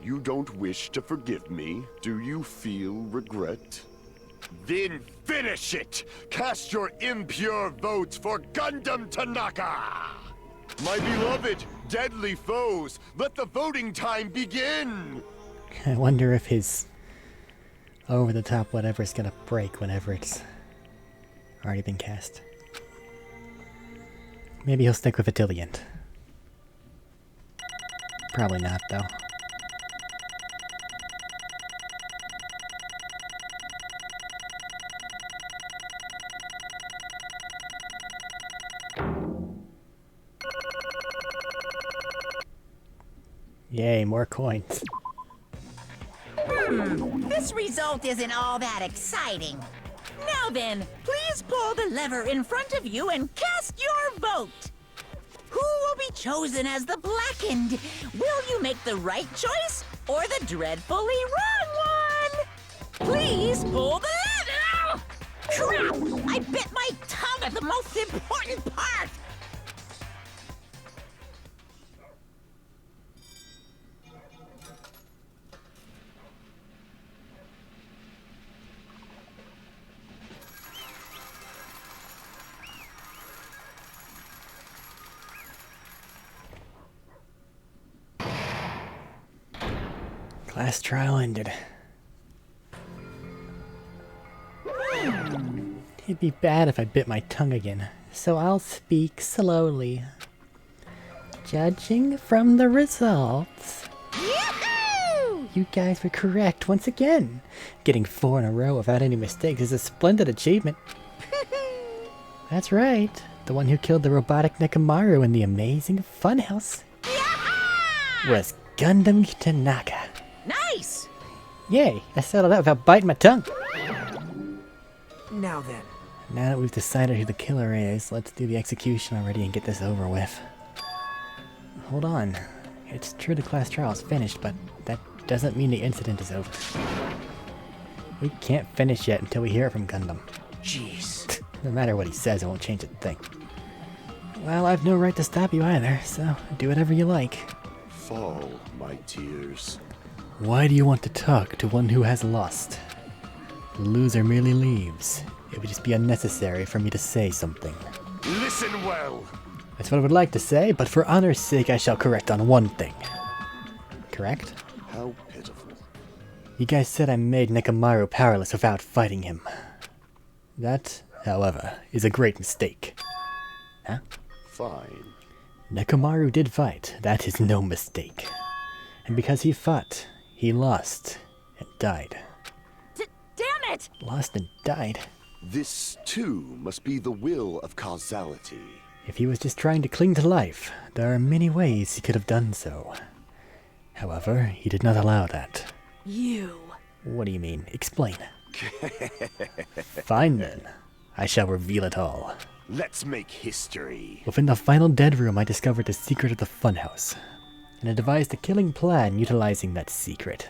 You don't wish to forgive me? Do you feel regret? Then finish it! Cast your impure votes for Gundam Tanaka! My beloved, deadly foes, let the voting time begin! I wonder if his over-the-top whatever is gonna break whenever it's already been cast. Maybe he'll stick with it till the end. Probably not, though. Yay, more coins. This result isn't all that exciting. Now then, please pull the lever in front of you and cast your vote. Who will be chosen as the blackened? Will you make the right choice or the dreadfully wrong one? Please pull the lever! Crap! I bit my tongue at the most important part! Class trial ended. It'd be bad if I bit my tongue again, so I'll speak slowly. Judging from the results, Yoo-hoo! you guys were correct once again. Getting 4 in a row without any mistakes is a splendid achievement. That's right. The one who killed the robotic Nekomaru in the amazing funhouse was Gundam Tanaka. Nice! Yay, I settled that without biting my tongue. Now then. Now that we've decided who the killer is, let's do the execution already and get this over with. Hold on. It's true the class trial is finished, but that doesn't mean the incident is over. We can't finish yet until we hear from Gundam. Jeez. No matter what he says, it won't change a thing. Well, I've no right to stop you either, so do whatever you like. Fall, my tears. Why do you want to talk to one who has lost? The loser merely leaves. It would just be unnecessary for me to say something. Listen well. That's what I would like to say, but for honor's sake I shall correct on one thing. Correct? How pitiful. You guys said I made Nekomaru powerless without fighting him. That, however, is a great mistake. Huh? Fine. Nekomaru did fight, that is no mistake. And because he fought, he lost and died. Damn it! Lost and died? This, too, must be the will of causality. If he was just trying to cling to life, there are many ways he could have done so. However, he did not allow that. You. What do you mean? Explain. Fine then. I shall reveal it all. Let's make history. Within the final dead room, I discovered the secret of the funhouse, and I devised a killing plan utilizing that secret.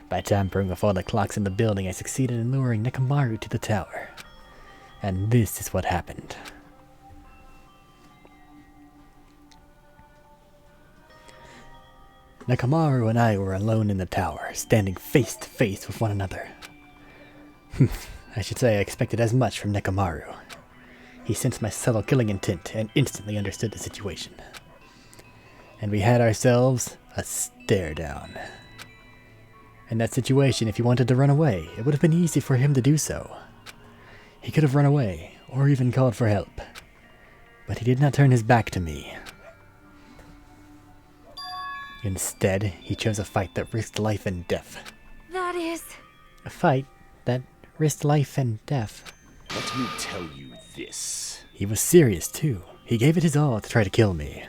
By tampering with all the clocks in the building, I succeeded in luring Nekomaru to the tower. And this is what happened. Nekomaru and I were alone in the tower, standing face to face with one another. I should say I expected as much from Nekomaru. He sensed my subtle killing intent and instantly understood the situation. And we had ourselves a stare down. In that situation, if he wanted to run away, it would have been easy for him to do so. He could have run away, or even called for help. But he did not turn his back to me. Instead, he chose a fight that risked life and death. That is... A fight that risked life and death. Let me tell you this. He was serious, too. He gave it his all to try to kill me.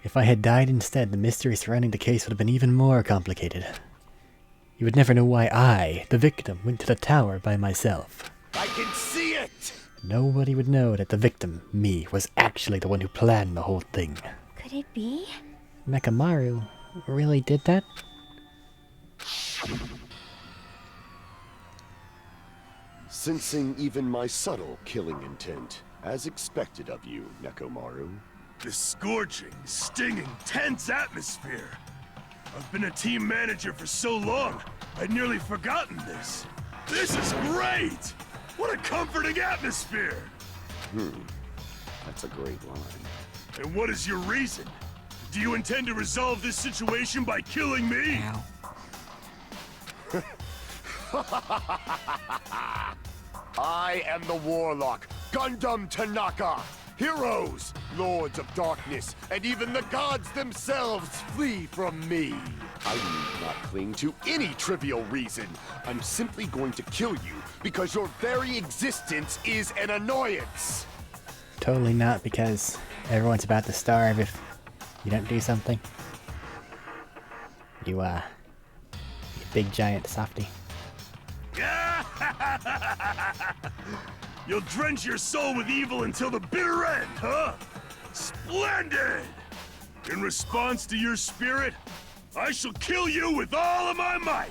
If I had died instead, the mystery surrounding the case would have been even more complicated. You would never know why I, the victim, went to the tower by myself. I can see it! Nobody would know that the victim, me, was actually the one who planned the whole thing. Could it be? Nekomaru really did that? Sensing even my subtle killing intent, as expected of you, Nekomaru. The scorching, stinging, tense atmosphere. I've been a team manager for so long, I'd nearly forgotten this. This is great! What a comforting atmosphere! That's a great line. And what is your reason? Do you intend to resolve this situation by killing me? I am the Warlock, Gundam Tanaka. Heroes, Lords of Darkness, and even the gods themselves flee from me. I need not cling to any trivial reason. I'm simply going to kill you because your very existence is an annoyance. Totally not, because everyone's about to starve if you don't do something. You big giant softy. You'll drench your soul with evil until the bitter end, huh? Splendid! In response to your spirit, I shall kill you with all of my might.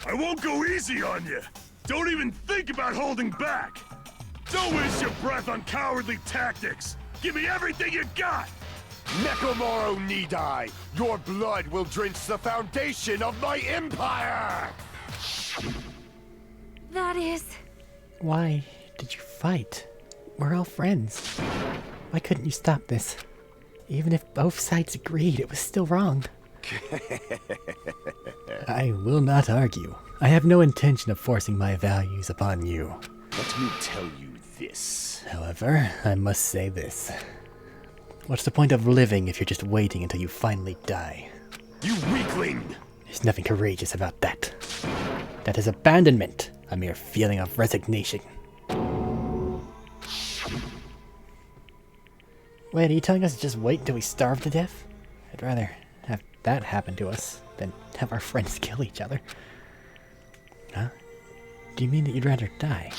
I won't go easy on you. Don't even think about holding back. Don't waste your breath on cowardly tactics. Give me everything you got. Nekomaru need die. Your blood will drench the foundation of my empire. That is... Why did you fight? We're all friends. Why couldn't you stop this? Even if both sides agreed, it was still wrong. I will not argue. I have no intention of forcing my values upon you. Let me tell you this. However, I must say this. What's the point of living if you're just waiting until you finally die? You weakling! There's nothing courageous about that. That is abandonment. A mere feeling of resignation. Wait, are you telling us to just wait until we starve to death? I'd rather have that happen to us than have our friends kill each other. Huh? Do you mean that you'd rather die?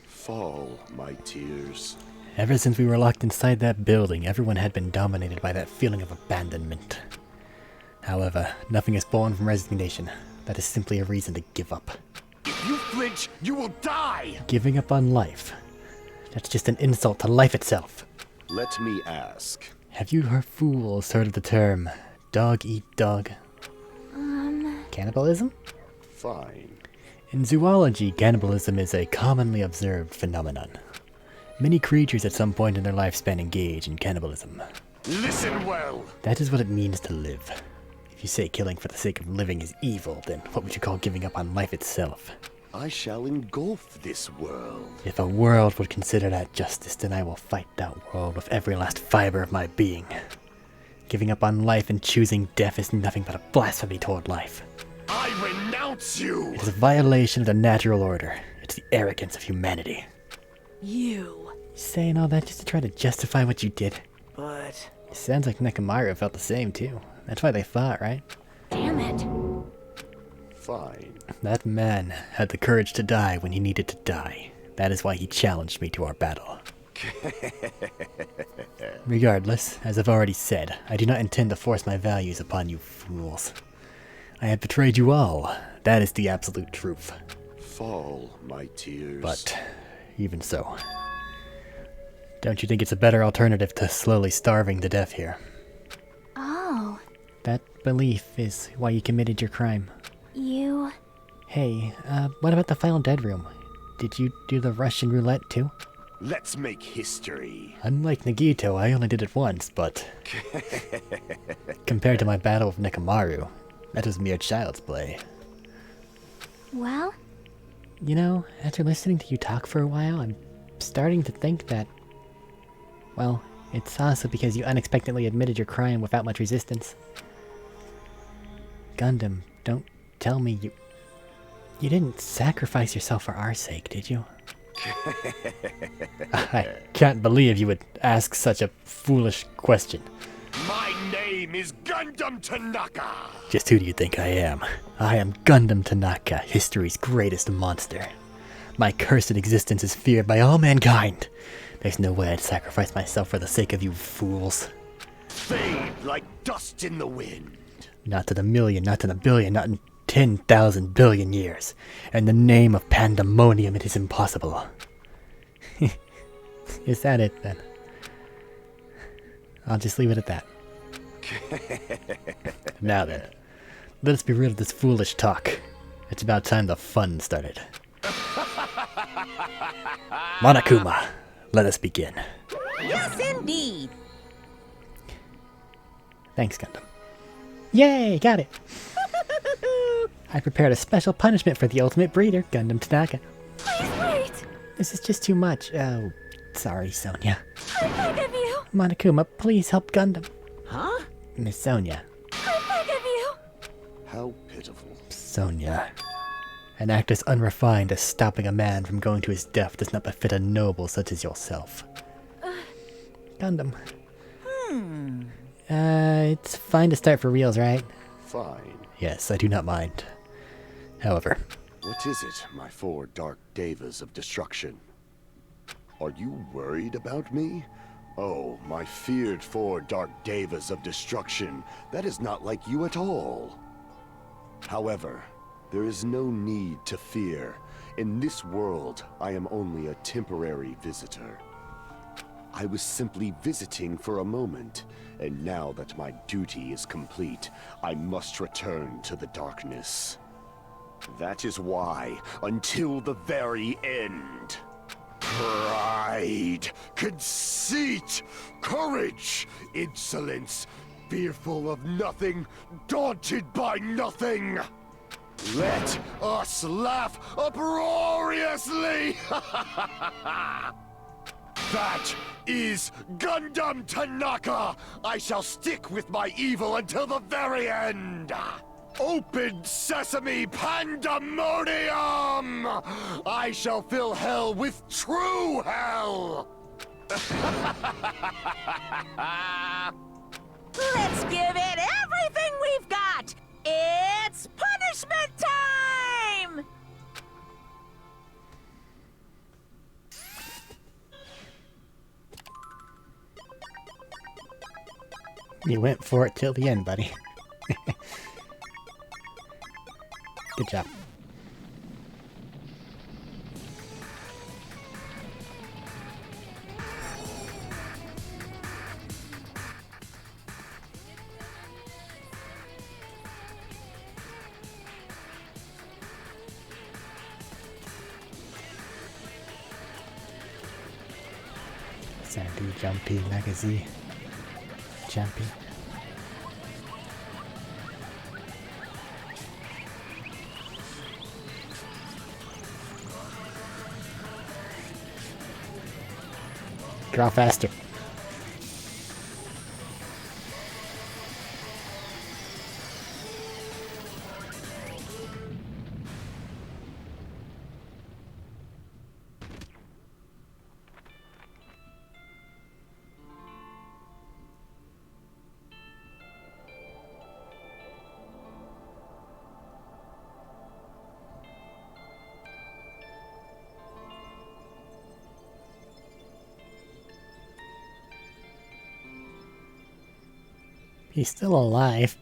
Fall, my tears. Ever since we were locked inside that building, everyone had been dominated by that feeling of abandonment. However, nothing is born from resignation. That is simply a reason to give up. If you flinch, you will die! Giving up on life. That's just an insult to life itself. Let me ask. Have you fools heard of the term dog eat dog? Cannibalism? Fine. In zoology, cannibalism is a commonly observed phenomenon. Many creatures at some point in their lifespan engage in cannibalism. Listen well! That is what it means to live. If you say killing for the sake of living is evil, then what would you call giving up on life itself? I shall engulf this world. If a world would consider that justice, then I will fight that world with every last fiber of my being. Giving up on life and choosing death is nothing but a blasphemy toward life. I renounce you! It is a violation of the natural order. It's the arrogance of humanity. You. Saying all that just to try to justify what you did? But... It sounds like Nekomaru felt the same too. That's why they fought, right? Damn it. Fine. That man had the courage to die when he needed to die. That is why he challenged me to our battle. Regardless, as I've already said, I do not intend to force my values upon you fools. I have betrayed you all. That is the absolute truth. Fall, my tears. But, even so, don't you think it's a better alternative to slowly starving to death here? Oh, That belief is why you committed your crime. you... Hey, what about the final dead room? Did you do the Russian roulette too? Let's make history. Unlike Nagito, I only did it once, but... compared to my battle with Nekomaru, that was mere child's play. Well, You know, after listening to you talk for a while, I'm starting to think that... Well, it's also because you unexpectedly admitted your crime without much resistance. Gundam, don't tell me you... You didn't sacrifice yourself for our sake, did you? I can't believe you would ask such a foolish question. My name is Gundam Tanaka! Just who do you think I am? I am Gundam Tanaka, history's greatest monster. My cursed existence is feared by all mankind. There's no way I'd sacrifice myself for the sake of you fools. Fade like dust in the wind. Not in a million, not in a billion, not in 10,000 billion years. In the name of pandemonium, it is impossible. Is that it, then? I'll just leave it at that. Now then, let us be rid of this foolish talk. It's about time the fun started. Monokuma, let us begin. Yes, indeed. Thanks, Gundam. Yay, got it! I prepared a special punishment for the ultimate breeder, Gundam Tanaka. Please wait! This is just too much. Oh, sorry, Sonia. I beg of you! Monokuma, please help Gundam. Huh? Miss Sonia. I beg of you! How pitiful. Sonia. An act as unrefined as stopping a man from going to his death does not befit a noble such as yourself. Gundam. It's fine to start for reals, right? Fine. Yes, I do not mind. However, What is it, my four dark devas of destruction? Are you worried about me? Oh, my feared four dark devas of destruction. That is not like you at all. However, there is no need to fear. In this world, I am only a temporary visitor. I was simply visiting for a moment, and now that my duty is complete, I must return to the darkness. That is why, until the very end, pride, conceit, courage, insolence, fearful of nothing, daunted by nothing. Let us laugh uproariously! That is Gundam Tanaka! I shall stick with my evil until the very end! Open sesame pandemonium! I shall fill hell with true hell! Let's give it everything we've got! It's punishment time! You went for it till the end, buddy. Good job. Sandy, jumpy, legacy, jumpy. Draw faster. He's still alive.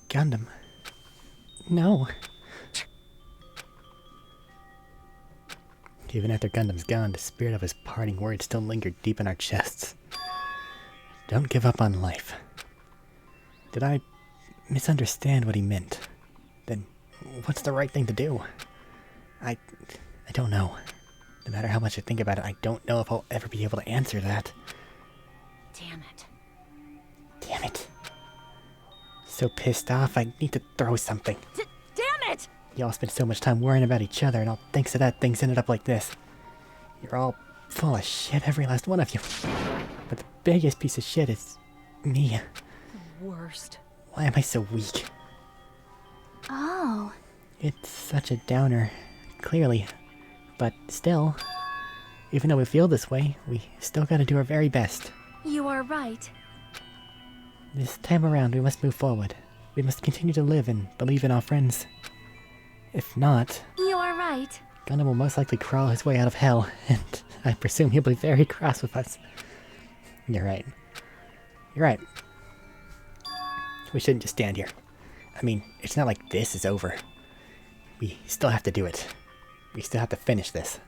Gundam. No. Even after Gundam's gone, the spirit of his parting words still lingered deep in our chests. Don't give up on life. Did I misunderstand what he meant? Then what's the right thing to do? I don't know. No matter how much I think about it, I don't know if I'll ever be able to answer that. Damn it. Damn it. So pissed off, I need to throw something. Damn it! Y'all spend so much time worrying about each other, and all thanks to that, things ended up like this. You're all full of shit, every last one of you. But the biggest piece of shit is me. Worst. Why am I so weak? Oh. It's such a downer, clearly. But still, even though we feel this way, we still gotta do our very best. You are right. This time around, we must move forward. We must continue to live and believe in our friends. If not, You are right. Gundam will most likely crawl his way out of hell, and I presume he'll be very cross with us. You're right. You're right. We shouldn't just stand here. I mean, it's not like this is over. We still have to do it. We still have to finish this.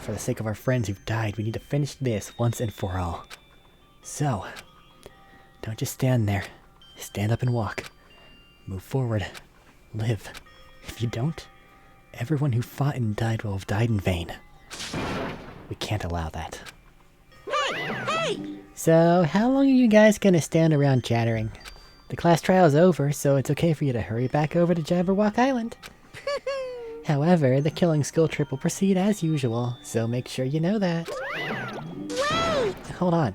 For the sake of our friends who've died, we need to finish this once and for all. So, don't just stand there. Stand up and walk. Move forward. Live. If you don't, everyone who fought and died will have died in vain. We can't allow that. Hey! So, how long are you guys gonna stand around chattering? The class trial's over, so it's okay for you to hurry back over to Jabberwock Island. However, the killing skill trip will proceed as usual, so make sure you know that. Wait! Hold on.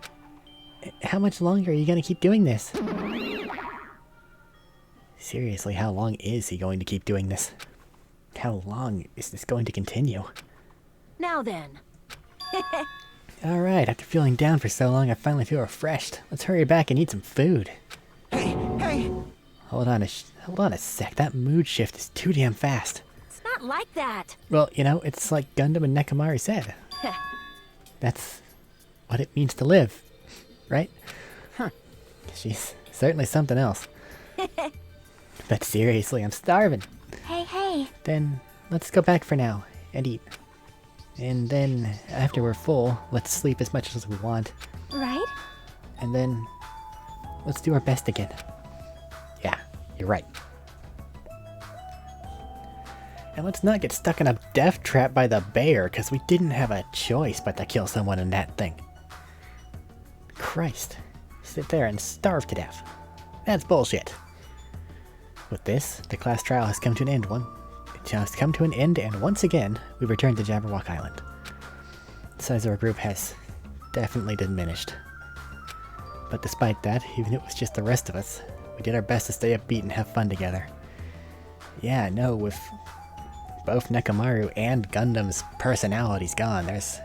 How much longer are you gonna keep doing this? Seriously, how long is he going to keep doing this? How long is this going to continue? Now then. Alright, after feeling down for so long, I finally feel refreshed. Let's hurry back and eat some food. Hey! Hold on a sec, that mood shift is too damn fast. It's not like that. Well, you know, it's like Gundam and Nekomaru said. That's what it means to live, right? Huh. She's certainly something else. But seriously, I'm starving. Hey. Then let's go back for now and eat. And then, after we're full, let's sleep as much as we want. Right? And then, let's do our best again. Yeah, you're right. And let's not get stuck in a death trap by the bear, because we didn't have a choice but to kill someone in that thing. Christ. Sit there and starve to death. That's bullshit. With this, the class trial has come to an end. just come to an end, and once again, we return to Jabberwock Island. The size of our group has definitely diminished. But despite that, even if it was just the rest of us, we did our best to stay upbeat and have fun together. Yeah, no, with both Nekomaru and Gundam's personalities gone, there's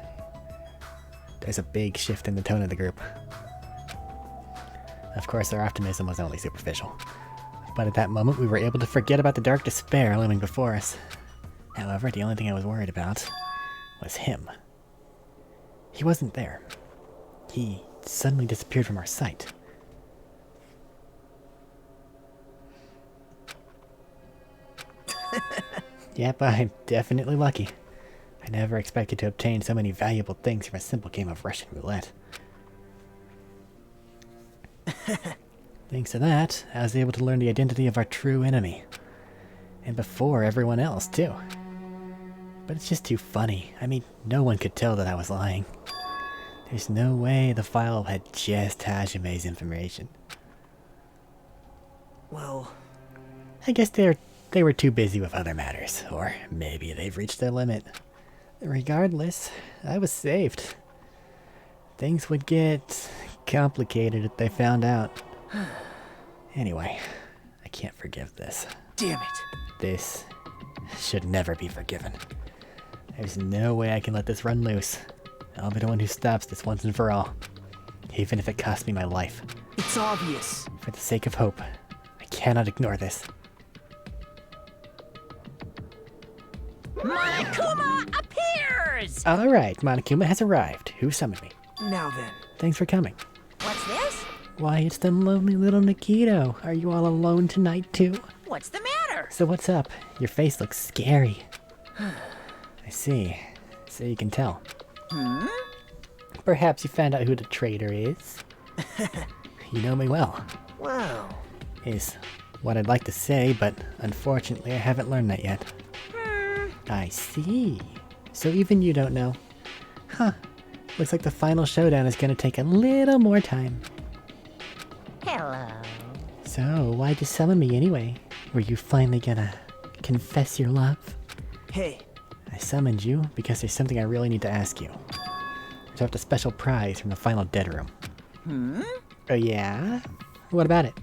a big shift in the tone of the group. Of course, our optimism was only superficial. But at that moment, we were able to forget about the dark despair looming before us. However, the only thing I was worried about was him. He wasn't there. He suddenly disappeared from our sight. Yep, I'm definitely lucky. I never expected to obtain so many valuable things from a simple game of Russian roulette. Thanks to that, I was able to learn the identity of our true enemy. And before everyone else, too. But it's just too funny. I mean, no one could tell that I was lying. There's no way the file had just Hajime's information. Well, I guess they were too busy with other matters, or maybe they've reached their limit. Regardless, I was saved. Things would get complicated if they found out. Anyway, I can't forgive this. damn it. This should never be forgiven. There's no way I can let this run loose. I'll be the one who stops this once and for all. Even if it costs me my life. It's obvious. For the sake of hope, I cannot ignore this. Monokuma appears! Alright, Monokuma has arrived. Who summoned me? Now then. Thanks for coming. What's this? Why, it's the lonely little Nikito. Are you all alone tonight, too? What's the matter? So what's up? Your face looks scary. I see. So you can tell. Hmm? Perhaps you found out who the traitor is. You know me well. Wow. Is what I'd like to say, but unfortunately I haven't learned that yet. I see. So even you don't know. Huh. Looks like the final showdown is gonna take a little more time. Hello. So, why'd you summon me anyway? Were you finally gonna confess your love? Hey. I summoned you because there's something I really need to ask you. I dropped a special prize from the final dead room. Hmm? Oh yeah? What about it?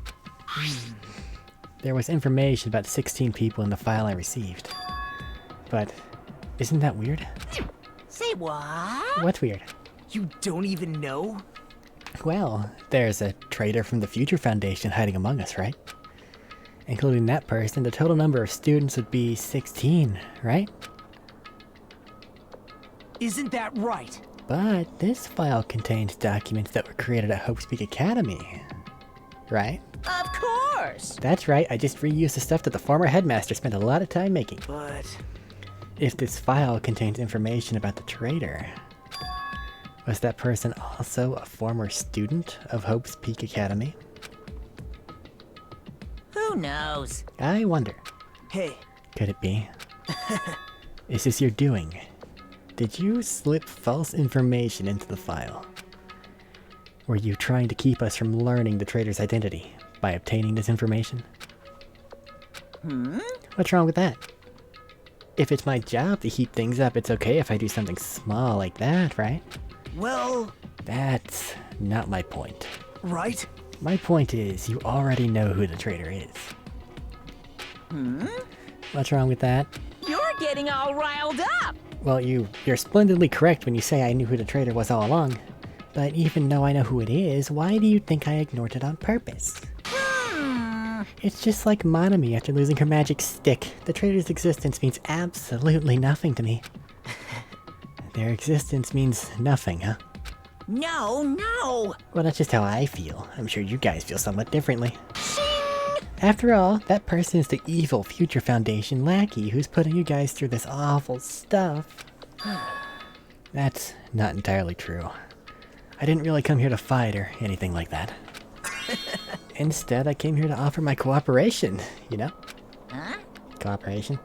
There was information about 16 people in the file I received. But, isn't that weird? Say what? What's weird? You don't even know? Well, there's a traitor from the Future Foundation hiding among us, right? Including that person, the total number of students would be 16, right? Isn't that right? But this file contains documents that were created at Hope's Peak Academy, right? Of course! That's right, I just reused the stuff that the former headmaster spent a lot of time making. But... if this file contains information about the traitor, was that person also a former student of Hope's Peak Academy? Who knows? I wonder. hey. Could it be? Is this your doing? Did you slip false information into the file? Were you trying to keep us from learning the traitor's identity by obtaining this information? Hmm? What's wrong with that? If it's my job to heat things up, it's okay if I do something small like that, right? Well... That's not my point. right? My point is, you already know who the traitor is. Hmm? What's wrong with that? You're getting all riled up! Well, you're splendidly correct when you say I knew who the traitor was all along. But even though I know who it is, why do you think I ignored it on purpose? It's just like Monami after losing her magic stick. The traitor's existence means absolutely nothing to me. Their existence means nothing, huh? No, no! Well, that's just how I feel. I'm sure you guys feel somewhat differently. After all, that person is the evil Future Foundation lackey who's putting you guys through this awful stuff. That's not entirely true. I didn't really come here to fight or anything like that. Instead, I came here to offer my cooperation, you know? Huh? Cooperation?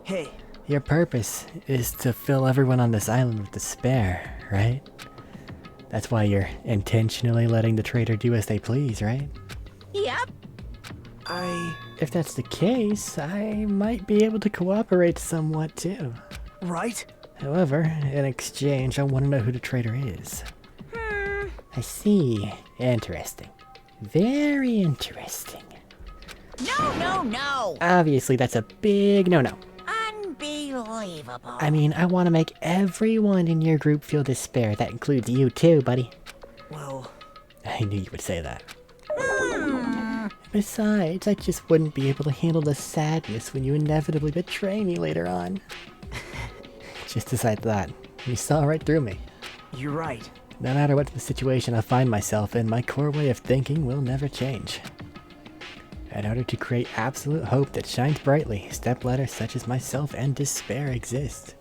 Hey. Your purpose is to fill everyone on this island with despair, right? That's why you're intentionally letting the traitor do as they please, right? Yep. if that's the case, I might be able to cooperate somewhat too. Right? However, in exchange, I want to know who the traitor is. I see. Interesting. Very interesting. No. Obviously, that's a big no-no. Unbelievable. I mean, I want to make everyone in your group feel despair. That includes you too, buddy. Well... I knew you would say that. Besides, I just wouldn't be able to handle the sadness when you inevitably betray me later on. Just as I thought. You saw right through me. You're right. No matter what the situation I find myself in, my core way of thinking will never change. In order to create absolute hope that shines brightly, stepladders such as myself and despair exist.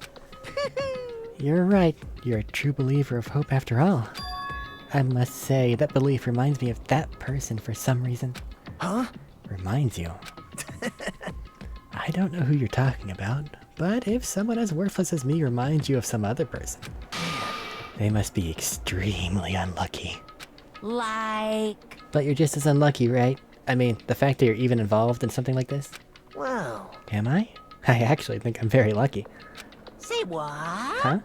You're right, you're a true believer of hope after all. I must say, that belief reminds me of that person for some reason. Huh? Reminds you. I don't know who you're talking about, but if someone as worthless as me reminds you of some other person, they must be extremely unlucky. Like... But you're just as unlucky, right? I mean, the fact that you're even involved in something like this? Well... Am I? I actually think I'm very lucky. Say what? Huh?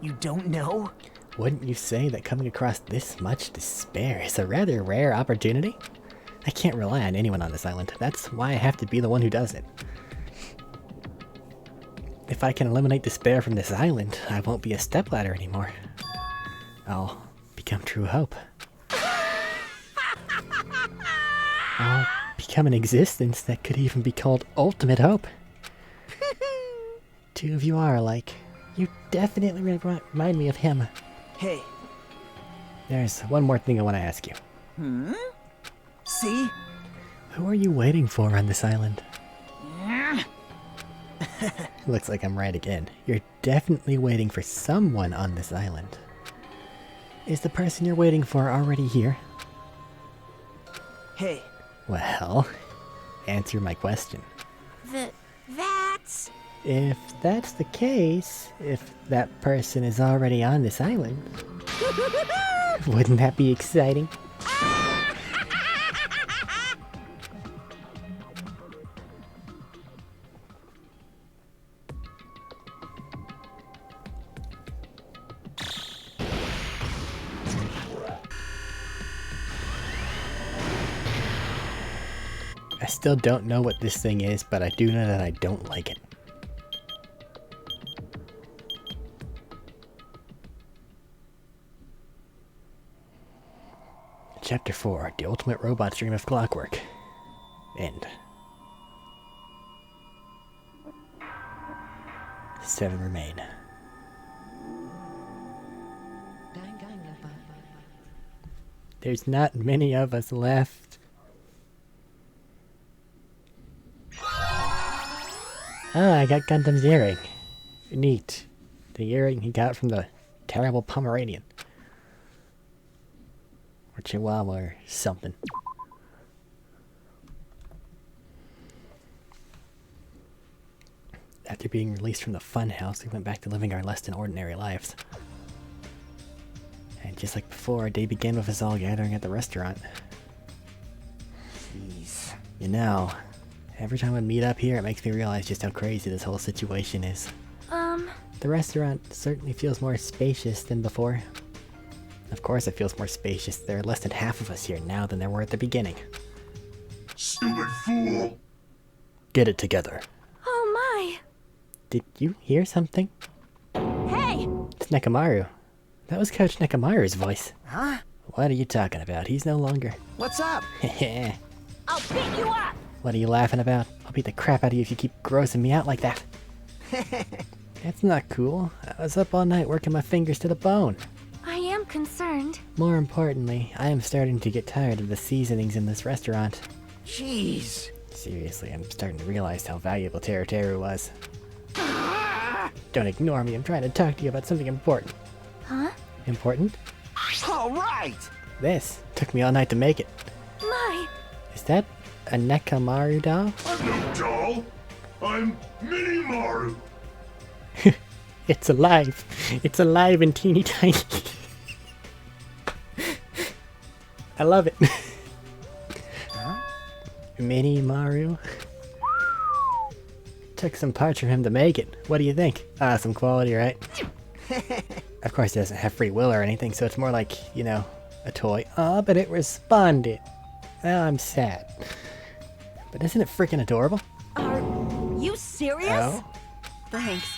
You don't know? Wouldn't you say that coming across this much despair is a rather rare opportunity? I can't rely on anyone on this island. That's why I have to be the one who does it. If I can eliminate despair from this island, I won't be a stepladder anymore. I'll become true hope. I'll become an existence that could even be called ultimate hope. Two of you are alike. You definitely remind me of him. Hey. There's one more thing I want to ask you. See? Who are you waiting for on this island? Looks like I'm right again. You're definitely waiting for someone on this island. Is the person you're waiting for already here? Hey. Well, answer my question. That's... If that's the case, if that person is already on this island, wouldn't that be exciting? I still don't know what this thing is, but I do know that I don't like it. Chapter 4, The Ultimate Robot's Dream of Clockwork. End. 7 remain. There's not many of us left. Oh, I got Gundam's earring. Neat. The earring he got from the terrible Pomeranian. Or Chihuahua or something. After being released from the funhouse, we went back to living our less than ordinary lives. And just like before, our day began with us all gathering at the restaurant. Jeez. You know, every time I meet up here, it makes me realize just how crazy this whole situation is. The restaurant certainly feels more spacious than before. Of course it feels more spacious. There are less than half of us here now than there were at the beginning. Stupid fool! Get it together. Oh my! Did you hear something? Hey! It's Nekomaru. That was Coach Nekomaru's voice. Huh? What are you talking about? He's no longer. What's up? I'll beat you up! What are you laughing about? I'll beat the crap out of you if you keep grossing me out like that. That's not cool. I was up all night working my fingers to the bone. I am concerned. More importantly, I am starting to get tired of the seasonings in this restaurant. Jeez. Seriously, I'm starting to realize how valuable Teru Teru was. Don't ignore me, I'm trying to talk to you about something important. Huh? Important? All right. This took me all night to make it. My! Is that a Nekomaru doll? I'm no doll. I'm Mini Maru. It's alive. It's alive and teeny tiny. I love it. Huh? Mini Maru? Took some parts from him to make it. What do you think? Awesome quality, right? Of course, it doesn't have free will or anything, so it's more like, you know, a toy. Oh, but it responded. Now I'm sad. But isn't it freaking adorable? Are you serious? Oh, Thanks.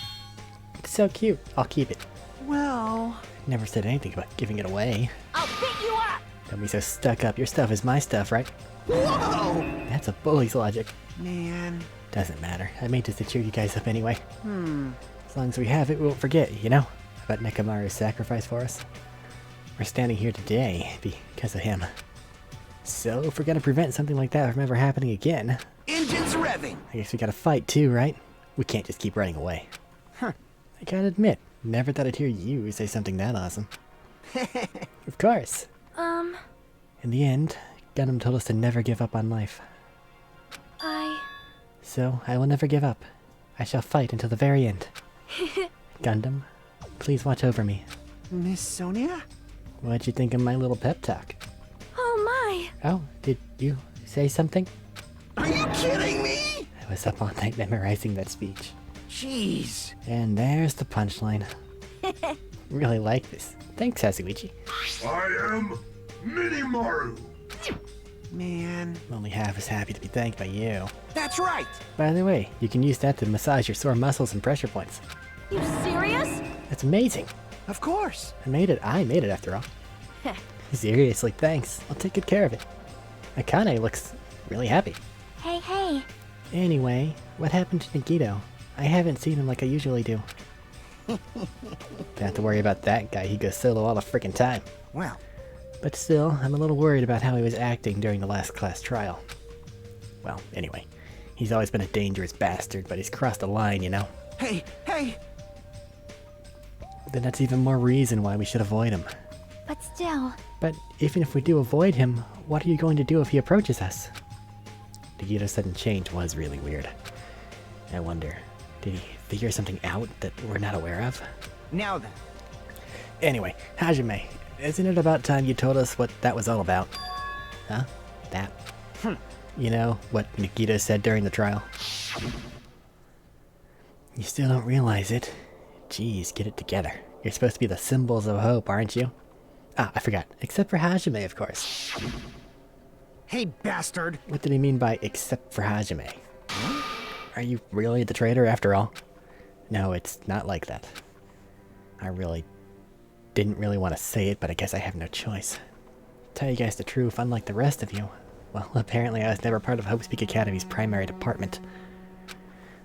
it's so cute. I'll keep it. Well... Never said anything about giving it away. I'll pick you up! Don't be so stuck up. Your stuff is my stuff, right? Whoa! That's a bully's logic. Man. Doesn't matter. I made this to cheer you guys up anyway. As long as we have it, we won't forget, you know? About Nekomaru's sacrifice for us. We're standing here today because of him. So, if we're gonna prevent something like that from ever happening again... Engines revving! I guess we gotta fight too, right? We can't just keep running away. Huh. I gotta admit, never thought I'd hear you say something that awesome. Of course. In the end, Gundam told us to never give up on life. So, I will never give up. I shall fight until the very end. Gundam, please watch over me. Miss Sonia? What'd you think of my little pep talk? Oh my! Oh, did you say something? Are you kidding me? I was up all night memorizing that speech. Jeez. And there's the punchline. Really like this. Thanks, Sasuichi. I am Minimaru. Man. I'm only half as happy to be thanked by you. That's right! By the way, you can use that to massage your sore muscles and pressure points. You serious? That's amazing. Of course. I made it after all. Seriously, thanks. I'll take good care of it. Akane looks really happy. Hey, hey. Anyway, what happened to Nagito? I haven't seen him like I usually do. Don't have to worry about that guy, he goes solo all the frickin' time. Well. But still, I'm a little worried about how he was acting during the last class trial. Well, anyway, he's always been a dangerous bastard, but he's crossed a line, you know? Hey, hey! Then that's even more reason why we should avoid him. But still, But even if we do avoid him, what are you going to do if he approaches us? Nagito's sudden change was really weird. I wonder, did he figure something out that we're not aware of? Now then. Anyway, Hajime, isn't it about time you told us what that was all about? Huh? That? You know, what Nagito said during the trial? You still don't realize it? Jeez, get it together. You're supposed to be the symbols of hope, aren't you? Ah, I forgot. Except for Hajime, of course. Hey, bastard! What did he mean by except for Hajime? Are you really the traitor after all? No, it's not like that. I didn't really want to say it, but I guess I have no choice. Tell you guys the truth, unlike the rest of you, well, apparently I was never part of Hope's Peak Academy's primary department.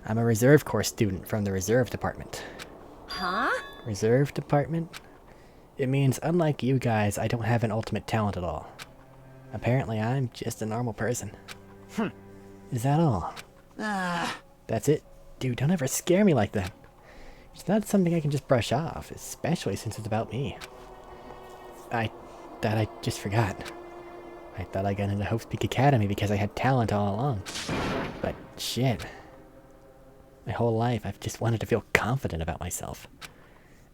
I'm a Reserve Corps student from the Reserve Department. Huh? Reserve Department? It means, unlike you guys, I don't have an ultimate talent at all. Apparently, I'm just a normal person. Is that all? That's it? Dude, don't ever scare me like that. It's not something I can just brush off, especially since it's about me. I just forgot. I thought I got into Hope's Peak Academy because I had talent all along. But shit. My whole life, I've just wanted to feel confident about myself.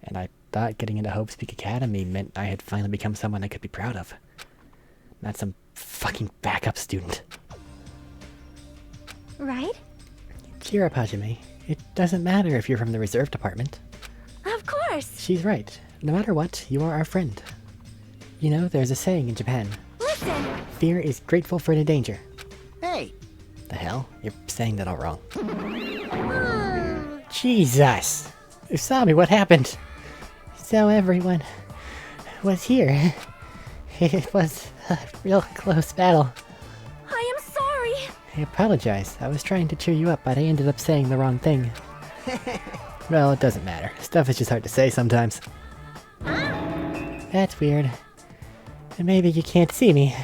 And I thought getting into Hope's Peak Academy meant I had finally become someone I could be proud of. Not some fucking backup student. right? Cheer up, Hajime. It doesn't matter if you're from the Reserve Department. Of course! She's right. No matter what, you are our friend. You know, there's a saying in Japan. Listen! Fear is grateful for the danger. Hey! The hell? You're saying that all wrong. Jesus! Usami, what happened? So everyone was here. It was a real close battle. I am sorry! I apologize. I was trying to cheer you up, but I ended up saying the wrong thing. Well, it doesn't matter. Stuff is just hard to say sometimes. That's weird. And maybe you can't see me.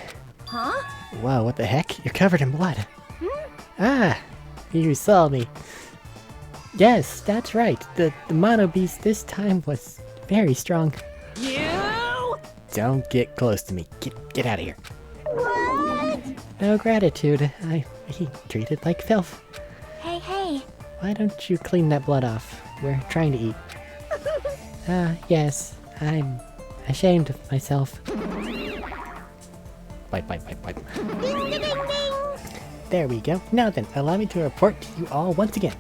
Huh? Whoa, what the heck? You're covered in blood. Ah, you saw me. Yes, that's right. The Mono Beast this time was very strong. You! Don't get close to me. Get out of here. What? No gratitude. He treated like filth. Hey, hey. Why don't you clean that blood off? We're trying to eat. Yes. I'm ashamed of myself. Wipe. Ding, ding, ding, ding. There we go. Now then, allow me to report to you all once again.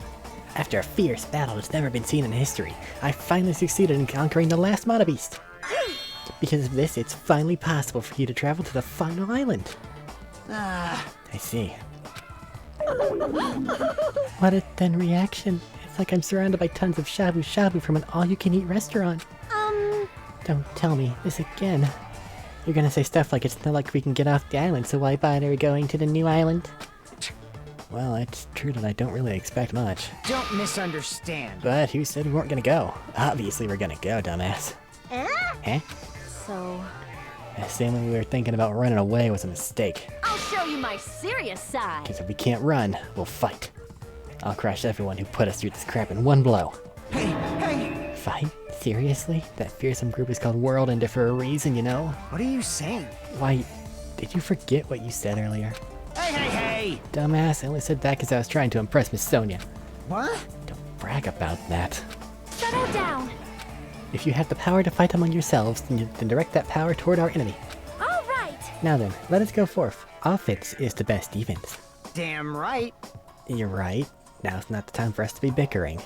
After a fierce battle that's never been seen in history, I finally succeeded in conquering the last Mana Beast. Because of this, it's finally possible for you to travel to the final island. I see. What a thin reaction. It's like I'm surrounded by tons of shabu shabu from an all-you-can-eat restaurant. Don't tell me this again. You're gonna say stuff like it's not like we can get off the island, so why bother going to the new island? Well, it's true that I don't really expect much. Don't misunderstand. But who said we weren't gonna go? Obviously we're gonna go, dumbass. Huh? So, Assuming we were thinking about running away was a mistake. I'll show you my serious side. Because if we can't run, we'll fight. I'll crush everyone who put us through this crap in one blow. Hey! Fight? Seriously? That fearsome group is called World Ender for a reason, you know? What are you saying? Why, did you forget what you said earlier? Hey! Dumbass, I only said that because I was trying to impress Miss Sonia. What? Don't brag about that. Settle down. If you have the power to fight among yourselves, then direct that power toward our enemy. All right. Now then, let us go forth. Offense is the best defense. Damn right. You're right. Now's not the time for us to be bickering.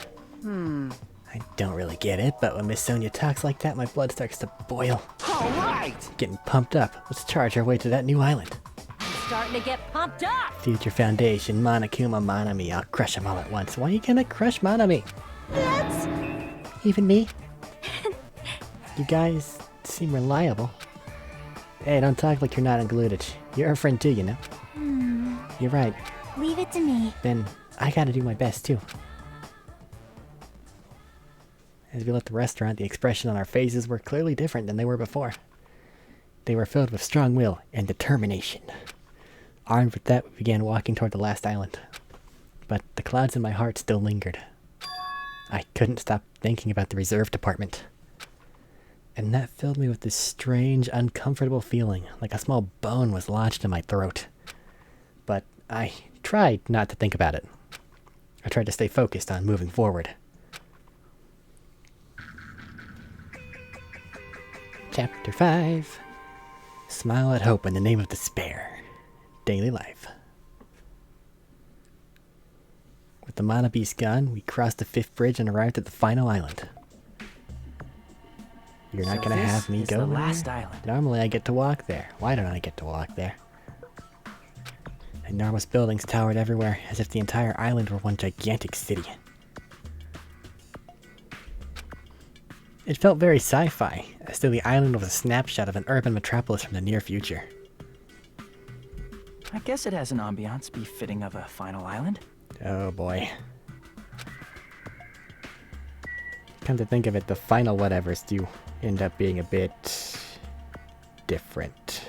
I don't really get it, but when Miss Sonia talks like that, my blood starts to boil. All right. Getting pumped up. Let's charge our way to that new island. I'm starting to get pumped up. Future Foundation, Monokuma, Monami. I'll crush them all at once. Why are you gonna crush Monami? That's... Even me? You guys seem reliable. Hey, don't talk like you're not included. You're a friend too, you know? You're right. Leave it to me. Then I gotta do my best too. As we left the restaurant, the expression on our faces were clearly different than they were before. They were filled with strong will and determination. Armed with that, we began walking toward the last island. But the clouds in my heart still lingered. I couldn't stop thinking about the reserve department. And that filled me with this strange, uncomfortable feeling, like a small bone was lodged in my throat. But I tried not to think about it. I tried to stay focused on moving forward. Chapter 5. Smile at hope in the name of despair. Daily life. With the Mana Beast gone, we crossed the 5th bridge and arrived at the final island. You're not gonna have me go the there? last island. Normally I get to walk there. Why don't I get to walk there? Enormous buildings towered everywhere, as if the entire island were one gigantic city. It felt very sci-fi, as though the island was a snapshot of an urban metropolis from the near future. I guess it has an ambiance befitting of a final island. Oh boy. Come to think of it, the final whatevers do end up being a bit different.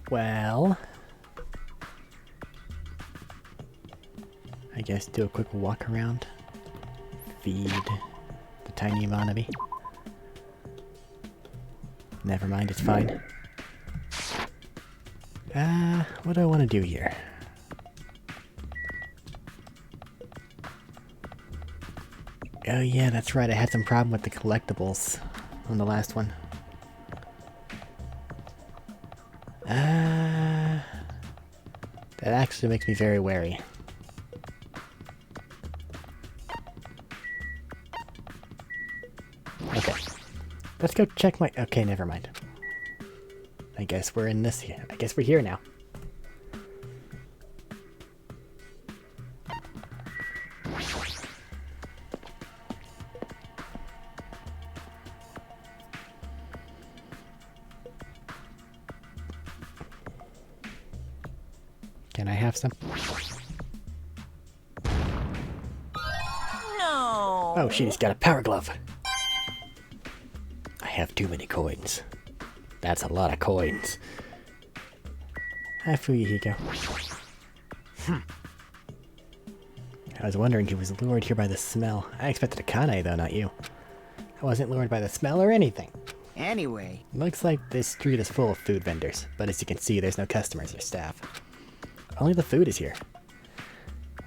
Well, I guess do a quick walk around. Feed the tiny Monami. Never mind, it's fine. What do I want to do here? Oh yeah, that's right, I had some problem with the collectibles on the last one. That actually makes me very wary. Okay. Let's go check my... Okay, never mind. I guess we're in this here. I guess we're here now. Can I have some? No. Oh, she's got a power glove. I have too many coins. That's a lot of coins. Hi, Fuyuhiko. I was wondering who was lured here by the smell. I expected a Kane, though, not you. I wasn't lured by the smell or anything. Anyway, Looks like this street is full of food vendors, but as you can see, there's no customers or staff. Only the food is here.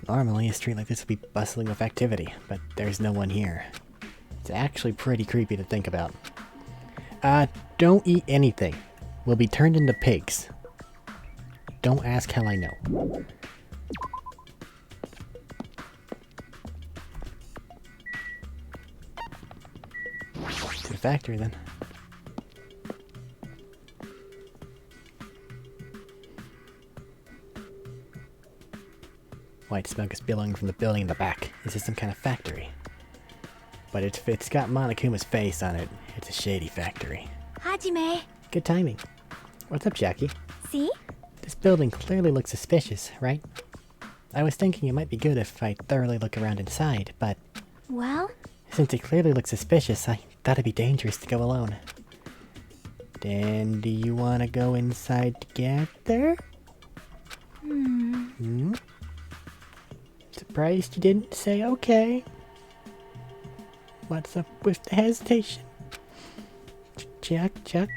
Normally, a street like this would be bustling with activity, but there's no one here. It's actually pretty creepy to think about. Don't eat anything. We'll be turned into pigs. Don't ask how I know. To the factory, then. White smoke is billowing from the building in the back. This is some kind of factory. But if it's got Monokuma's face on it, it's a shady factory. Hajime. Good timing. What's up, Jackie? See? This building clearly looks suspicious, right? I was thinking it might be good if I thoroughly look around inside, but... Well? Since it clearly looks suspicious, I thought it'd be dangerous to go alone. Then, do you want to go inside together? Hmm? Surprised you didn't say okay. What's up with the hesitation? Jackie?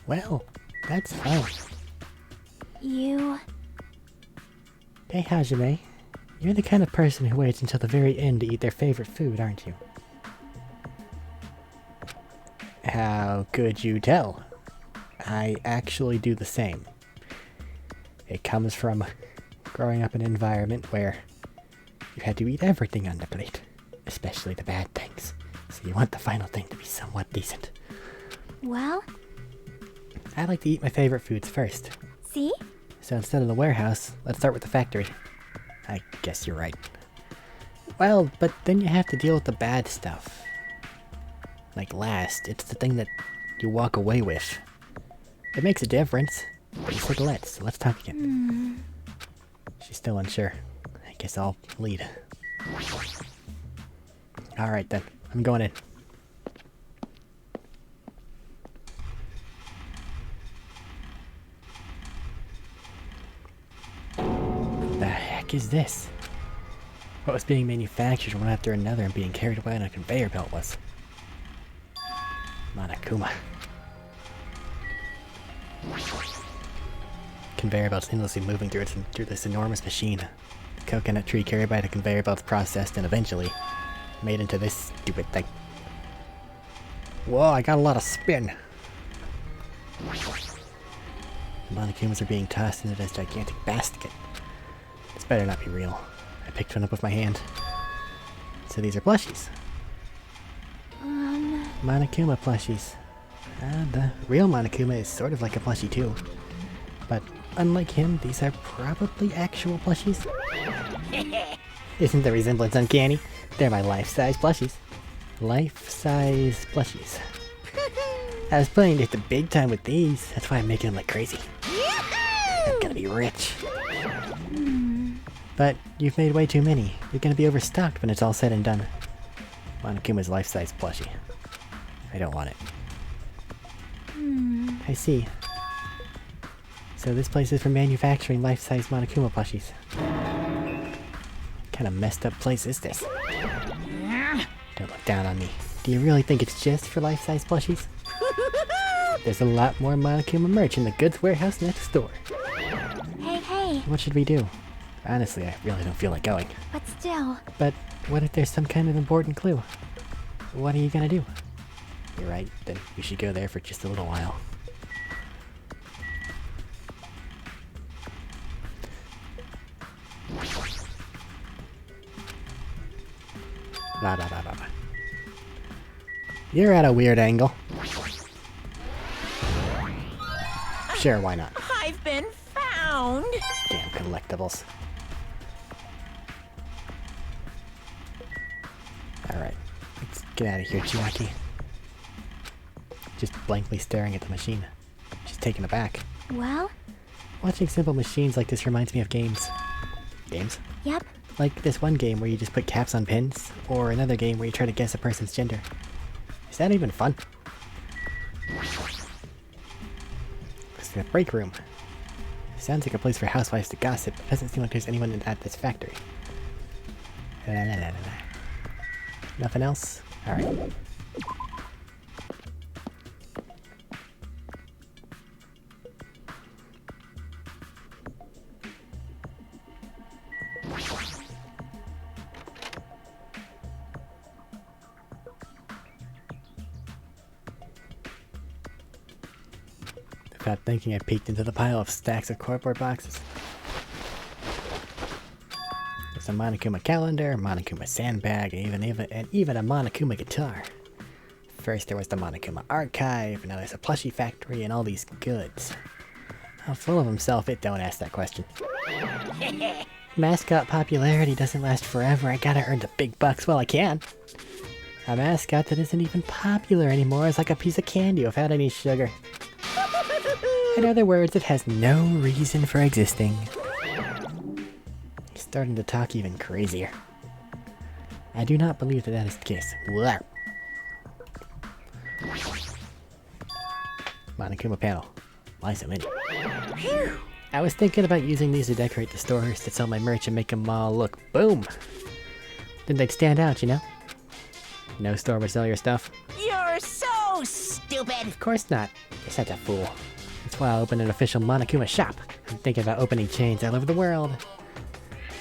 Well, that's fine. You... Hey, Hajime. You're the kind of person who waits until the very end to eat their favorite food, aren't you? How could you tell? I actually do the same. It comes from growing up in an environment where you had to eat everything on the plate, especially the bad things. So you want the final thing to be somewhat decent. Well? I like to eat my favorite foods first. See? So instead of the warehouse, let's start with the factory. I guess you're right. Well, but then you have to deal with the bad stuff. Like last, it's the thing that you walk away with. It makes a difference, but you said let's, so let's talk again. She's still unsure. I guess I'll lead. Alright then, I'm going in. The heck is this? What was being manufactured one after another and being carried away on a conveyor belt was? Monokuma. Conveyor belts endlessly moving through this enormous machine. The coconut tree carried by the conveyor belts processed and eventually made into this stupid thing. Whoa, I got a lot of spin. The Monokumas are being tossed into this gigantic basket. This better not be real. I picked one up with my hand. So these are plushies. Monokuma plushies. The real Monokuma is sort of like a plushie too. But unlike him, these are probably actual plushies. Isn't the resemblance uncanny? They're my life-size plushies. Life-size plushies. I was playing just a big time with these. That's why I'm making them like crazy. I'm gonna be rich. But you've made way too many. You're gonna be overstocked when it's all said and done. Monokuma's life-size plushie. I don't want it. I see. So this place is for manufacturing life-size Monokuma plushies. What kind of messed up place is this? Don't look down on me. Do you really think it's just for life-size plushies? There's a lot more Monokuma merch in the goods warehouse next door. Hey. What should we do? Honestly, I really don't feel like going. But still... But what if there's some kind of important clue? What are you gonna do? You're right, then we should go there for just a little while. Blah, blah, blah, blah, blah. You're at a weird angle. Sure, why not? I've been found! Damn collectibles. Alright, let's get out of here, Chiaki. Just blankly staring at the machine. She's taken aback. Well? Watching simple machines like this reminds me of games. Games? Yep. Like this one game where you just put caps on pins, or another game where you try to guess a person's gender. Is that even fun? It's the break room. Sounds like a place for housewives to gossip, but doesn't seem like there's anyone at this factory. Nothing else? Alright. Without thinking, I peeked into the pile of stacks of cardboard boxes. There's a Monokuma calendar, a Monokuma sandbag, and even a Monokuma guitar. First there was the Monokuma archive, now there's a plushie factory, and all these goods. How full of himself it, don't ask that question. Mascot popularity doesn't last forever, I gotta earn the big bucks while I can. A mascot that isn't even popular anymore is like a piece of candy without any sugar. In other words, it has no reason for existing. He's starting to talk even crazier. I do not believe that is the case. Blah. Monokuma panel. Why so many? Phew. I was thinking about using these to decorate the stores, to sell my merch and make them all look boom. Then they'd stand out, you know? No store would sell your stuff. You're so stupid! Of course not. You're such a fool. That's why I opened an official Monokuma shop. I'm thinking about opening chains all over the world.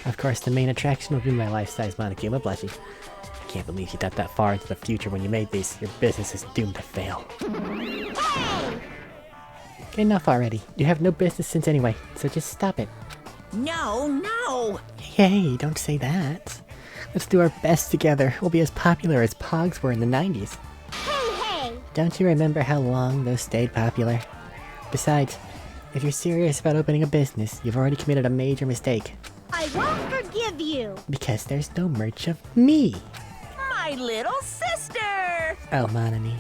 Of course, the main attraction will be my life-size Monokuma plushie. I can't believe you thought that far into the future when you made these. Your business is doomed to fail. Hey! Enough already. You have no business sense anyway, so just stop it. No! Hey, don't say that. Let's do our best together. We'll be as popular as Pogs were in the 90s. Hey! Don't you remember how long those stayed popular? Besides, if you're serious about opening a business, you've already committed a major mistake. I won't forgive you! Because there's no merch of me! My little sister! Oh, Monami.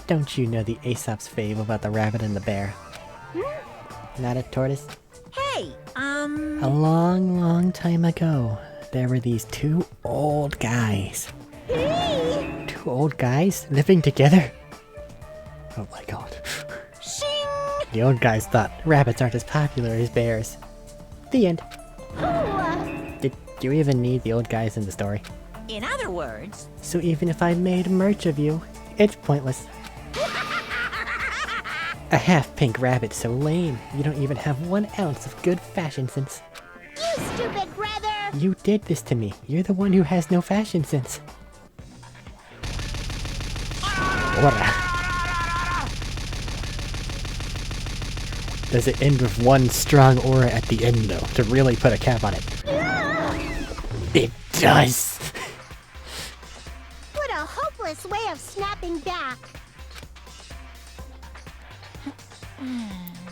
Don't you know the Aesop's fable about the rabbit and the bear? Not a tortoise? Hey, A long, long time ago, there were these two old guys. Hey! Two old guys living together? Oh my god. Shing! The old guys thought rabbits aren't as popular as bears. The end. Did you even need the old guys in the story? In other words... So even if I made merch of you, it's pointless. A half-pink rabbit so lame, you don't even have 1 ounce of good fashion sense. You stupid brother! You did this to me. You're the one who has no fashion sense. Does it end with one strong aura at the end though, to really put a cap on it? It does! What a hopeless way of snapping back!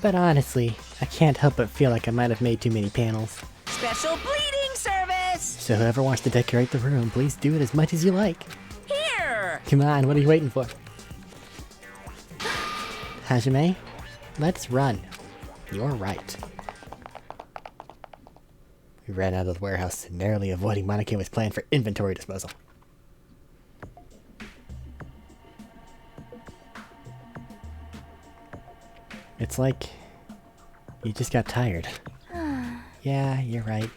But honestly, I can't help but feel like I might have made too many panels. Special bleeding service! So whoever wants to decorate the room, please do it as much as you like. Here! Come on, what are you waiting for? Hajime, let's run. You're right. We ran out of the warehouse, narrowly avoiding Monokuma's plan for inventory disposal. It's like you just got tired. Yeah, you're right.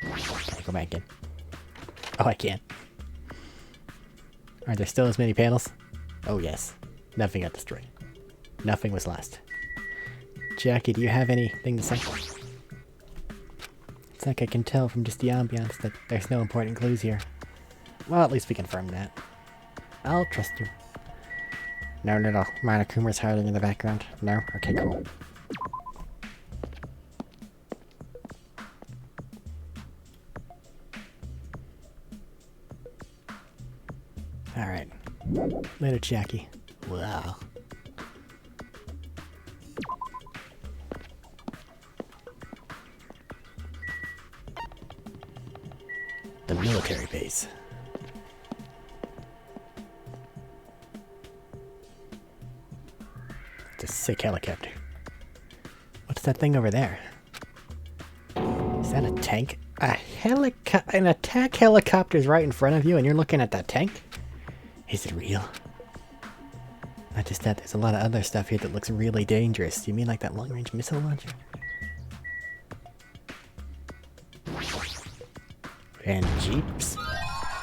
Can I go back in? Oh, I can. Are there still as many panels? Oh yes. Nothing got destroyed. Nothing was lost. Jackie, do you have anything to say? It's like I can tell from just the ambiance that there's no important clues here. Well, at least we confirmed that. I'll trust you. No little Monokuma's hiding in the background? No? Okay, cool. Alright. Later, Jackie. Wow. The military base. It's a sick helicopter. What's that thing over there? Is that a tank? An attack helicopter's right in front of you and you're looking at that tank? Is it real? Not just that, there's a lot of other stuff here that looks really dangerous. You mean like that long-range missile launcher? And jeeps?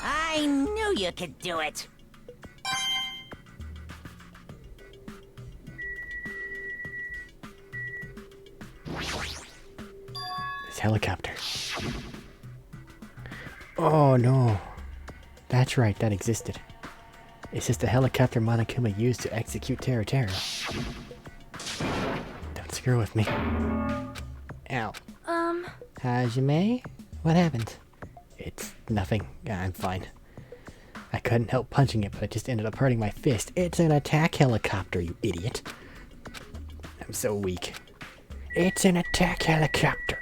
I knew you could do it! This helicopter. Oh no. That's right, that existed. It's just the helicopter Monokuma used to execute Terra Terra. screw with me. Ow. Hajime? What happened? It's nothing. I'm fine. I couldn't help punching it, but it just ended up hurting my fist. It's an attack helicopter, you idiot. I'm so weak. It's an attack helicopter.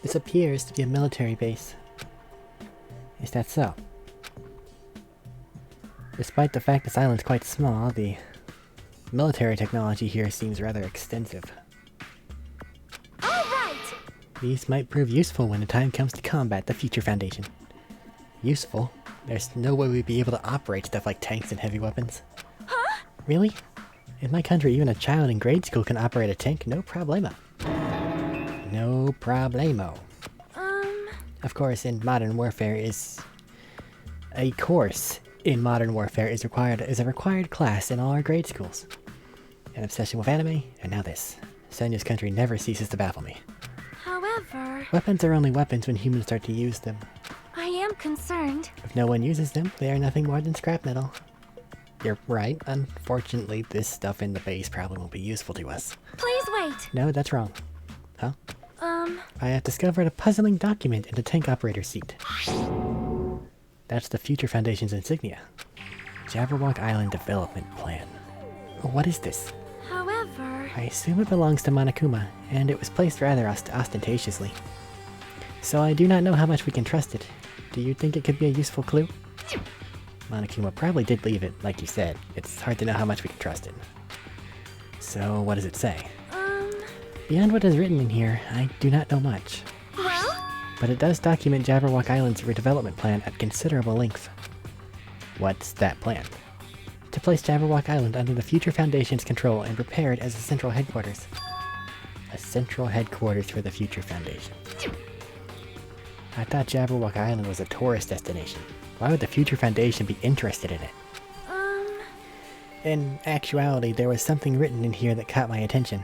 This appears to be a military base. Is that so? Despite the fact this island's quite small, the military technology here seems rather extensive. These might prove useful when the time comes to combat the Future Foundation. Useful? There's no way we'd be able to operate stuff like tanks and heavy weapons. Huh? Really? In my country, even a child in grade school can operate a tank, no problemo. No problemo. Of course, in modern warfare is... A course in modern warfare is a required class in all our grade schools. An obsession with anime, and now this. Senya's country never ceases to baffle me. However... Weapons are only weapons when humans start to use them. I am concerned. If no one uses them, they are nothing more than scrap metal. You're right. Unfortunately, this stuff in the base probably won't be useful to us. Please wait! No, that's wrong. Huh? I have discovered a puzzling document in the tank operator seat. That's the Future Foundation's insignia. Jabberwock Island Development Plan. What is this? However... I assume it belongs to Monokuma, and it was placed rather ostentatiously. So I do not know how much we can trust it. Do you think it could be a useful clue? Monokuma probably did leave it, like you said. It's hard to know how much we can trust it. So what does it say? Beyond what is written in here, I do not know much. Well? But it does document Jabberwock Island's redevelopment plan at considerable length. What's that plan? To place Jabberwock Island under the Future Foundation's control and prepare it as a central headquarters. A central headquarters for the Future Foundation. I thought Jabberwock Island was a tourist destination. Why would the Future Foundation be interested in it? In actuality, there was something written in here that caught my attention.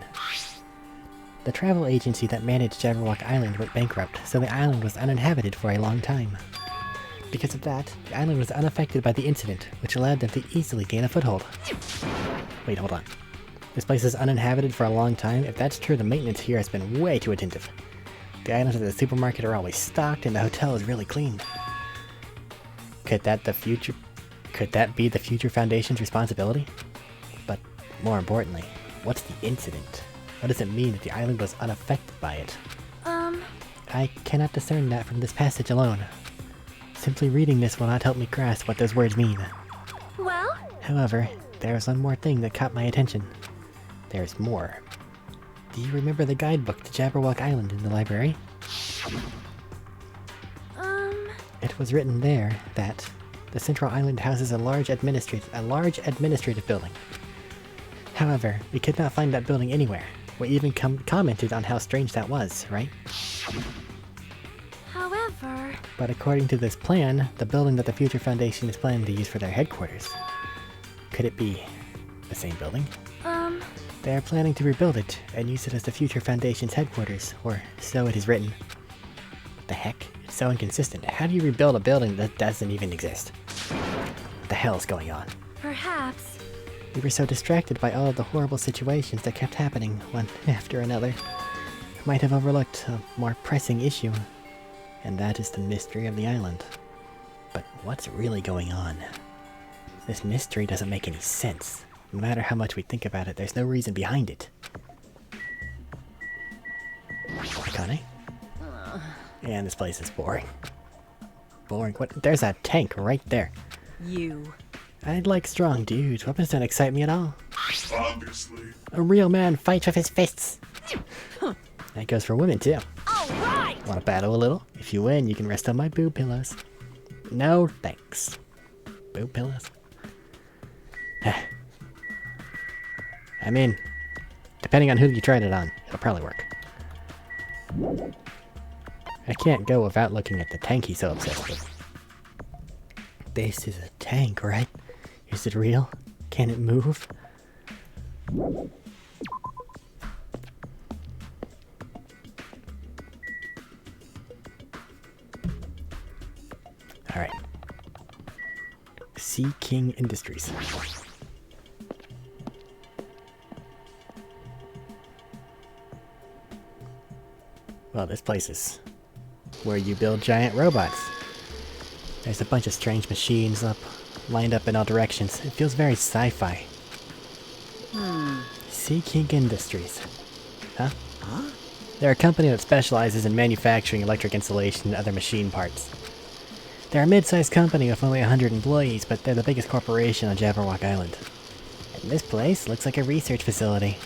The travel agency that managed Jabberwock Island went bankrupt, so the island was uninhabited for a long time. Because of that, the island was unaffected by the incident, which allowed them to easily gain a foothold. Wait, hold on. This place is uninhabited for a long time? If that's true, the maintenance here has been way too attentive. The items at the supermarket are always stocked, and the hotel is really clean. Could that be the Future Foundation's responsibility? But more importantly, what's the incident? What does it mean that the island was unaffected by it? I cannot discern that from this passage alone. Simply reading this will not help me grasp what those words mean. Well? However, there is one more thing that caught my attention. There's more. Do you remember the guidebook to Jabberwock Island in the library? It was written there that the central island houses a large administrative building. However, we could not find that building anywhere. We even commented on how strange that was, right? However... But according to this plan, the building that the Future Foundation is planning to use for their headquarters. Could it be the same building? They are planning to rebuild it and use it as the Future Foundation's headquarters, or so it is written. What the heck? It's so inconsistent. How do you rebuild a building that doesn't even exist? What the hell is going on? Perhaps... We were so distracted by all of the horrible situations that kept happening, one after another. I might have overlooked a more pressing issue, and that is the mystery of the island. But what's really going on? This mystery doesn't make any sense. No matter how much we think about it, there's no reason behind it. Akane? And this place is boring. Boring? What? There's a tank right there. You. I'd like strong dudes. Weapons don't excite me at all. Obviously. A real man fights with his fists. That goes for women too. Alright! Want to battle a little? If you win, you can rest on my boob pillows. No thanks. Boob pillows? I mean, depending on who you tried it on, it'll probably work. I can't go without looking at the tank he's so obsessed with. This is a tank, right? Is it real? Can it move? Alright. Sea King Industries. Well, this place is where you build giant robots. There's a bunch of strange machines lined up in all directions. It feels very sci-fi. Sea King Industries. Huh? They're a company that specializes in manufacturing electric insulation and other machine parts. They're a mid-sized company with only 100 employees, but they're the biggest corporation on Jabberwock Island. And this place looks like a research facility.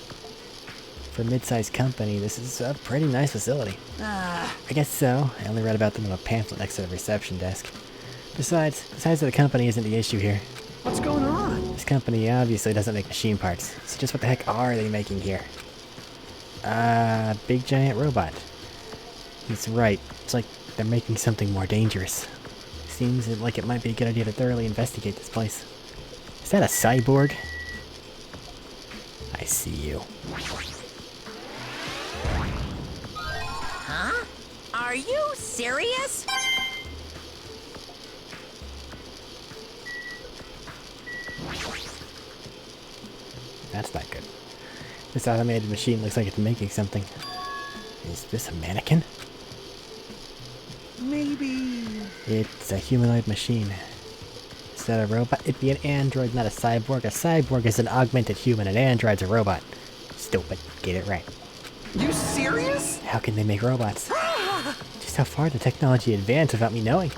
For a mid-sized company, this is a pretty nice facility. I guess so. I only read about them in a pamphlet next to the reception desk. Besides that the company isn't the issue here. What's going on? This company obviously doesn't make machine parts. So just what the heck are they making here? Big giant robot. He's right. It's like they're making something more dangerous. Seems like it might be a good idea to thoroughly investigate this place. Is that a cyborg? I see you. Huh? Are you serious? That's not good. This automated machine looks like it's making something. Is this a mannequin? Maybe... It's a humanoid machine. Is that a robot? It'd be an android, not a cyborg. A cyborg is an augmented human. An android's a robot. Stupid. Get it right. You serious? How can they make robots? Just how far did technology advance without me knowing?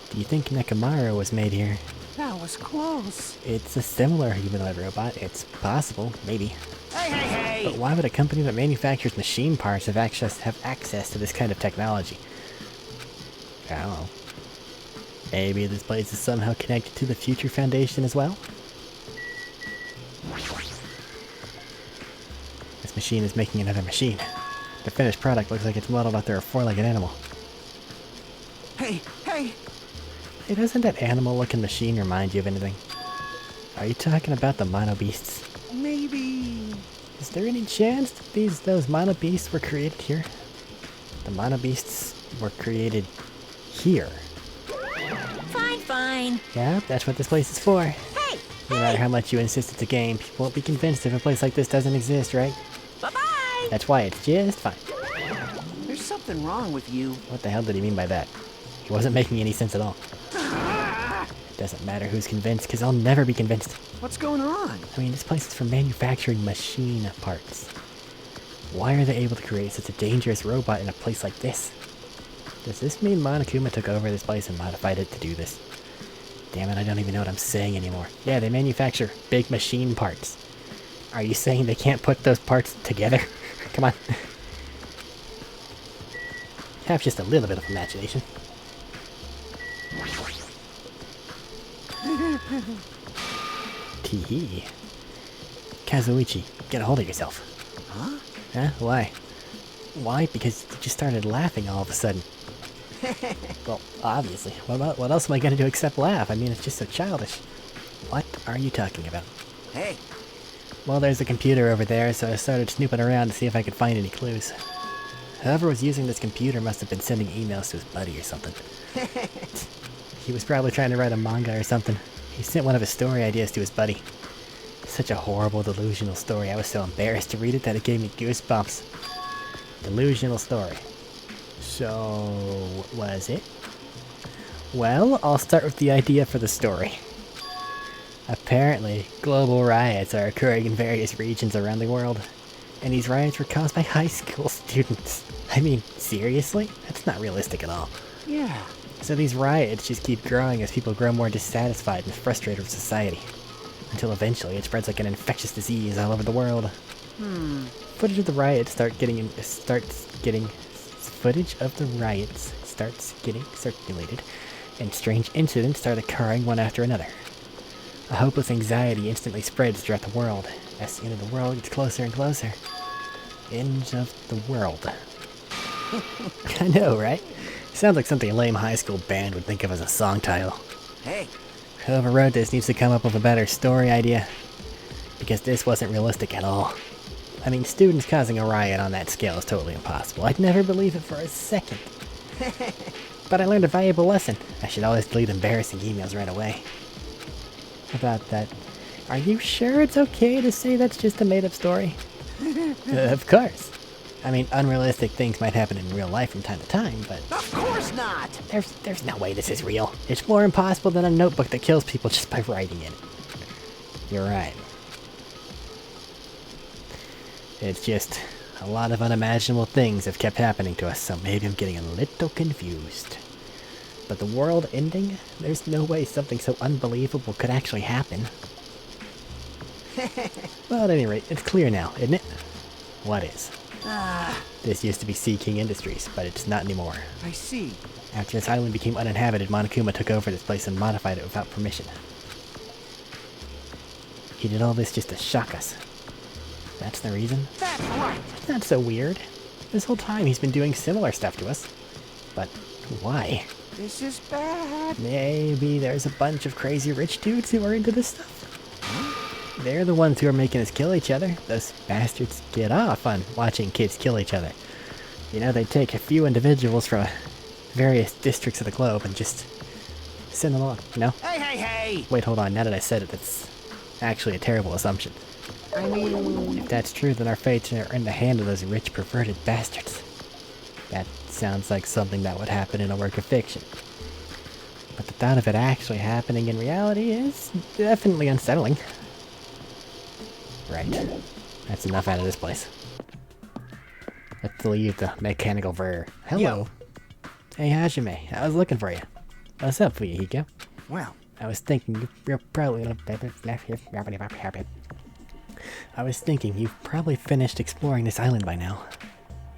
Do you think Nekomaru was made here? That was close. It's a similar humanoid robot. It's possible, maybe. Hey! But why would a company that manufactures machine parts have access to this kind of technology? I don't know. Maybe this place is somehow connected to the Future Foundation as well? This machine is making another machine. The finished product looks like it's modeled after a four-legged animal. Hey! Hey, doesn't that animal-looking machine remind you of anything? Are you talking about the Mono Beasts? Maybe... Is there any chance that those Mono Beasts were created here? The Mono Beasts were created here. Fine. Yeah, that's what this place is for. Hey! No matter how much you insist it's a game, people won't be convinced if a place like this doesn't exist, right? Bye-bye! That's why it's just fine. There's something wrong with you. What the hell did he mean by that? He wasn't making any sense at all. It doesn't matter who's convinced, because I'll never be convinced. What's going on? I mean, this place is for manufacturing machine parts. Why are they able to create such a dangerous robot in a place like this? Does this mean Monokuma took over this place and modified it to do this? Damn it, I don't even know what I'm saying anymore. Yeah, they manufacture big machine parts. Are you saying they can't put those parts together? Come on. Have just a little bit of imagination. Teehee. Kazuichi, get a hold of yourself. Huh? Huh? Why? Why? Because you just started laughing all of a sudden. Well, obviously. What else am I gonna do except laugh? I mean, it's just so childish. What are you talking about? Hey! Well, there's a computer over there, so I started snooping around to see if I could find any clues. Whoever was using this computer must have been sending emails to his buddy or something. He was probably trying to write a manga or something. He sent one of his story ideas to his buddy. Such a horrible, delusional story. I was so embarrassed to read it that it gave me goosebumps. Delusional story. So, what was it? Well, I'll start with the idea for the story. Apparently, global riots are occurring in various regions around the world. And these riots were caused by high school students. I mean, seriously? That's not realistic at all. Yeah. So these riots just keep growing as people grow more dissatisfied and frustrated with society. Until eventually it spreads like an infectious disease all over the world. Footage of the riots starts getting circulated, and strange incidents start occurring one after another. A hopeless anxiety instantly spreads throughout the world. As the end of the world gets closer and closer. End of the world. I know, right? Sounds like something a lame high school band would think of as a song title. Hey! Whoever wrote this needs to come up with a better story idea. Because this wasn't realistic at all. I mean, students causing a riot on that scale is totally impossible. I'd never believe it for a second. But I learned a valuable lesson. I should always delete embarrassing emails right away. About that, are you sure it's okay to say that's just a made-up story? Of course. I mean, unrealistic things might happen in real life from time to time, but Of course not! there's no way this is real. It's more impossible than a notebook that kills people just by writing it. You're right. It's just a lot of unimaginable things have kept happening to us, so maybe I'm getting a little confused. But the world ending? There's no way something so unbelievable could actually happen. Well, at any rate, it's clear now, isn't it? What is? This used to be Sea King Industries, but it's not anymore. I see. After this island became uninhabited, Monokuma took over this place and modified it without permission. He did all this just to shock us. That's the reason? That's right! It's not so weird. This whole time he's been doing similar stuff to us. But why? This is bad. Maybe there's a bunch of crazy rich dudes who are into this stuff. They're the ones who are making us kill each other. Those bastards get off on watching kids kill each other. You know, they take a few individuals from various districts of the globe and just send them along, you know? Hey, hey, hey! Wait, hold on. Now that I said it, that's actually a terrible assumption. I mean... If that's true, then our fates are in the hand of those rich, perverted bastards. That sounds like something that would happen in a work of fiction. But the thought of it actually happening in reality is definitely unsettling. Right. That's enough out of this place. Let's leave the mechanical ver. Hello. Yo. Hey, Hajime. I was looking for you. What's up, Fuyuhiko? Well, I was thinking you're probably you've probably finished exploring this island by now.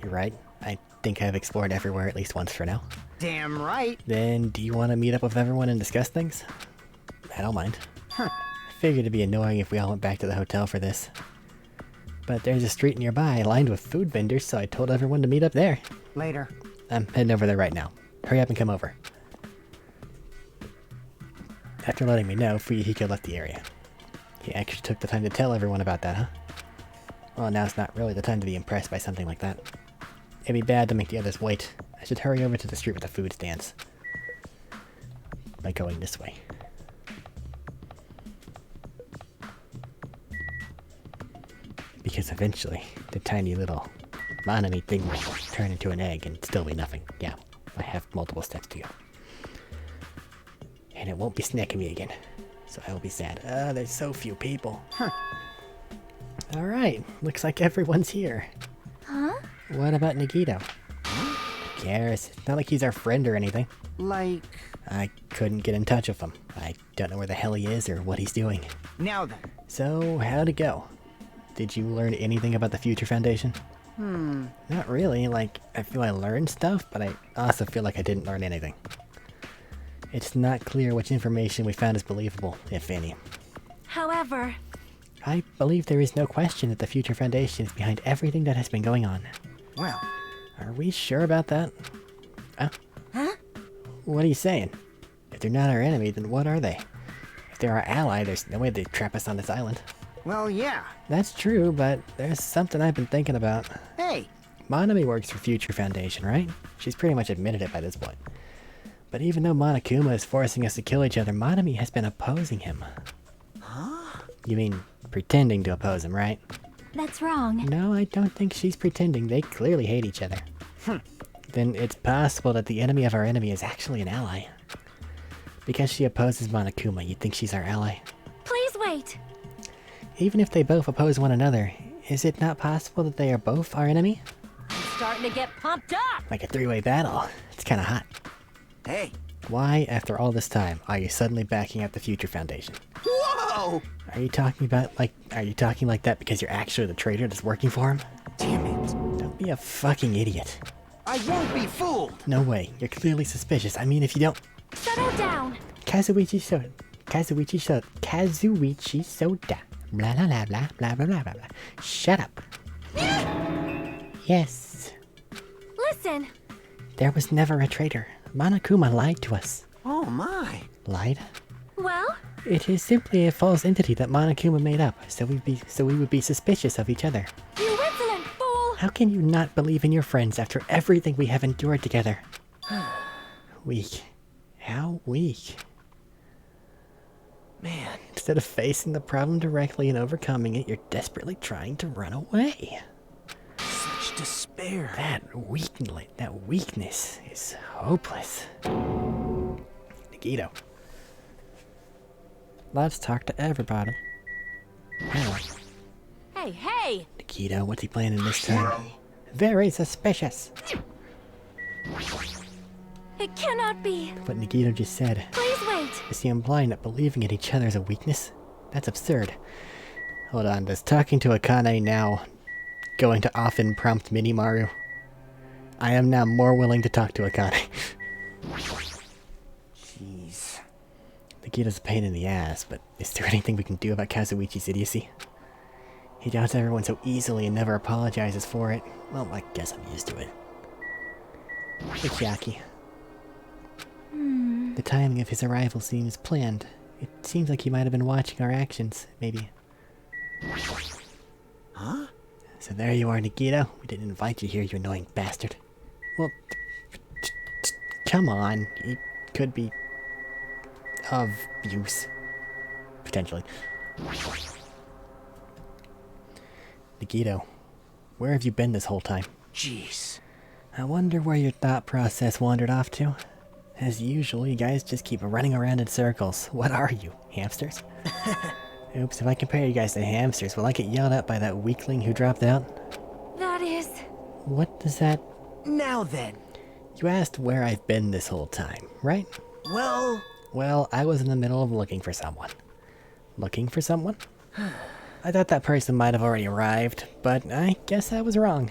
You're right. I think I've explored everywhere at least once for now. damn right. Then, do you want to meet up with everyone and discuss things? I don't mind. Huh. I figured it'd be annoying if we all went back to the hotel for this. But there's a street nearby lined with food vendors, so I told everyone to meet up there. Later. I'm heading over there right now. Hurry up and come over. After letting me know, Fuyuhiko left the area. He actually took the time to tell everyone about that, huh? Well, now's not really the time to be impressed by something like that. It'd be bad to make the others wait. I should hurry over to the street with the food stands. By going this way. Because eventually, the tiny little Manami thing will turn into an egg and still be nothing. Yeah, I have multiple steps to go. And it won't be snacking me again. So I will be sad. There's so few people. Huh. Alright, looks like everyone's here. Huh? What about Nagito? Who cares? It's not like he's our friend or anything. Like... I couldn't get in touch with him. I don't know where the hell he is or what he's doing. Now then. So, how'd it go? Did you learn anything about the Future Foundation? Not really. Like, I feel I learned stuff, but I also feel like I didn't learn anything. It's not clear which information we found is believable, if any. However, I believe there is no question that the Future Foundation is behind everything that has been going on. Well, Are we sure about that? huh? What are you saying? If they're not our enemy, then what are they? If they're our ally, there's no way they'd trap us on this island. Well, yeah. That's true, but there's something I've been thinking about. Hey, Manami works for Future Foundation, right? She's pretty much admitted it by this point. But even though Monokuma is forcing us to kill each other, Manami has been opposing him. huh? You mean pretending to oppose him, right? That's wrong. No, I don't think she's pretending. They clearly hate each other. Then it's possible that the enemy of our enemy is actually an ally. Because she opposes Monokuma, you'd think she's our ally. please wait. Even if they both oppose one another, is it not possible that they are both our enemy? I'm starting to get pumped up! Like a three-way battle. It's kinda hot. Hey. Why, after all this time, are you suddenly backing up the Future Foundation? Whoa! Are you talking like that because you're actually the traitor that's working for him? Damn it. Don't be a fucking idiot. I won't be fooled. No way. You're clearly suspicious. I mean, if you don't... Settle down. Kazuichi Soda. Blah, blah, blah, blah, blah, blah, blah, blah, blah. Shut up. Yes. Listen, There was never a traitor. Monokuma lied to us. Oh my. Lied? well, It is simply a false entity that Monokuma made up, so we would be suspicious of each other. you insolent fool! How can you not believe in your friends after everything we have endured together? Weak. How weak. Man. Instead of facing the problem directly and overcoming it, you're desperately trying to run away. Such despair. That weakness is hopeless. Nagito. Let's talk to everybody. Hello. Hey, hey! Nagito, what's he planning this time? Very suspicious. It cannot be. What Nagito just said. Please wait. Is he implying that believing in each other is a weakness? That's absurd. Hold on, does talking to Akane now going to often prompt Minimaru? I am now more willing to talk to Akane. Jeez. Nagito's a pain in the ass, but is there anything we can do about Kazuichi's idiocy? He doubts everyone so easily and never apologizes for it. Well, I guess I'm used to it. It's Yaki. The timing of his arrival seems planned. It seems like he might have been watching our actions, maybe. Huh? So there you are, Nagito. We didn't invite you here, you annoying bastard. Well, come on. It could be of use. Potentially. Nagito, where have you been this whole time? Jeez. I wonder where your thought process wandered off to. As usual, you guys just keep running around in circles. What are you, hamsters? Oops, if I compare you guys to hamsters, will I get yelled at by that weakling who dropped out? That is... What does that... Now then. You asked where I've been this whole time, right? Well... Well, I was in the middle of looking for someone. Looking for someone? I thought that person might have already arrived, but I guess I was wrong.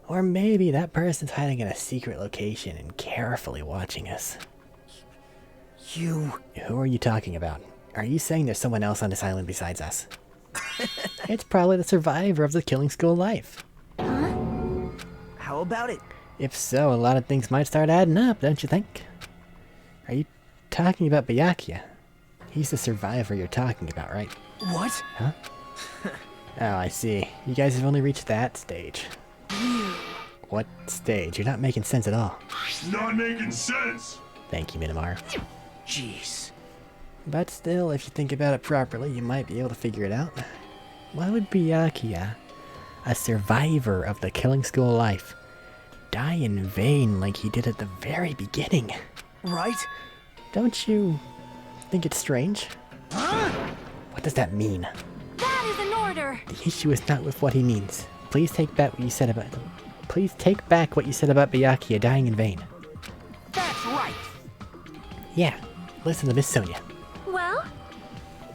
Or maybe that person's hiding in a secret location and carefully watching us. You... Who are you talking about? Are you saying there's someone else on this island besides us? It's probably the survivor of the killing school life. How about it? If so, a lot of things might start adding up, don't you think? Are you talking about Byakuya? He's the survivor you're talking about, right? What? Huh? Oh, I see. You guys have only reached that stage. What stage? You're not making sense at all. Not making sense. Thank you, Minomaru. Jeez. But still, if you think about it properly, you might be able to figure it out. Why would Byakuya, a survivor of the killing school life, die in vain like he did at the very beginning? Right? Don't you think it's strange? What does that mean? That is an order! The issue is not with what he means. Please take back what you said about... Please take back what you said about Byakuya dying in vain. That's right! Yeah, listen to Miss Sonia. Well?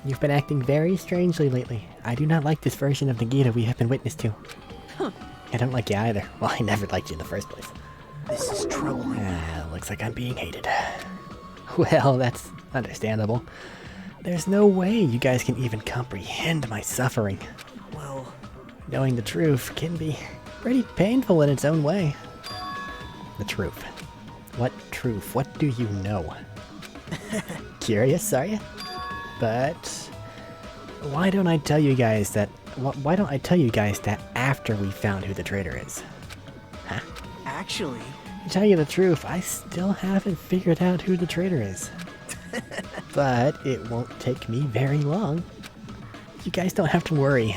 You've been acting very strangely lately. I do not like this version of Nagito we have been witness to. I don't like you either. Well, I never liked you in the first place. This is trouble. Looks like I'm being hated. Well, that's understandable. There's no way you guys can even comprehend my suffering. Well... Knowing the truth can be pretty painful in its own way. The truth. What truth? What do you know? Curious, are you? But why don't I tell you guys that? Why don't I tell you guys that after we found who the traitor is? Huh? Actually... To tell you the truth, I still haven't figured out who the traitor is. But it won't take me very long. You guys don't have to worry.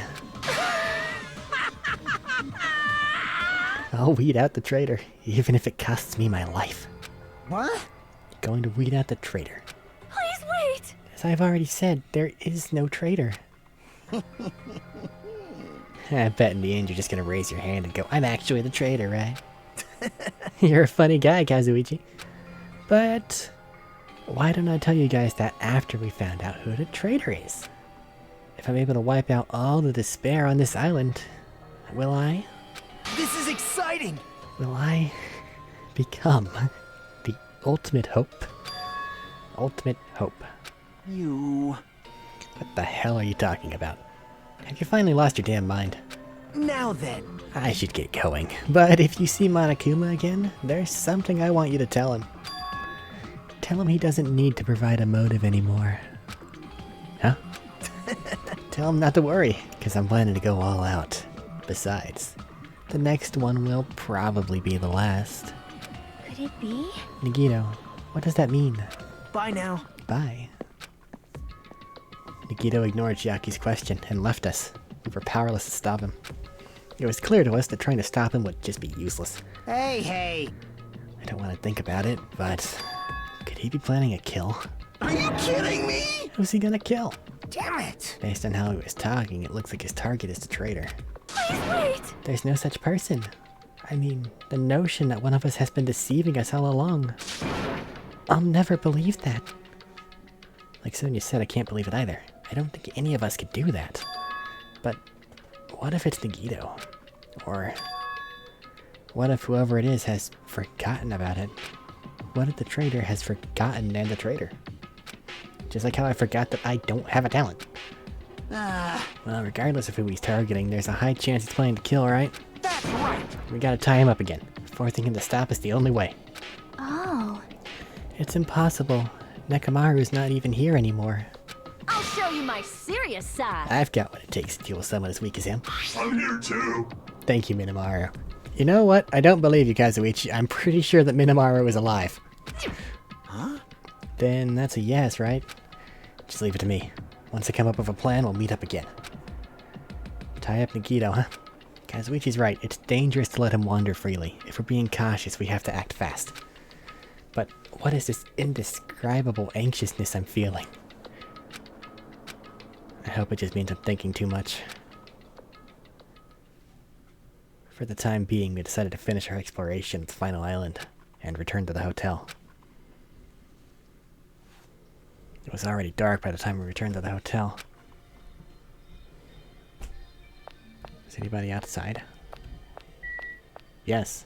I'll weed out the traitor, even if it costs me my life. What? Going to weed out the traitor. Please wait! As I've already said, there is no traitor. I bet in the end you're just gonna raise your hand and go, I'm actually the traitor, right? You're a funny guy, Kazuichi. But why don't I tell you guys that after we found out who the traitor is? If I'm able to wipe out all the despair on this island, will I? This is exciting! Will I become the ultimate hope? Ultimate hope. You... What the hell are you talking about? Have you finally lost your damn mind? Now then. I should get going, but if you see Monokuma again, there's something I want you to tell him. Tell him he doesn't need to provide a motive anymore. Huh? Tell him not to worry, because I'm planning to go all out. Besides, the next one will probably be the last. Could it be? Nagito, what does that mean? Bye now. Bye. Nagito ignored Chiaki's question and left us. We were powerless to stop him. It was clear to us that trying to stop him would just be useless. Hey! I don't want to think about it, but could he be planning a kill? Are you kidding me? Who's he gonna kill? Damn it! Based on how he was talking, it looks like his target is the traitor. Please wait! There's no such person. I mean, the notion that one of us has been deceiving us all along. I'll never believe that. Like Sonia said, I can't believe it either. I don't think any of us could do that. But what if it's Nagito? Or what if whoever it is has forgotten about it? What if the traitor has forgotten and the traitor? Just like how I forgot that I don't have a talent. Well, regardless of who he's targeting, there's a high chance he's planning to kill, right? That's right! We gotta tie him up again. Forcing him to stop is the only way. Oh. It's impossible. Nekomaru's not even here anymore. I'll show you my serious side. I've got what it takes to deal with someone as weak as him. I'm here too. Thank you, Minamaru. You know what? I don't believe you, Kazuichi. I'm pretty sure that Minamaru is alive. Huh? Then that's a yes, right? Just leave it to me. Once I come up with a plan, we'll meet up again. Tie up Nagito, huh? Kazuichi's right. It's dangerous to let him wander freely. If we're being cautious, we have to act fast. But what is this indescribable anxiousness I'm feeling? I hope it just means I'm thinking too much. For the time being, we decided to finish our exploration of the final island and return to the hotel. It was already dark by the time we returned to the hotel. Is anybody outside? Yes.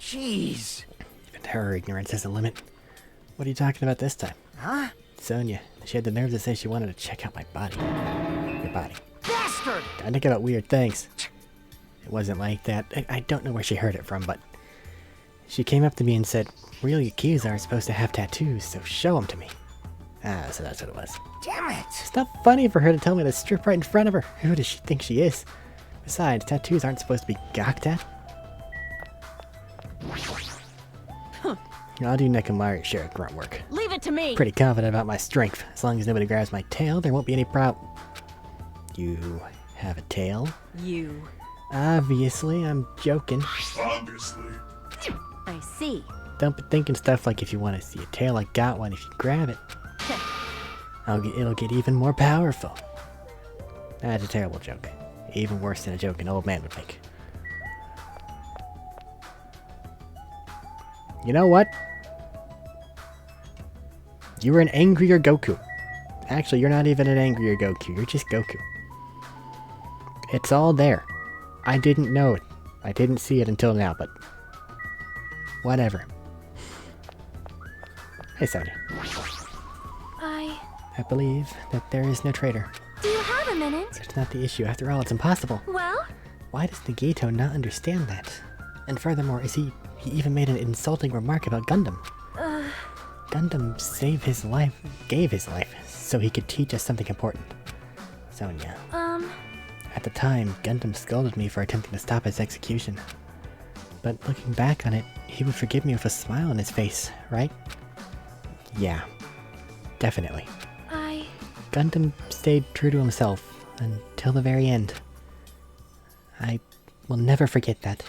Jeez. Even her ignorance has a limit. What are you talking about this time? Huh? Sonia. She had the nerve to say she wanted to check out my body. Your body. Bastard! I think about weird things. It wasn't like that. I don't know where she heard it from, but she came up to me and said, real Yakuza are supposed to have tattoos, so show them to me. Ah, so that's what it was. Damn it! It's not funny for her to tell me to strip right in front of her. Who does she think she is? Besides, tattoos aren't supposed to be gawked at. I'll do Nekomaru's share of grunt work. Leave it to me. Pretty confident about my strength. As long as nobody grabs my tail, there won't be any problem. You have a tail? You. Obviously, I'm joking. Obviously. I see. Don't be thinking stuff like if you want to see a tail, I got one if you grab it. It'll get even more powerful. That's a terrible joke. Even worse than a joke an old man would make. You know what? You were an angrier Goku. Actually, you're not even an angrier Goku. You're just Goku. It's all there. I didn't know it. I didn't see it until now, but whatever. Hey, Sonia. I believe that there is no traitor. Do you have a minute? It's not the issue. After all, it's impossible. Well? Why does Nagito not understand that? And furthermore, he even made an insulting remark about Gundam. Gundam gave his life, so he could teach us something important. Sonia. At the time, Gundam scolded me for attempting to stop his execution. But looking back on it, he would forgive me with a smile on his face, right? Yeah. Definitely. Gundam stayed true to himself until the very end. I will never forget that.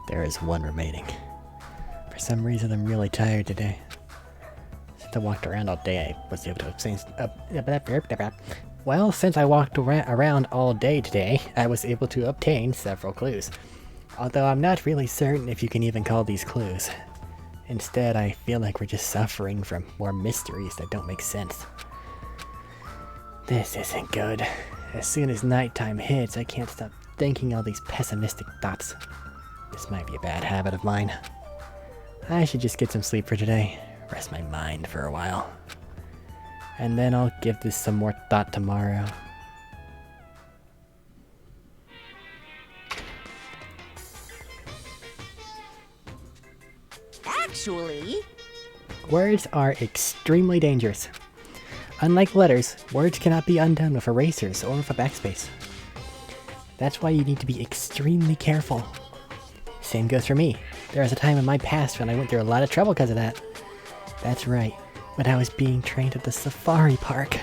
There is one remaining. For some reason, I'm really tired today. Since I walked around all day, I was able to obtain... Well, since I walked around all day today, I was able to obtain several clues. Although I'm not really certain if you can even call these clues. Instead, I feel like we're just suffering from more mysteries that don't make sense. This isn't good. As soon as nighttime hits, I can't stop thinking all these pessimistic thoughts. This might be a bad habit of mine. I should just get some sleep for today. Rest my mind for a while. And then I'll give this some more thought tomorrow. Actually, Words are extremely dangerous. Unlike letters, words cannot be undone with erasers or with a backspace. That's why you need to be extremely careful. Same goes for me. There was a time in my past when I went through a lot of trouble because of that. That's right, when I was being trained at the safari park.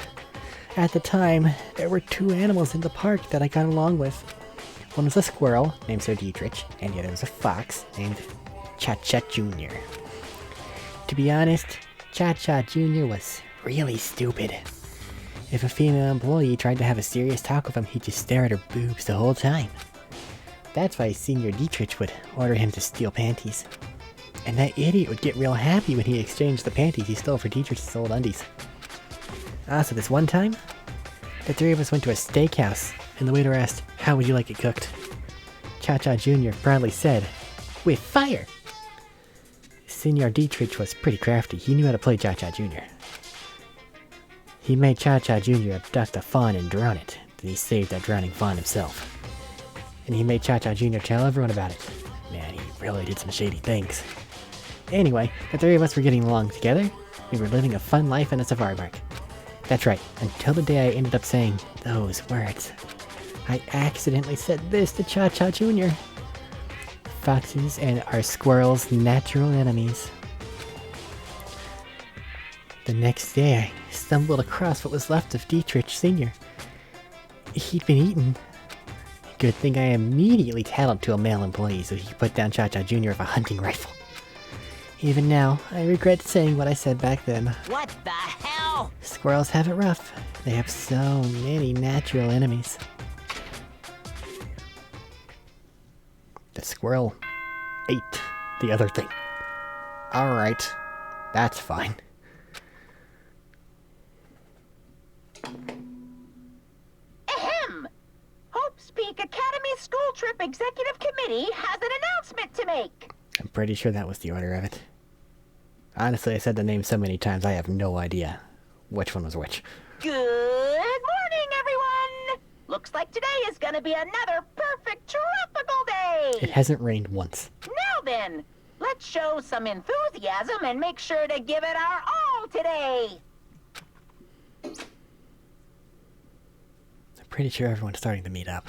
At the time, there were 2 animals in the park that I got along with. One was a squirrel, named Sir Dietrich, and the other was a fox, named Cha-Cha Jr. To be honest, Cha-Cha Jr. was really stupid. If a female employee tried to have a serious talk with him, he'd just stare at her boobs the whole time. That's why Senior Dietrich would order him to steal panties. And that idiot would get real happy when he exchanged the panties he stole for Dietrich's old undies. Also, this one time, the 3 of us went to a steakhouse, and the waiter asked, "How would you like it cooked?" Cha-Cha Jr. proudly said, "With fire!" Senior Dietrich was pretty crafty. He knew how to play Cha-Cha Jr. He made Cha-Cha Jr. abduct a fawn and drown it. Then he saved that drowning fawn himself. And he made Cha-Cha Jr. tell everyone about it. Man, he really did some shady things. Anyway, the 3 of us were getting along together. We were living a fun life in a safari park. That's right, until the day I ended up saying those words. I accidentally said this to Cha-Cha Jr. Foxes and our squirrels' natural enemies. The next day, I stumbled across what was left of Dietrich Sr. He'd been eaten. Good thing I immediately tattled to a male employee so he could put down Cha-Cha Jr. with a hunting rifle. Even now, I regret saying what I said back then. What the hell? Squirrels have it rough. They have so many natural enemies. The squirrel ate the other thing. Alright, that's fine. Ahem! Hope's Peak Academy School Trip Executive Committee has an announcement to make. I'm pretty sure that was the order of it. Honestly, I said the name so many times I have no idea which one was which. Good morning, everyone! Looks like today is gonna be another perfect tropical day! It hasn't rained once. Now then, let's show some enthusiasm and make sure to give it our all today! I'm pretty sure everyone's starting to meet up.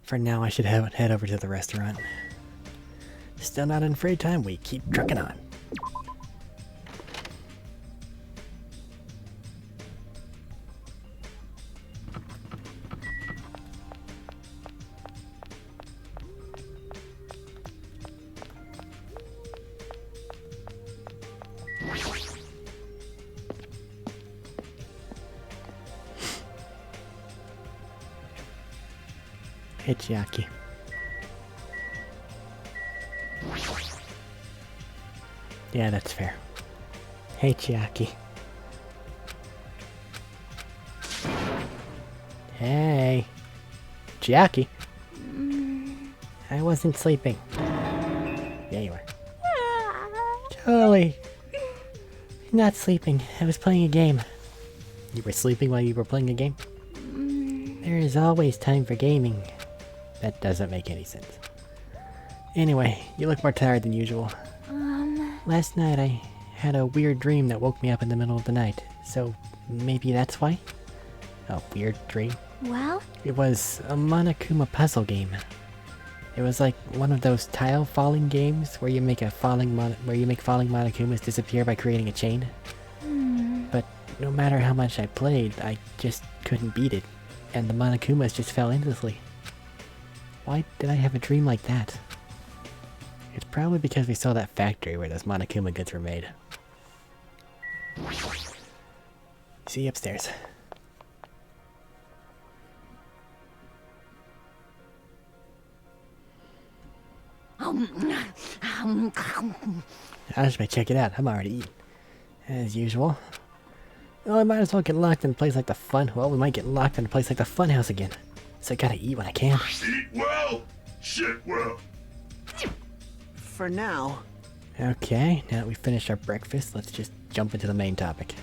For now, I should head over to the restaurant. Still not in free time, we keep trucking on. Hey, Chiaki. Yeah, that's fair. Hey, Chiaki. Hey. Chiaki. I wasn't sleeping. Yeah, you were. Totally. Not sleeping. I was playing a game. You were sleeping while you were playing a game? There is always time for gaming. That doesn't make any sense. Anyway, you look more tired than usual. Last night I had a weird dream that woke me up in the middle of the night. So maybe that's why? A weird dream? Well? It was a Monokuma puzzle game. It was like one of those tile falling games where you make falling Monokumas disappear by creating a chain. But no matter how much I played, I just couldn't beat it, and the Monokumas just fell endlessly. Why did I have a dream like that? It's probably because we saw that factory where those Monokuma goods were made. See you upstairs. I just may check it out. I'm already eating. As usual. Well, I might as well get locked in a place like the Well, we might get locked in a place like the Funhouse again. So I gotta eat when I can. Eat well, shit well. For now. Okay, now that we finished our breakfast, let's just jump into the main topic.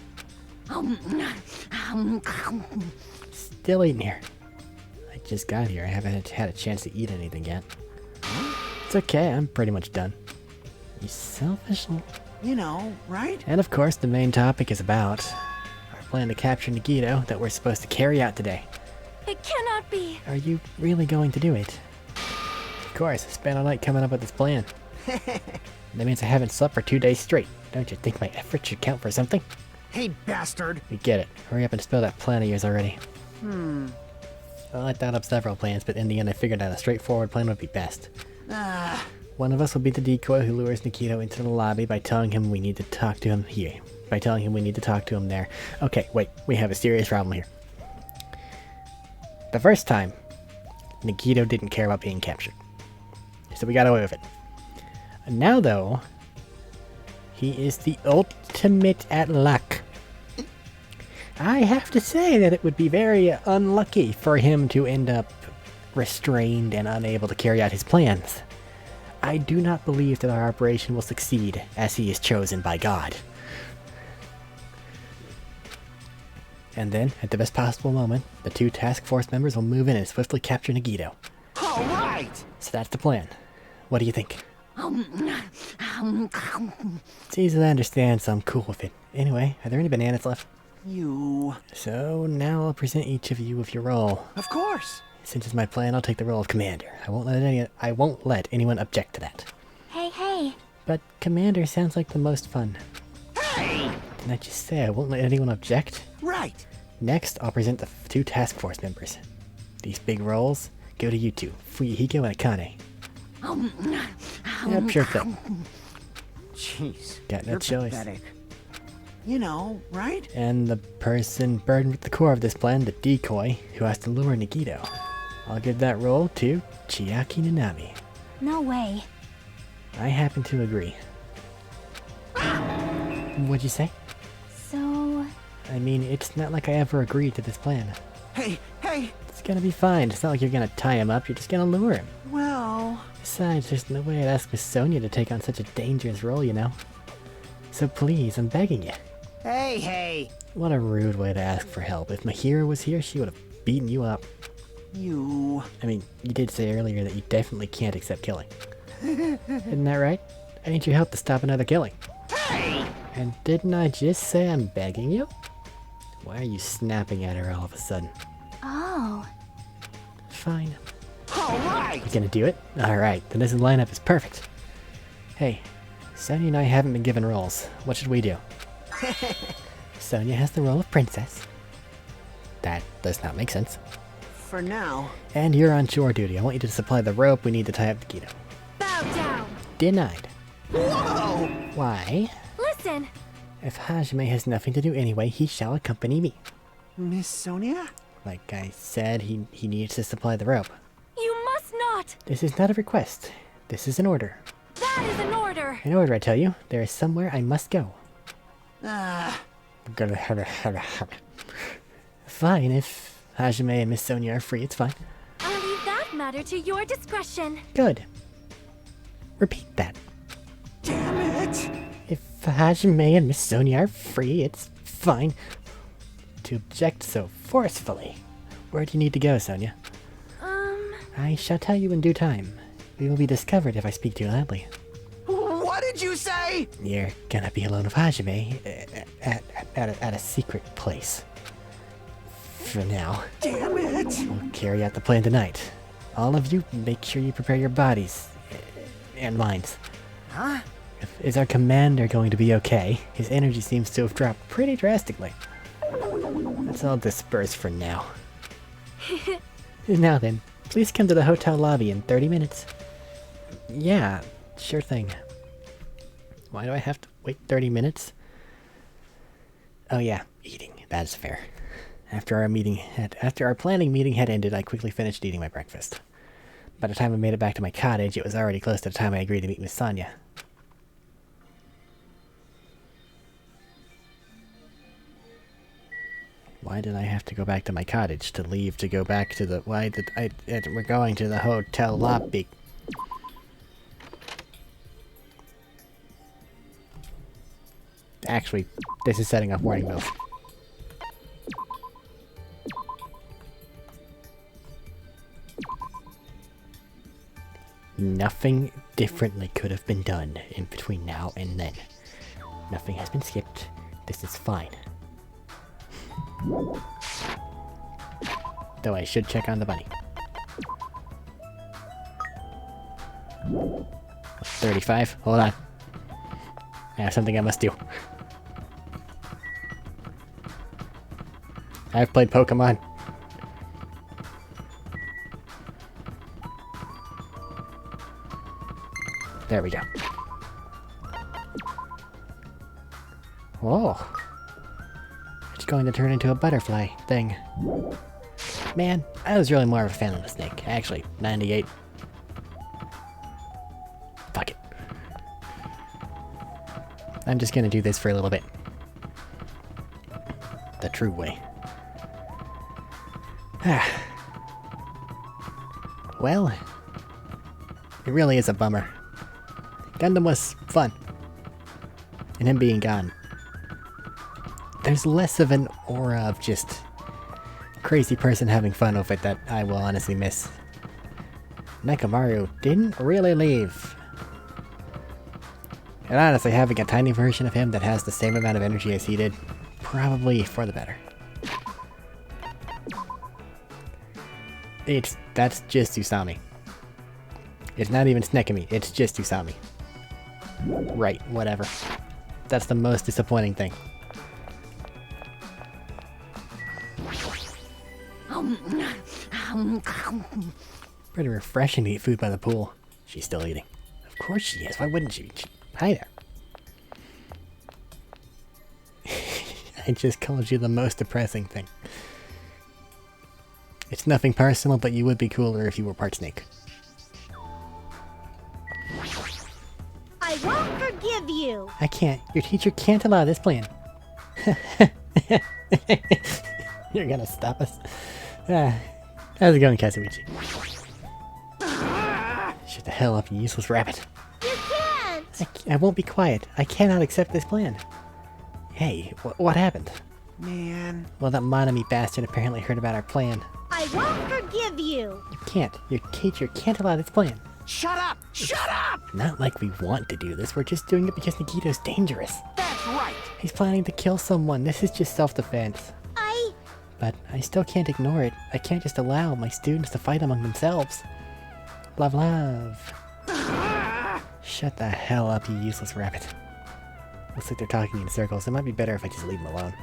Still eating here. I just got here. I haven't had a chance to eat anything yet. It's okay, I'm pretty much done. You selfish little... You know, right? And of course, the main topic is about our plan to capture Nagito that we're supposed to carry out today. It cannot be. Are you really going to do it? Of course, I spent all night coming up with this plan. That means I haven't slept for 2 days straight. Don't you think my effort should count for something? Hey, bastard! We get it. Hurry up and spill that plan of yours already. Well, I thought up several plans, but in the end I figured out a straightforward plan would be best. One of us will be the decoy who lures Nagito into the lobby by telling him we need to talk to him here. By telling him we need to talk to him there. Okay, wait, we have a serious problem here. The first time, Nagito didn't care about being captured. So we got away with it. And now, though, he is the ultimate at luck. I have to say that it would be very unlucky for him to end up restrained and unable to carry out his plans. I do not believe that our operation will succeed, as he is chosen by God. And then, at the best possible moment, the 2 task force members will move in and swiftly capture Nagito. All right! So that's the plan. What do you think? It's easy to understand, so I'm cool with it. Anyway, are there any bananas left? You... So now I'll present each of you with your role. Of course! Since it's my plan, I'll take the role of commander. I won't let anyone object to that. Hey. But commander sounds like the most fun. Hey! Didn't I just say I won't let anyone object? Right! Next, I'll present the 2 task force members. These big roles go to you 2, Fuyuhiko and Akane. Yep, sure thing. Jeez. Got no you're choice. pathetic. You know, right? And the person burdened with the core of this plan, the decoy, who has to lure Nagito. I'll give that role to Chiaki Nanami. No way. I happen to agree. What'd you say? So... I mean, it's not like I ever agreed to this plan. Hey! It's gonna be fine. It's not like you're gonna tie him up, you're just gonna lure him. Well... Besides, there's no way I'd ask Miss Sonia to take on such a dangerous role, you know? So please, I'm begging you. Hey! What a rude way to ask for help. If Mahira was here, she would have beaten you up. You... I mean, you did say earlier that you definitely can't accept killing. Isn't that right? I need your help to stop another killing. Hey! And didn't I just say I'm begging you? Why are you snapping at her all of a sudden? Oh. Fine. All right! You gonna do it? Alright, then this lineup is perfect. Hey, Sonia and I haven't been given roles. What should we do? Sonia has the role of princess. That does not make sense. For now. And you're on shore duty. I want you to supply the rope we need to tie up Nagito. Bow down. Denied. Whoa! Why? Listen. If Hajime has nothing to do anyway, he shall accompany me. Miss Sonia? Like I said, he needs to supply the rope. You must not. This is not a request. This is an order. That is an order. An order, I tell you. There is somewhere I must go. Fine, if Hajime and Miss Sonia are free, it's fine. I'll leave that matter to your discretion. Good. Repeat that. Damn it! If Hajime and Miss Sonia are free, it's fine. To object so forcefully. Where do you need to go, Sonia? I shall tell you in due time. We will be discovered if I speak too loudly. What did you say? You're gonna be alone with Hajime at a secret place. For now. Damn it! We'll carry out the plan tonight. All of you, make sure you prepare your bodies. And minds. Huh? Is our commander going to be okay? His energy seems to have dropped pretty drastically. Let's all disperse for now. Now then, please come to the hotel lobby in 30 minutes. Yeah, sure thing. Why do I have to wait 30 minutes? Oh yeah, eating. That is fair. After our planning meeting had ended, I quickly finished eating my breakfast. By the time I made it back to my cottage, it was already close to the time I agreed to meet with Sonia. Why did I have to go back to my cottage to leave to go back to the... we're going to the hotel lobby. Actually, this is setting off warning bells. Nothing differently could have been done in between now and then. Nothing has been skipped. This is fine. Though I should check on the bunny. 35. Hold on. I have something I must do. I've played Pokemon. There we go. Whoa. It's going to turn into a butterfly thing. Man, I was really more of a fan of the snake. Actually, 98. Fuck it. I'm just gonna do this for a little bit. The true way. Well, it really is a bummer. Gundam was fun. And him being gone. There's less of an aura of just crazy person having fun with it that I will honestly miss. Nekomaru didn't really leave. And honestly, having a tiny version of him that has the same amount of energy as he did, probably for the better. That's just Usami. It's not even Snekami, it's just Usami. Right, whatever. That's the most disappointing thing. Pretty refreshing to eat food by the pool. She's still eating. Of course she is, why wouldn't she? Hi there. I just called you the most depressing thing. It's nothing personal, but you would be cooler if you were part snake. I won't forgive you! I can't. Your teacher can't allow this plan. You're gonna stop us. How's it going, Kazuichi? Shut the hell up, you useless rabbit. You can't! I won't be quiet. I cannot accept this plan. Hey, what happened? Man. Well, that Monami bastard apparently heard about our plan. I won't forgive you! You can't. Your teacher can't allow this plan. Shut up! Shut up! Not like we want to do this. We're just doing it because Nikito's dangerous. That's right! He's planning to kill someone. This is just self-defense. But I still can't ignore it. I can't just allow my students to fight among themselves. Love, love. Shut the hell up, you useless rabbit. Looks like they're talking in circles. It might be better if I just leave them alone.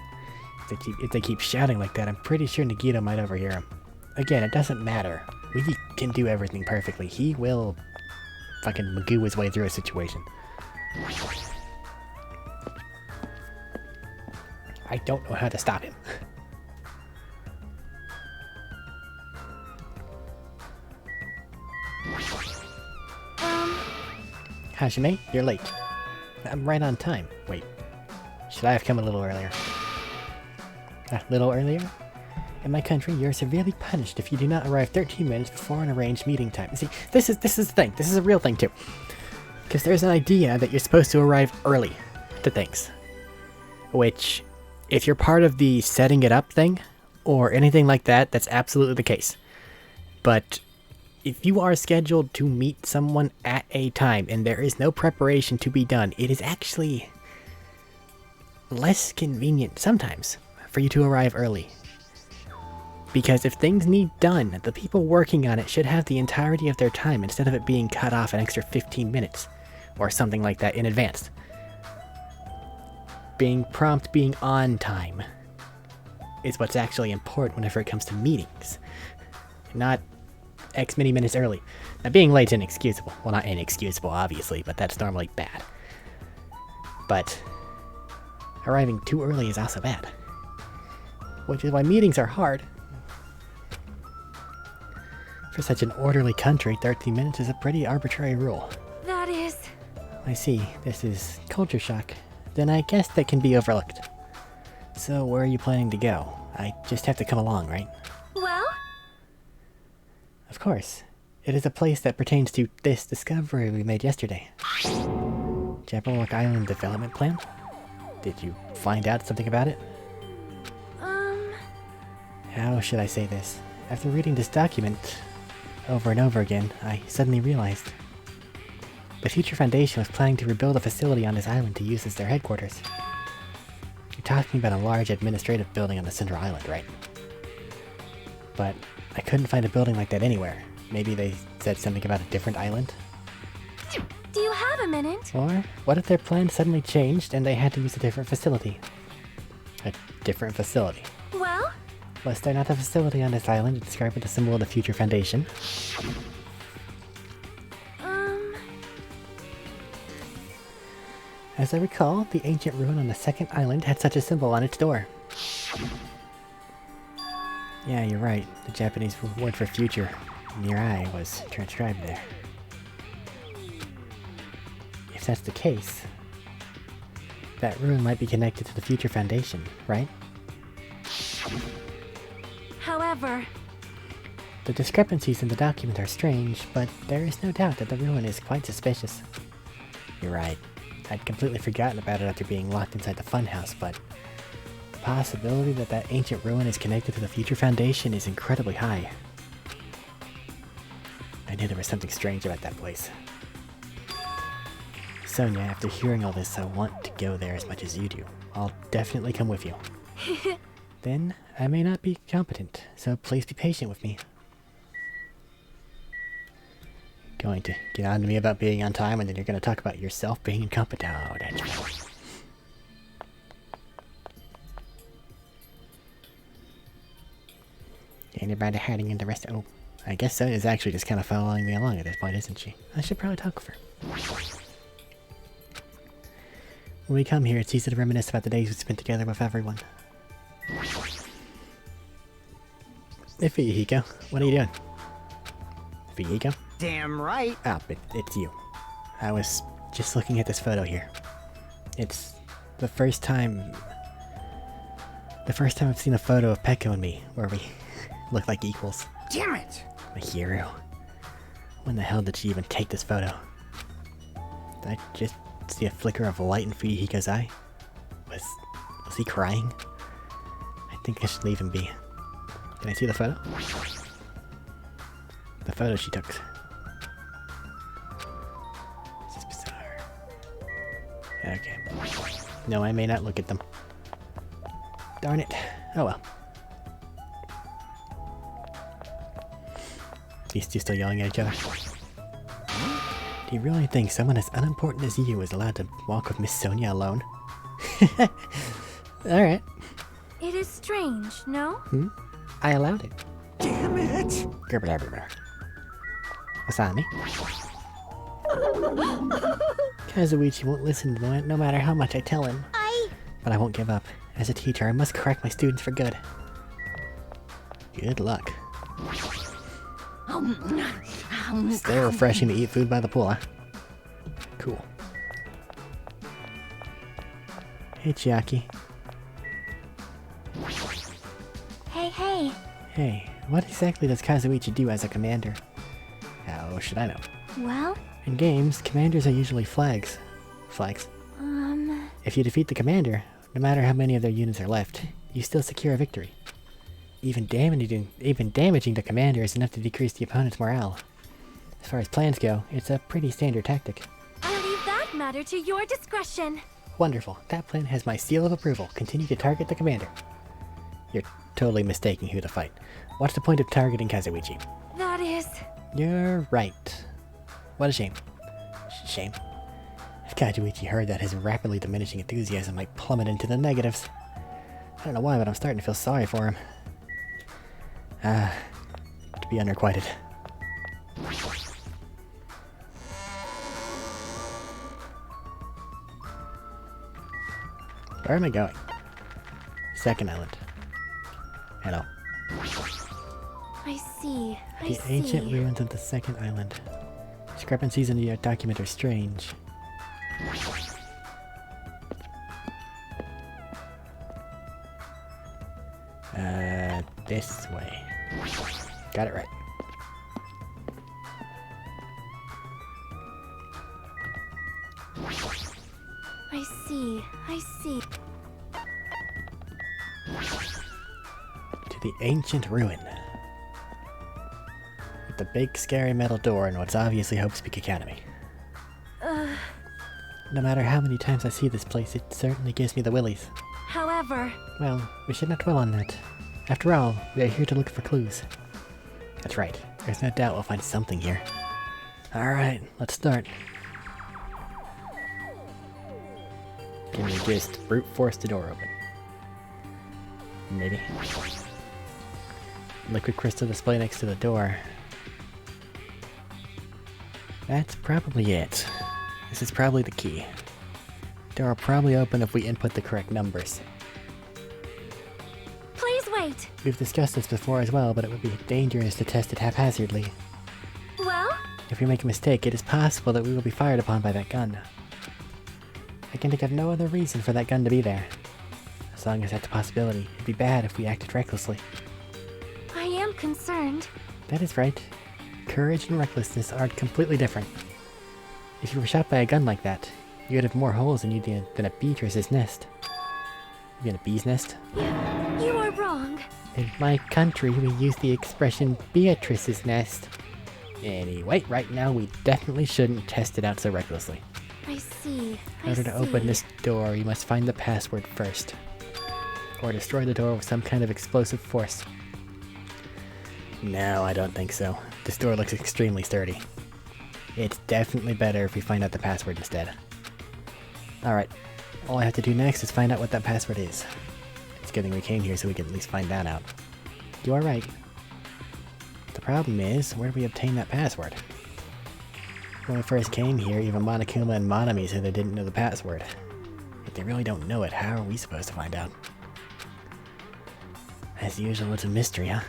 If they keep shouting like that, I'm pretty sure Nagito might overhear them. Again, it doesn't matter. We can do everything perfectly. He will fucking magoo his way through a situation. I don't know how to stop him. Hajime, you're late. I'm right on time. Wait. Should I have come a little earlier? A little earlier? In my country, you're severely punished if you do not arrive 13 minutes before an arranged meeting time. See, this is the thing. This is a real thing, too. Because there's an idea that you're supposed to arrive early to things. Which, if you're part of the setting it up thing, or anything like that, that's absolutely the case. But if you are scheduled to meet someone at a time and there is no preparation to be done, it is actually less convenient sometimes for you to arrive early. Because if things need done, the people working on it should have the entirety of their time instead of it being cut off an extra 15 minutes or something like that in advance. Being prompt, being on time is what's actually important whenever it comes to meetings. Not X many minutes early. Now, being late's inexcusable. Well, not inexcusable, obviously, but that's normally bad. But arriving too early is also bad. Which is why meetings are hard. For such an orderly country, 13 minutes is a pretty arbitrary rule. That is... I see. This is culture shock. Then I guess that can be overlooked. So, where are you planning to go? I just have to come along, right? Well? Of course. It is a place that pertains to this discovery we made yesterday. Jabberwock Island Development Plan? Did you find out something about it? How should I say this? After reading this document over and over again, I suddenly realized The Future Foundation was planning to rebuild a facility on this island to use as their headquarters. You're talking about a large administrative building on the central island, right? But I couldn't find a building like that anywhere. Maybe they said something about a different island? Do you have a minute? Or what if their plans suddenly changed and they had to use a different facility? A different facility. Well? Was there not a facility on this island described with the symbol of the Future Foundation? As I recall, the ancient ruin on the second island had such a symbol on its door. Yeah, you're right. The Japanese word for future, Mirai, was transcribed there. If that's the case, that ruin might be connected to the Future Foundation, right? However, the discrepancies in the document are strange, but there is no doubt that the ruin is quite suspicious. You're right. I'd completely forgotten about it after being locked inside the funhouse, but the possibility that that ancient ruin is connected to the Future Foundation is incredibly high. I knew there was something strange about that place. Sonia, after hearing all this, I want to go there as much as you do. I'll definitely come with you. Then, I may not be competent, so please be patient with me. Going to get on to me about being on time, and then you're going to talk about yourself being incompetent. Oh, that's right. Anybody hiding in the rest? Oh, I guess Sonia's actually just kind of following me along at this point, isn't she? I should probably talk with her. When we come here, it's easy to reminisce about the days we spent together with everyone. Hey, Fuyuhiko, what are you doing? Fuyuhiko? Damn right. Ah, but it's you. I was just looking at this photo here. It's the first time I've seen a photo of Pekko and me where we look like equals. Damn it! My hero. When the hell did she even take this photo? Did I just see a flicker of light in Fuyuhiko's eye? Was he crying? I think I should leave him be. Can I see the photo? The photo she took. This is bizarre. Okay. No, I may not look at them. Darn it. Oh well. These two still yelling at each other. Do you really think someone as unimportant as you is allowed to walk with Miss Sonia alone? Alright. it is strange, no? I allowed it. Damn it! Asami? Kazuichi won't listen no matter how much I tell him. But I won't give up. As a teacher, I must correct my students for good. Good luck. It's very refreshing to eat food by the pool, huh? Cool. Hey, Chiaki. Hey. Hey, what exactly does Kazuichi do as a commander? How should I know? Well, In games, commanders are usually flags. If you defeat the commander, no matter how many of their units are left, you still secure a victory. Even damaging the commander is enough to decrease the opponent's morale. As far as plans go, it's a pretty standard tactic. I'll leave that matter to your discretion. Wonderful. That plan has my seal of approval. Continue to target the commander. You're totally mistaking who to fight. What's the point of targeting Kazuichi? That is... You're right. What a shame. Shame. If Kazuichi heard that, his rapidly diminishing enthusiasm might plummet into the negatives. I don't know why, but I'm starting to feel sorry for him. To be unrequited. Where am I going? Second island. Hello. I see. The ancient ruins of the second island. Discrepancies in the document are strange. This way. Got it right. I see. To the ancient ruin. With the big scary metal door in what's obviously Hope Speak Academy. No matter how many times I see this place, it certainly gives me the willies. However, Well, we should not dwell on that. After all, we are here to look for clues. That's right. There's no doubt we'll find something here. Alright, let's start. Can we just brute force the door open? Maybe. Liquid crystal display next to the door. That's probably it. This is probably the key. Door will probably open if we input the correct numbers. please wait. We've discussed this before as well, but it would be dangerous to test it haphazardly. Well, If we make a mistake, it is possible that we will be fired upon by that gun. I can think of no other reason for that gun to be there. As long as that's a possibility, it'd be bad if we acted recklessly. I am concerned. That is right. Courage and recklessness are completely different. If you were shot by a gun like that, you'd have more holes in you than a Beatrice's nest. You mean a bee's nest? You are wrong. In my country, we use the expression Beatrice's nest. Anyway, right now we definitely shouldn't test it out so recklessly. I see. In order to open this door, you must find the password first. Or destroy the door with some kind of explosive force. No, I don't think so. This door looks extremely sturdy. It's definitely better if we find out the password instead. Alright, all I have to do next is find out what that password is. It's good thing we came here so we can at least find that out. You are right. The problem is, where do we obtain that password? When we first came here, even Monokuma and Monami said they didn't know the password. If they really don't know it, how are we supposed to find out? As usual, it's a mystery, huh?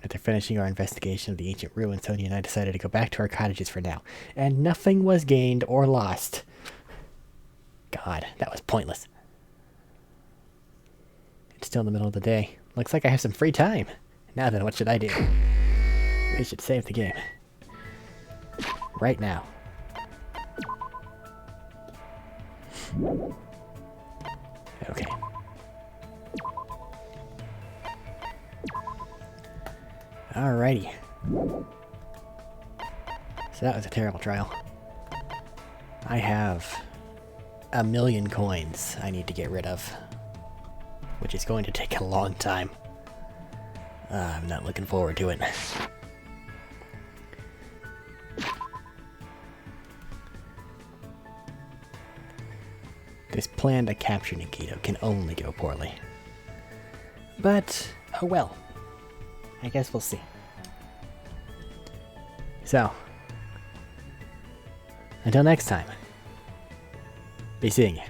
After finishing our investigation of the ancient ruins, Tony and I decided to go back to our cottages for now. And nothing was gained or lost. God, that was pointless. It's still in the middle of the day. Looks like I have some free time. Now then, what should I do? We should save the game. Right now. Okay. Alrighty. So that was a terrible trial. I have 1,000,000 coins I need to get rid of. Which is going to take a long time. I'm not looking forward to it. This plan to capture Nikito can only go poorly. But, oh well. I guess we'll see. So, until next time, be seeing you.